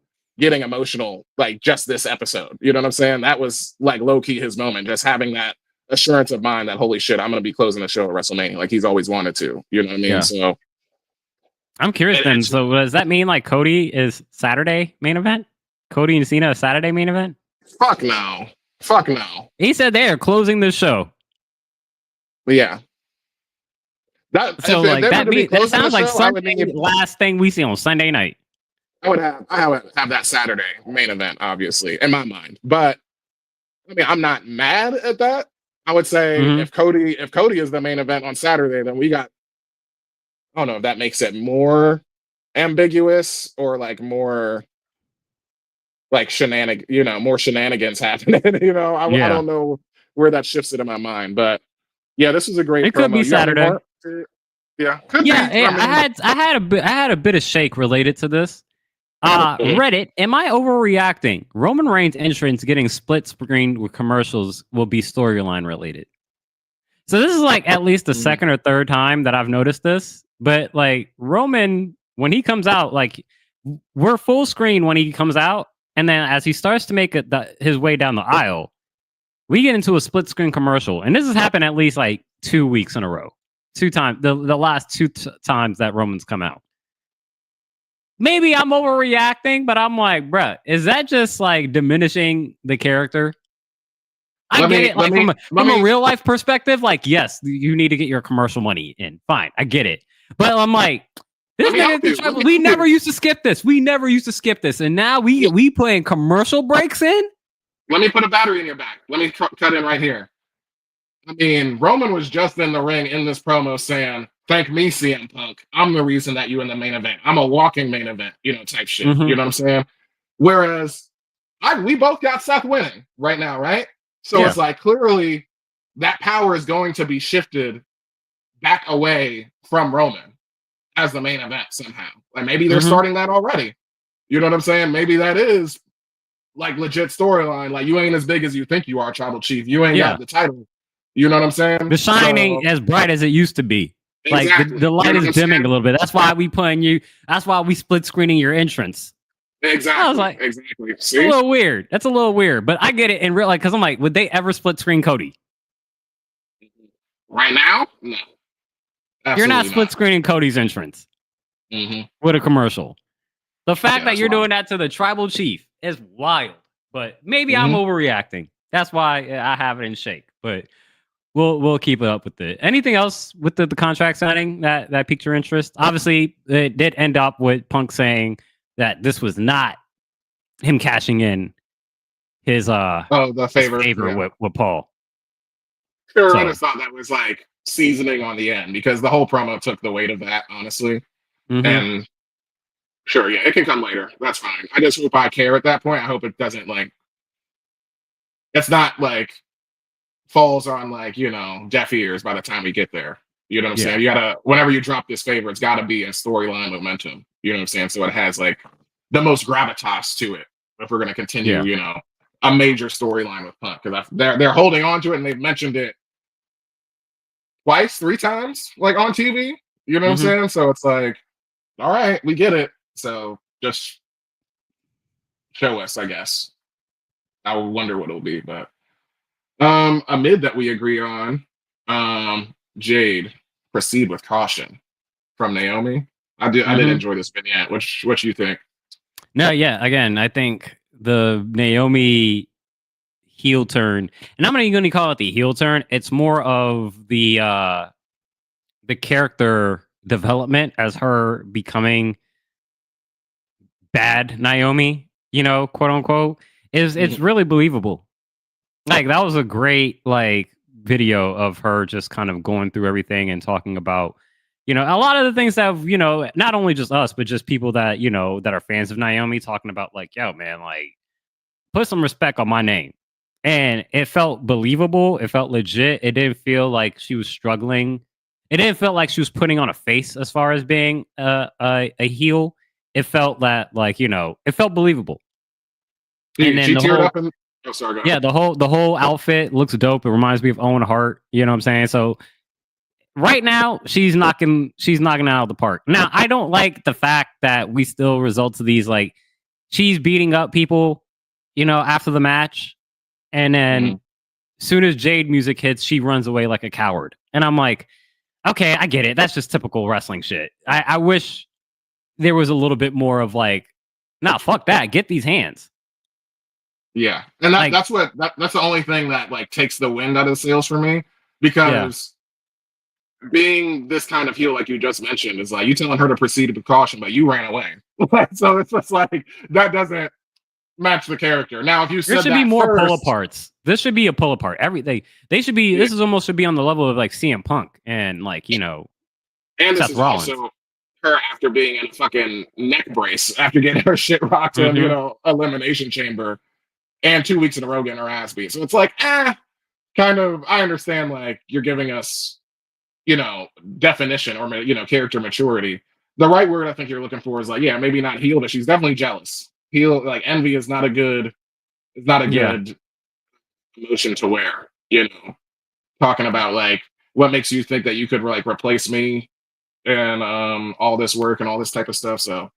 getting emotional, like just this episode. You know what I'm saying? That was like low key his moment, just having that assurance of mind that holy shit, I'm gonna be closing the show at WrestleMania like he's always wanted to. You know what I mean? Yeah. So I'm curious then. So does that mean like Cody is Saturday main event? Cody and Cena is Saturday main event? fuck no. Fuck no. He said they are closing the show. But yeah. So like that sounds like Sunday last thing we see on Sunday night. I would have that Saturday main event, obviously, in my mind. But I mean, I'm not mad at that. I would say if Cody is the main event on Saturday, then we got, I don't know if that makes it more ambiguous or like more like more shenanigans happening. I don't know where that shifts it in my mind. But yeah, this was a great It promo. could be Saturday. Yeah, could be. I had a bit of shake related to this. Reddit, am I overreacting? Roman Reigns' entrance getting split screen with commercials will be storyline related. So this is like at least the second or third time that I've noticed this. But like Roman, when he comes out, like we're full screen when he comes out, and then as he starts to make his way down the aisle, we get into a split screen commercial, and this has happened at least like 2 weeks in a row. 2 times, the last 2 times that Roman's come out. Maybe I'm overreacting, but I'm like, bruh, is that just like diminishing the character? I get it. Like from a real life perspective, like, yes, you need to get your commercial money in. Fine, I get it. But I'm like, we never used to skip this. We never used to skip this. And now we putting commercial breaks in? Let me put a battery in your back. Let me cut in right here. I mean, Roman was just in the ring in this promo saying, thank me, CM Punk. I'm the reason that you in the main event. I'm a walking main event, type shit. You know what I'm saying? Whereas we both got Seth winning right now, right? So it's like clearly that power is going to be shifted back away from Roman as the main event somehow. Like maybe they're starting that already. You know what I'm saying? Maybe that is like legit storyline. Like you ain't as big as you think you are, Tribal Chief. You ain't got the title. You know what I'm saying? The shine ain't as bright as it used to be. Like the light is dimming a little bit. That's why we putting you. That's why we split screening your entrance. Exactly. I was like, exactly. See? It's a little weird. That's a little weird, but I get it in real life because I'm like, would they ever split screen Cody? Right now, no. Absolutely You're not split screening Cody's entrance with a commercial. The fact that you're doing that to the Tribal Chief is wild. But maybe I'm overreacting. That's why I have it in shake. But we'll keep it up with it. Anything else with the contract signing that piqued your interest? Obviously, it did end up with Punk saying that this was not him cashing in his the favor with Paul. Sure, so. I just thought that was like seasoning on the end because the whole promo took the weight of that, honestly. And sure, yeah, it can come later. That's fine. I just hope I care at that point. I hope it doesn't it's not like falls on deaf ears by the time we get there. You know what I'm saying? You gotta, whenever you drop this favor, it's gotta be a storyline momentum. You know what I'm saying? So it has like the most gravitas to it. If we're gonna continue, a major storyline with Punk, because they're holding on to it and they've mentioned it twice, 3 times, like on TV. You know what I'm saying? So it's like, all right, we get it. So just show us, I guess. I wonder what it'll be, but a mid that we agree on, Jade, proceed with caution from Naomi. I did enjoy this vignette. What you think? No, yeah. Again, I think the Naomi heel turn, and I'm not even going to call it the heel turn. It's more of the character development as her becoming bad Naomi, quote unquote. It's really believable. Like that was a great video of her just kind of going through everything and talking about a lot of the things that not only just us but just people that that are fans of Naomi talking about like, yo man, like put some respect on my name. And it felt believable. It felt legit. It didn't feel like she was struggling. It didn't feel like she was putting on a face as far as being a heel. It felt that it felt believable. And then she teared up and oh, sorry, go ahead. Yeah, the whole outfit looks dope. It reminds me of Owen Hart. You know what I'm saying? So right now, she's knocking it out of the park. Now, I don't like the fact that we still result to these she's beating up people, after the match, and then soon as Jade music hits, she runs away like a coward. And I'm like, okay, I get it. That's just typical wrestling shit. I wish there was a little bit more of like, nah, fuck that. Get these hands. Yeah, and that's the only thing that like takes the wind out of the sails for me, because being this kind of heel, like you just mentioned, is like you telling her to proceed with caution, but you ran away. So it's just like that doesn't match the character. Now, if you said there should that be more first, pull aparts. This should be a pull apart. Everything they should be. This is almost should be on the level of like CM Punk and like and Seth this is Rollins. also her after being in a fucking neck brace after getting her shit rocked in, elimination chamber. And 2 weeks in a row getting her ass beat. So it's like, kind of, I understand, like, you're giving us, definition or, character maturity. The right word I think you're looking for is like, yeah, maybe not heel, but she's definitely jealous. Like, envy is not a good emotion to wear, Talking about, like, what makes you think that you could, like, replace me and all this work and all this type of stuff. So,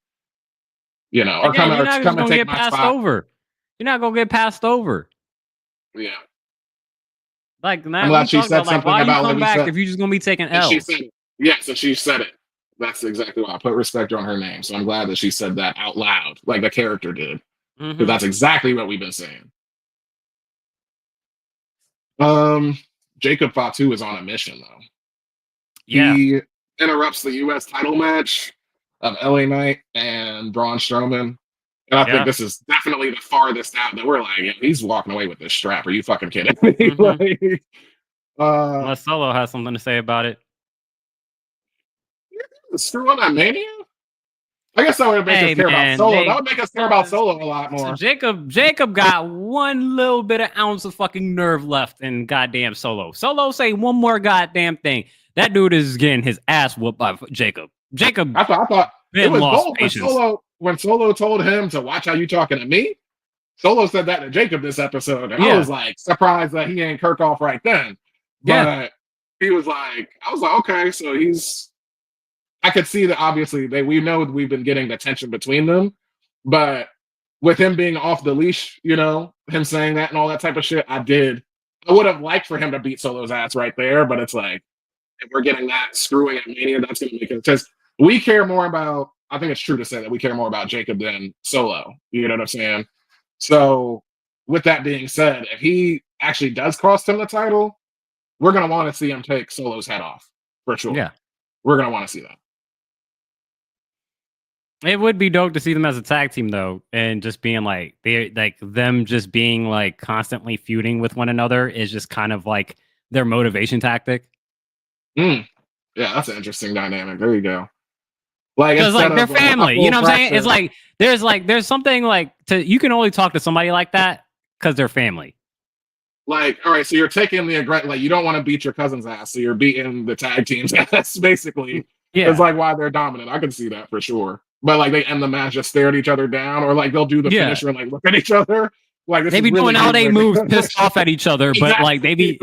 or come and take my spot. Over. You're not gonna get passed over. Yeah. Like now, I'm glad she said something why about you come back Seth. if you're just gonna be taking L's. She said it. Yes, and she said it. That's exactly why I put respect on her name. So I'm glad that she said that out loud, like the character did, because that's exactly what we've been saying. Jacob Fatu is on a mission though. Yeah. He interrupts the U.S. title match of LA Knight and Braun Strowman. And I think this is definitely the farthest out that we're like, he's walking away with this strap. Are you fucking kidding me? Unless Solo has something to say about it. Screw on that Mania? I guess that would make us care about Solo. That would make us care about Solo a lot more. So Jacob got one little bit of ounce of fucking nerve left in goddamn Solo. Solo say one more goddamn thing. That dude is getting his ass whooped by Jacob. I thought it was bold patience. When Solo told him to watch how you talking to me. Solo said that to Jacob this episode. And I was like surprised that he ain't Kirk off right then. But he was like, I was like, okay, so I could see that obviously we know we've been getting the tension between them, but with him being off the leash, him saying that and all that type of shit, I would have liked for him to beat Solo's ass right there, but it's like, if we're getting that screwing at Mania, that's going to make it, because we care more about, I think it's true to say that we care more about Jacob than Solo. You know what I'm saying? So with that being said, if he actually does cost him the title, we're going to want to see him take Solo's head off for sure. Yeah. We're going to want to see that. It would be dope to see them as a tag team though. And just being like, them just being like constantly feuding with one another is just kind of like their motivation tactic. Yeah, that's an interesting dynamic. There you go. Like, because like they're family, you know what I'm saying? It's like there's something like you can only talk to somebody like that because they're family. Like, all right, so you're taking the like you don't want to beat your cousin's ass, so you're beating the tag team's ass, basically. Yeah, it's like why they're dominant. I can see that for sure. But like they end the match, just stare at each other down, or like they'll do the finisher and like look at each other. Like they be doing all they moves, pissed off at each other, but like they be.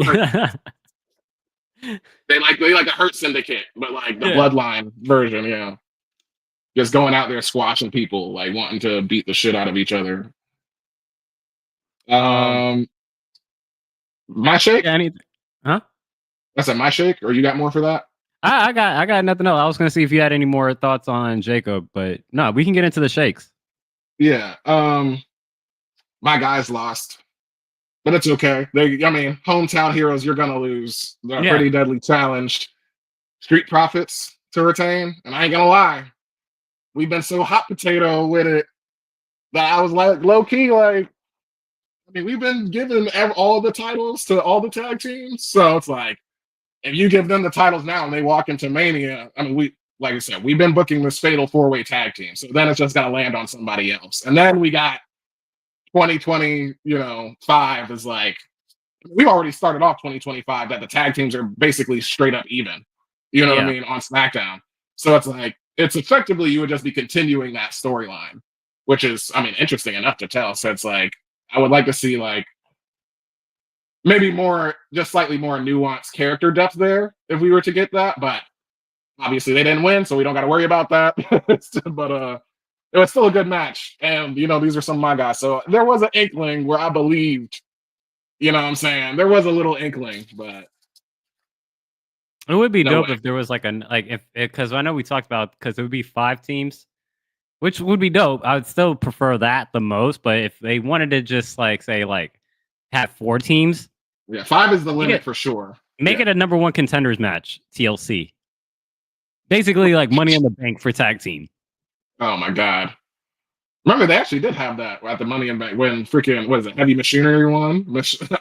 They like a Hurt Syndicate, but like the Bloodline version, just going out there squashing people, like wanting to beat the shit out of each other. My shake? Huh? I said my shake, or you got more for that? I got nothing else. I was gonna see if you had any more thoughts on Jacob, but no, we can get into the shakes. Yeah. My guys lost. But it's okay. Hometown heroes, you're gonna lose. They're pretty deadly challenged. Street Profits to retain. And I ain't gonna lie. We've been so hot potato with it that I was like low key, like, we've been giving all the titles to all the tag teams. So it's like, if you give them the titles now and they walk into Mania, like I said, we've been booking this fatal 4-way tag team. So then it's just gotta land on somebody else. And then we got 2025 is like, we've already started off 2025 that the tag teams are basically straight up even, what I mean, on SmackDown. So it's like, it's effectively, you would just be continuing that storyline, which is, interesting enough to tell. So it's like, I would like to see like, maybe just slightly more nuanced character depth there if we were to get that, but obviously they didn't win, so we don't got to worry about that. But, it was still a good match. And, these are some of my guys. So there was an inkling where I believed, You know what I'm saying? There was a little inkling, but It would be No dope way. if there was like if because I know we talked about because it would be 5 teams, which would be dope. I would still prefer that the most, but if they wanted to just like say like have 4 teams, yeah, 5 is the Make limit it- for sure. make it a number 1 contenders match, TLC. Basically like Money in the Bank for tag team. Oh my god. Remember, they actually did have that at the Money in Bank when freaking, what is it, Heavy Machinery won?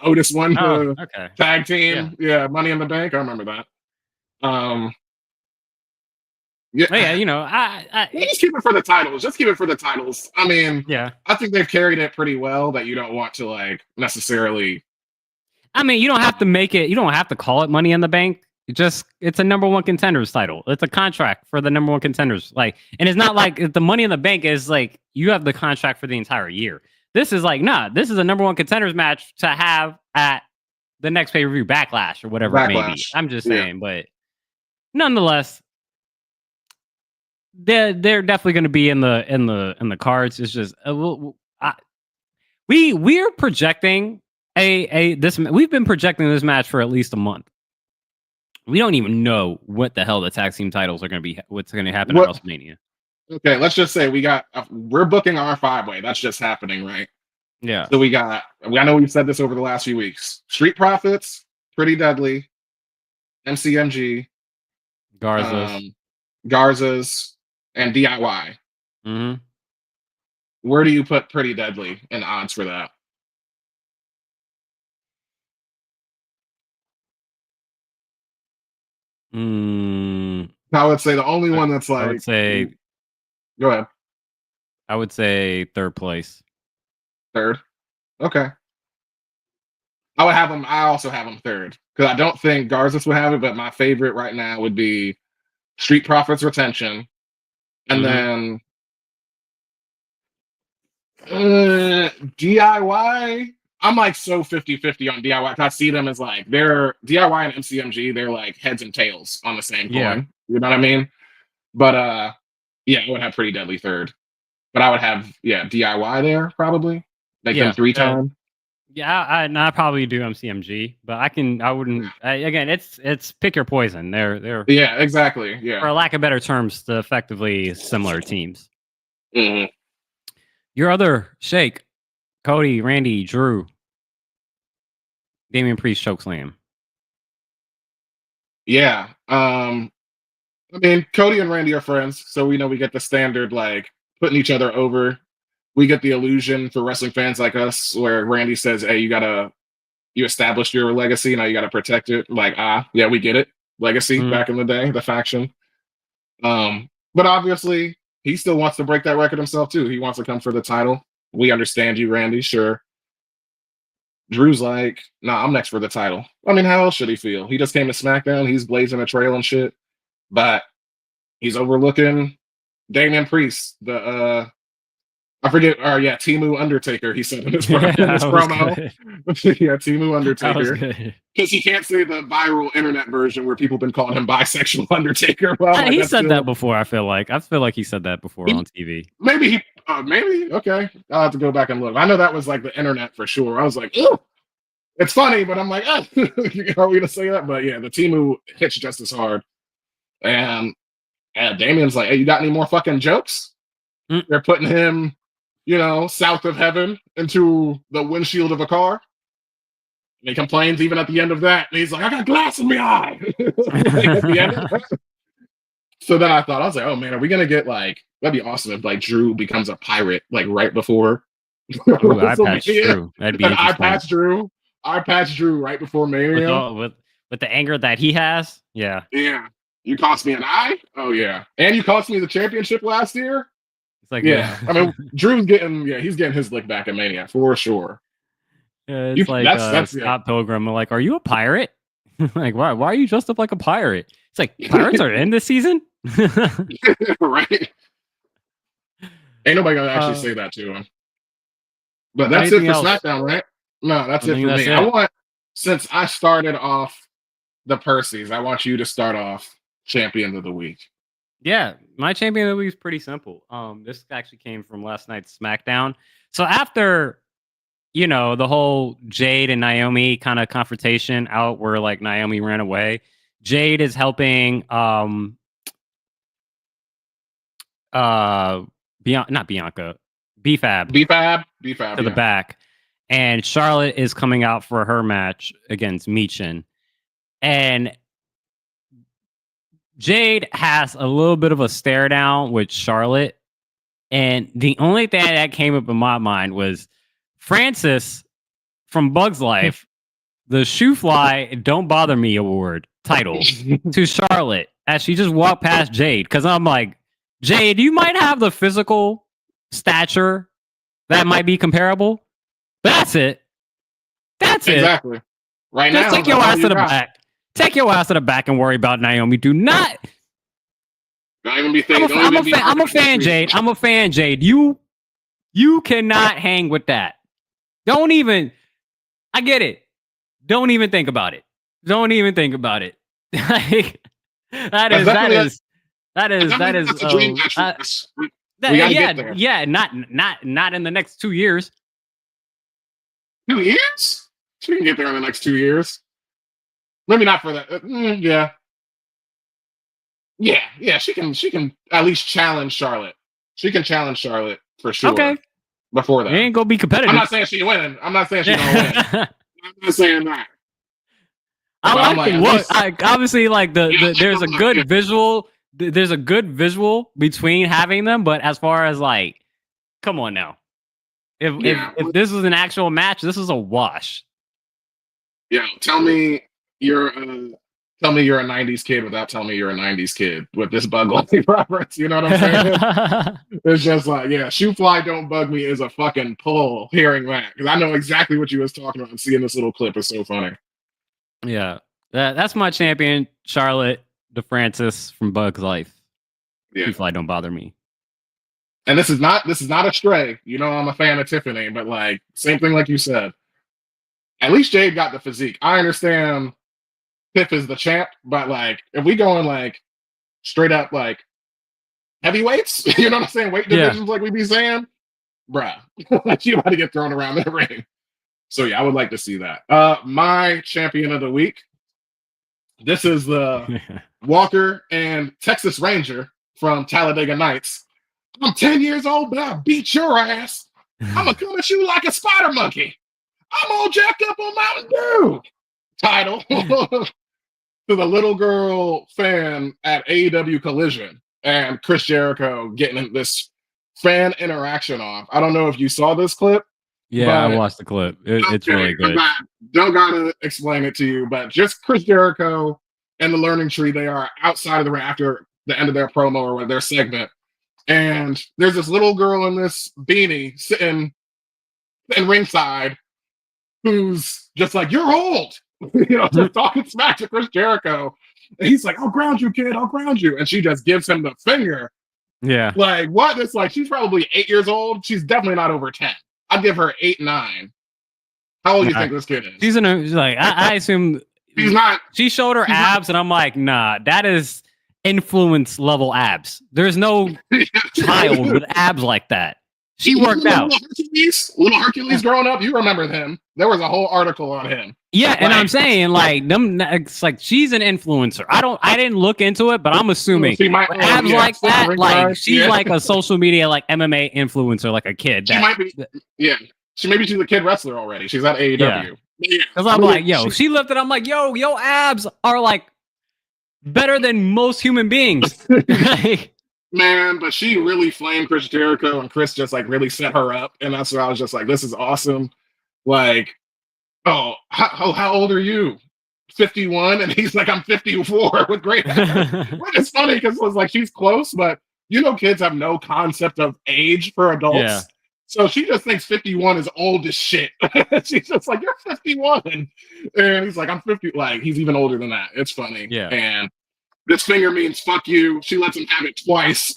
Otis won Oh, the okay. tag team. Yeah, Money in the Bank. I remember that. Yeah, Oh, yeah, you know, I just keep it for the titles. Just keep it for the titles. I mean, yeah. I think they've carried it pretty well that you don't want to like necessarily. I mean, you don't have to make it. You don't have to call it Money in the Bank. It's a number 1 contenders title. It's a contract for the number 1 contenders. Like, and it's not like the Money in the Bank is like you have the contract for the entire year. This is like, nah, this is a number 1 contenders match to have at the next pay per view Backlash or whatever it may be. Backlash. I'm just saying, but nonetheless, they're definitely going to be in the cards. It's just we're projecting we've been projecting this match for at least a month. We don't even know what the hell the tag team titles are going to be. What's going to happen at WrestleMania? Okay, let's just say we're booking our 5-way. That's just happening, right? Yeah. So I know we've said this over the last few weeks. Street Profits, Pretty Deadly, MCMG, Garza's, and DIY. Mm-hmm. Where do you put Pretty Deadly in odds for that? I would say the only one that's like. I would say. Go ahead. I would say 3rd place. 3rd. Okay. I also have them 3rd because I don't think Garza's would have it, but my favorite right now would be Street Profits Retention, and then DIY. I'm like so 50-50 on DIY. I see them as like they're DIY and MCMG. They're like heads and tails on the same coin. Yeah. You know what I mean? But yeah, I would have Pretty Deadly 3rd. But I would have DIY there probably. Make them 3 times. Yeah, I probably do MCMG, but again, it's pick your poison. They're yeah, exactly. Yeah. For lack of better terms, the effectively similar teams. Mm-hmm. Your other shake, Cody, Randy, Drew, Damian Priest chokeslam. Yeah. I mean, Cody and Randy are friends, so we know we get the standard like putting each other over. We get the illusion for wrestling fans like us where Randy says, hey, you established your legacy, now you gotta protect it. Like, yeah, we get it. Legacy back in the day, the faction. But obviously he still wants to break that record himself too. He wants to come for the title. We understand you, Randy, sure. Drew's like, nah, I'm next for the title. I mean, how else should he feel? He just came to SmackDown, he's blazing a trail and shit. But he's overlooking Damian Priest, I forget, Timu Undertaker, he said in his promo. Yeah, Timu Undertaker. Because he can't say the viral internet version where people have been calling him bisexual Undertaker. Well, he said that before, I feel like he said that before on TV. Maybe okay. I'll have to go back and look. I know that was like the internet for sure. I was like, ew. It's funny, but I'm like, are we gonna say that? But yeah, the Timu hits just as hard. And Damian's like, hey, you got any more fucking jokes? They're putting him, south of heaven into the windshield of a car. And he complains even at the end of that. And he's like, I got glass in my eye. At the end of that. So then I was like, oh man, are we gonna get like, that'd be awesome if like Drew becomes a pirate like right before. I patch Drew. That'd be interesting. I patch Drew right before Mania. With the anger that he has. Yeah. Yeah. You cost me an eye? Oh yeah. And you cost me the championship last year? It's like, yeah. I mean, Drew's he's getting his lick back in Mania for sure. Yeah, it's that's Scott Pilgrim. Like, are you a pirate? Like, why are you dressed up like a pirate? It's like, pirates are in this season? Right. Ain't nobody gonna actually say that to him. But that's it for SmackDown, right? No, that's it for me. Since I started off the Percy's, I want you to start off champion of the week. Yeah, my champion of the week is pretty simple. This actually came from last night's SmackDown. So after you know, the whole Jade and Naomi kind of confrontation out where like Naomi ran away. Jade is helping not Bianca, BFAB BFAB, to the back. And Charlotte is coming out for her match against Michin. And Jade has a little bit of a stare down with Charlotte. And the only thing that came up in my mind was Francis from Bug's Life, the Shoe Fly Don't Bother Me award title to Charlotte as she just walked past Jade. Because I'm like, Jade, you might have the physical stature that might be comparable. That's it. That's it. Exactly. Right just now, take your ass to the back. Take your ass to the back and worry about Naomi. Do not. Don't even be thinking. I'm a fan, Jade. I'm a fan, Jade. You cannot hang with that. Don't even. I get it. Don't even think about it. Don't even think about it. Like, that is that's a dream match for us. We gotta get there. Yeah, not in the next 2 years. 2 years? She can get there in the next 2 years. Maybe not for that. Yeah. She can at least challenge Charlotte. She can challenge Charlotte for sure. Okay. Before that, it ain't gonna be competitive. I'm not saying she's winning. I'm not saying she's gonna win. I'm not saying that. Obviously, like there's a good visual. There's a good visual between having them, but as far as like, come on now. If this was an actual match, this is a wash. Yeah, tell me you're a 90s kid without telling me you're a 90s kid with this bug life reference. You know what I'm saying? It's just like, yeah, Shoe Fly Don't Bug Me is a fucking pull hearing that. Because I know exactly what you was talking about and seeing this little clip is so funny. Yeah. That's my champion, Charlotte DeFrancis from Bug's Life. Yeah. Shoe Fly Don't Bother Me. And this is not a stray. You know I'm a fan of Tiffany, but like same thing like you said. At least Jade got the physique. I understand Tiff is the champ, but like if we going like straight up like heavyweights, you know what I'm saying? Weight divisions like we be saying, bruh, like you about to get thrown around the ring. So yeah, I would like to see that. My champion of the week. This is the Walker and Texas Ranger from Talladega Nights. I'm 10 years old, but I'll beat your ass. I'm gonna come at you like a spider monkey. I'm all jacked up on Mountain Dew. Title to the little girl fan at AEW Collision and Chris Jericho getting this fan interaction off. I don't know if you saw this clip. Yeah, I watched the clip. It's really good. Don't gotta explain it to you, but just Chris Jericho and the Learning Tree, they are outside of the ring after the end of their promo or their segment. And there's this little girl in this beanie sitting in ringside who's just like, you're old. You know, just talking smack to Chris Jericho. And he's like, I'll ground you, kid. I'll ground you. And she just gives him the finger. Yeah. Like, what? It's like, she's probably 8 years old. She's definitely not over 10. I'd give her 8, 9. How old do you think this kid is? She's like, I assume she's not. She showed her abs, and I'm like, nah, that is influence level abs. There's no child with abs like that. She worked out. Little Hercules growing up, you remember him. There was a whole article on him. Yeah, and I'm saying like them. It's like she's an influencer. I didn't look into it, but I'm assuming abs like that. Like she's like a social media like MMA influencer, like a kid. She might be. Yeah, she's a kid wrestler already. She's at AEW. Because I'm like, yo, she lifted. I'm like, yo, abs are like better than most human beings. Man, but she really flamed Chris Jericho, and Chris just like really set her up, and that's where I was just like, this is awesome. Like, oh, how old are you? 51, and he's like, I'm 54 with great hair. Which is funny because it was like she's close, but you know, kids have no concept of age for adults. Yeah. So she just thinks 51 is old as shit. She's just like, you're 51, and he's like, I'm 50. Like he's even older than that. It's funny. Yeah. And this finger means fuck you. She lets him have it twice.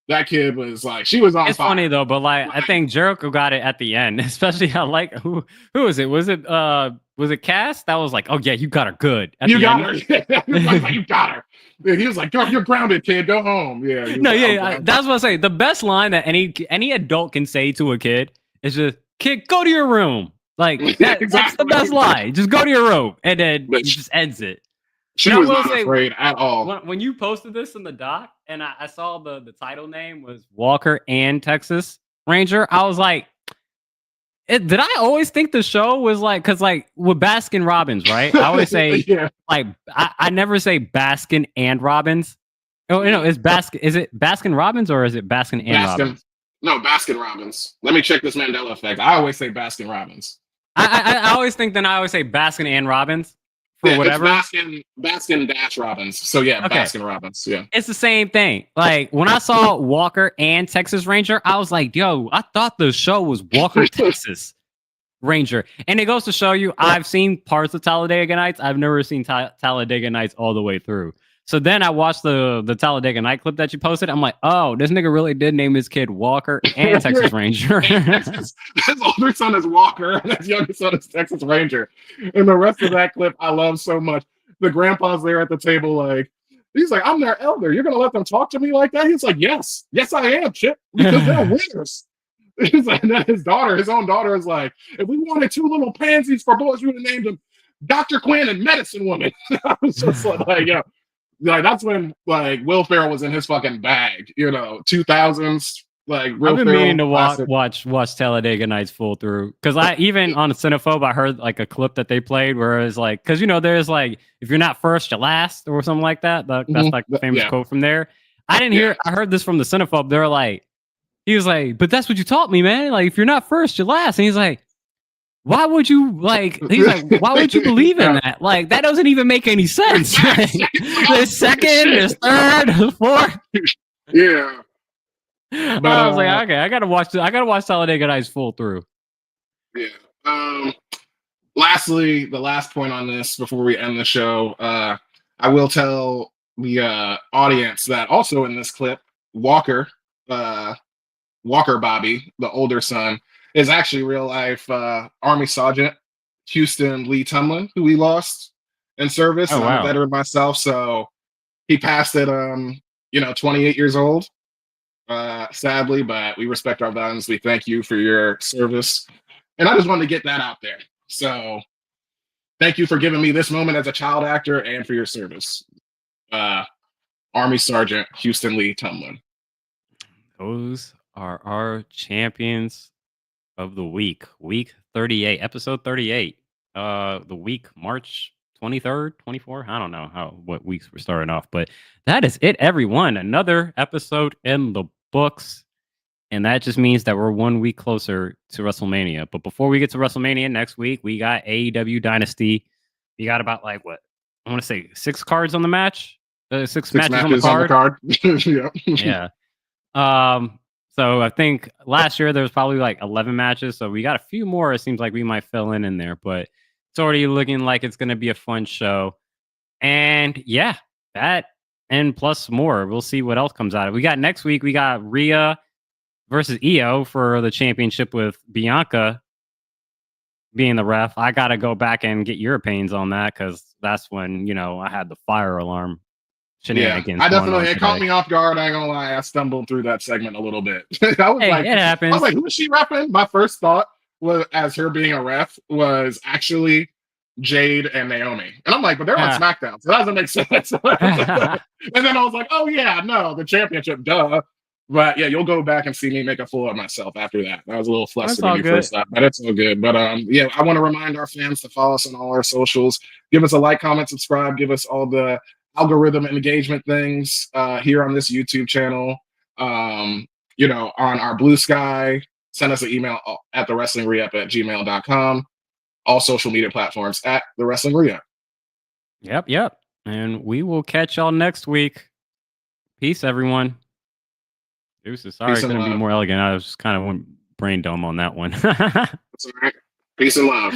That kid was like, she was on It's fire. funny though, but like I think Jericho got it at the end, especially I like who was it? Was it Cass? That was like, oh yeah, you got her good. You got her. You got her. Yeah, he was like, you're grounded, kid. Go home. Yeah. No, yeah. That's what I say. The best line that any adult can say to a kid is just, kid, go to your room. Like that's the best lie. Just go to your room, and then he just ends it. She was not afraid at all. When you posted this in the doc, and I saw the title name was Walker and Texas Ranger, I was like, did I always think the show was like, because like with Baskin Robbins, right? I always say like I never say Baskin and Robbins. Oh, is it Baskin Robbins or is it Baskin and Robbins? No, Baskin Robbins. Let me check this Mandela effect. I always say Baskin Robbins. I always think then I always say Baskin and Robbins. Whatever. It's Baskin dash Robbins. So yeah, okay. Baskin Robbins. Yeah. It's the same thing. Like when I saw Walker and Texas Ranger, I was like, yo, I thought the show was Walker Texas Ranger. And it goes to show you, I've seen parts of Talladega Nights. I've never seen Talladega Nights all the way through. So then I watched the Talladega Night clip that you posted. I'm like, oh, this nigga really did name his kid Walker and Texas Ranger. His older son is Walker, and his younger son is Texas Ranger. And the rest of that clip I love so much. The grandpa's there at the table, like, he's like, I'm their elder. You're going to let them talk to me like that? He's like, yes, I am, Chip, because they're winners. He's like, and then his own daughter is like, if we wanted two little pansies for boys, we would have named them Dr. Quinn and Medicine Woman. I was just like, yo. Like that's when like Will Ferrell was in his fucking bag, 2000s. Like I've been meaning to watch Talladega Nights full through because I even on Cinephobe I heard like a clip that they played where it's like because there's like if you're not first you're last or something like that. That's like the famous quote from there. I didn't hear. I heard this from the Cinephobe. They're like, he was like, but that's what you taught me, man. Like if you're not first you're last. And he's like, why would you like? He's like, why would you believe in that? Like that doesn't even make any sense. Like, there's second, there's third, there's fourth. Yeah. But I was like, okay, I gotta watch Talladega Nights full through. Yeah. Lastly, the last point on this before we end the show, I will tell the audience that also in this clip, Walker Bobby, the older son, is actually real life Army Sergeant Houston Lee Tumlin, who we lost in service. Oh, wow. I'm a veteran myself, so he passed at 28 years old. Sadly, but we respect our veterans. We thank you for your service, and I just wanted to get that out there. So, thank you for giving me this moment as a child actor and for your service, Army Sergeant Houston Lee Tumlin. Those are our champions of the week 38, episode 38. The week March 23rd, 24th. I don't know what weeks we're starting off, but that is it, everyone. Another episode in the books, and that just means that we're 1 week closer to WrestleMania. But before we get to WrestleMania next week, we got AEW Dynasty. We got about I want to say 6 cards on the match. Six matches on the card. Yeah. So I think last year there was probably 11 matches. So we got a few more. It seems like we might fill in there, but it's already looking like it's going to be a fun show. And yeah, that and plus more. We'll see what else comes out of it. We got next week. We got Rhea versus Io for the championship with Bianca being the ref. I got to go back and get your opinions on that because that's when, I had the fire alarm. Yeah, I definitely, it caught me off guard. I ain't gonna lie, I stumbled through that segment a little bit. I was it happens. I was like, who is she repping? My first thought was, as her being a ref, was actually Jade and Naomi. And I'm like, but they're on SmackDown, so that doesn't make sense. And then I was like, oh yeah, no, the championship, duh. But yeah, you'll go back and see me make a fool of myself after that. I was a little flustered when you first thought, but it's all good. But yeah, I want to remind our fans to follow us on all our socials. Give us a like, comment, subscribe. Give us all the algorithm engagement things here on this YouTube channel. On our Blue Sky, send us an email at thewrestlingreap@gmail.com. All social media platforms at The Wrestling Re-Up. Yep. And we will catch y'all next week. Peace, everyone. Deuces. Sorry, I couldn't be more elegant. I was just kind of brain dumb on that one. That's all right. Peace and love.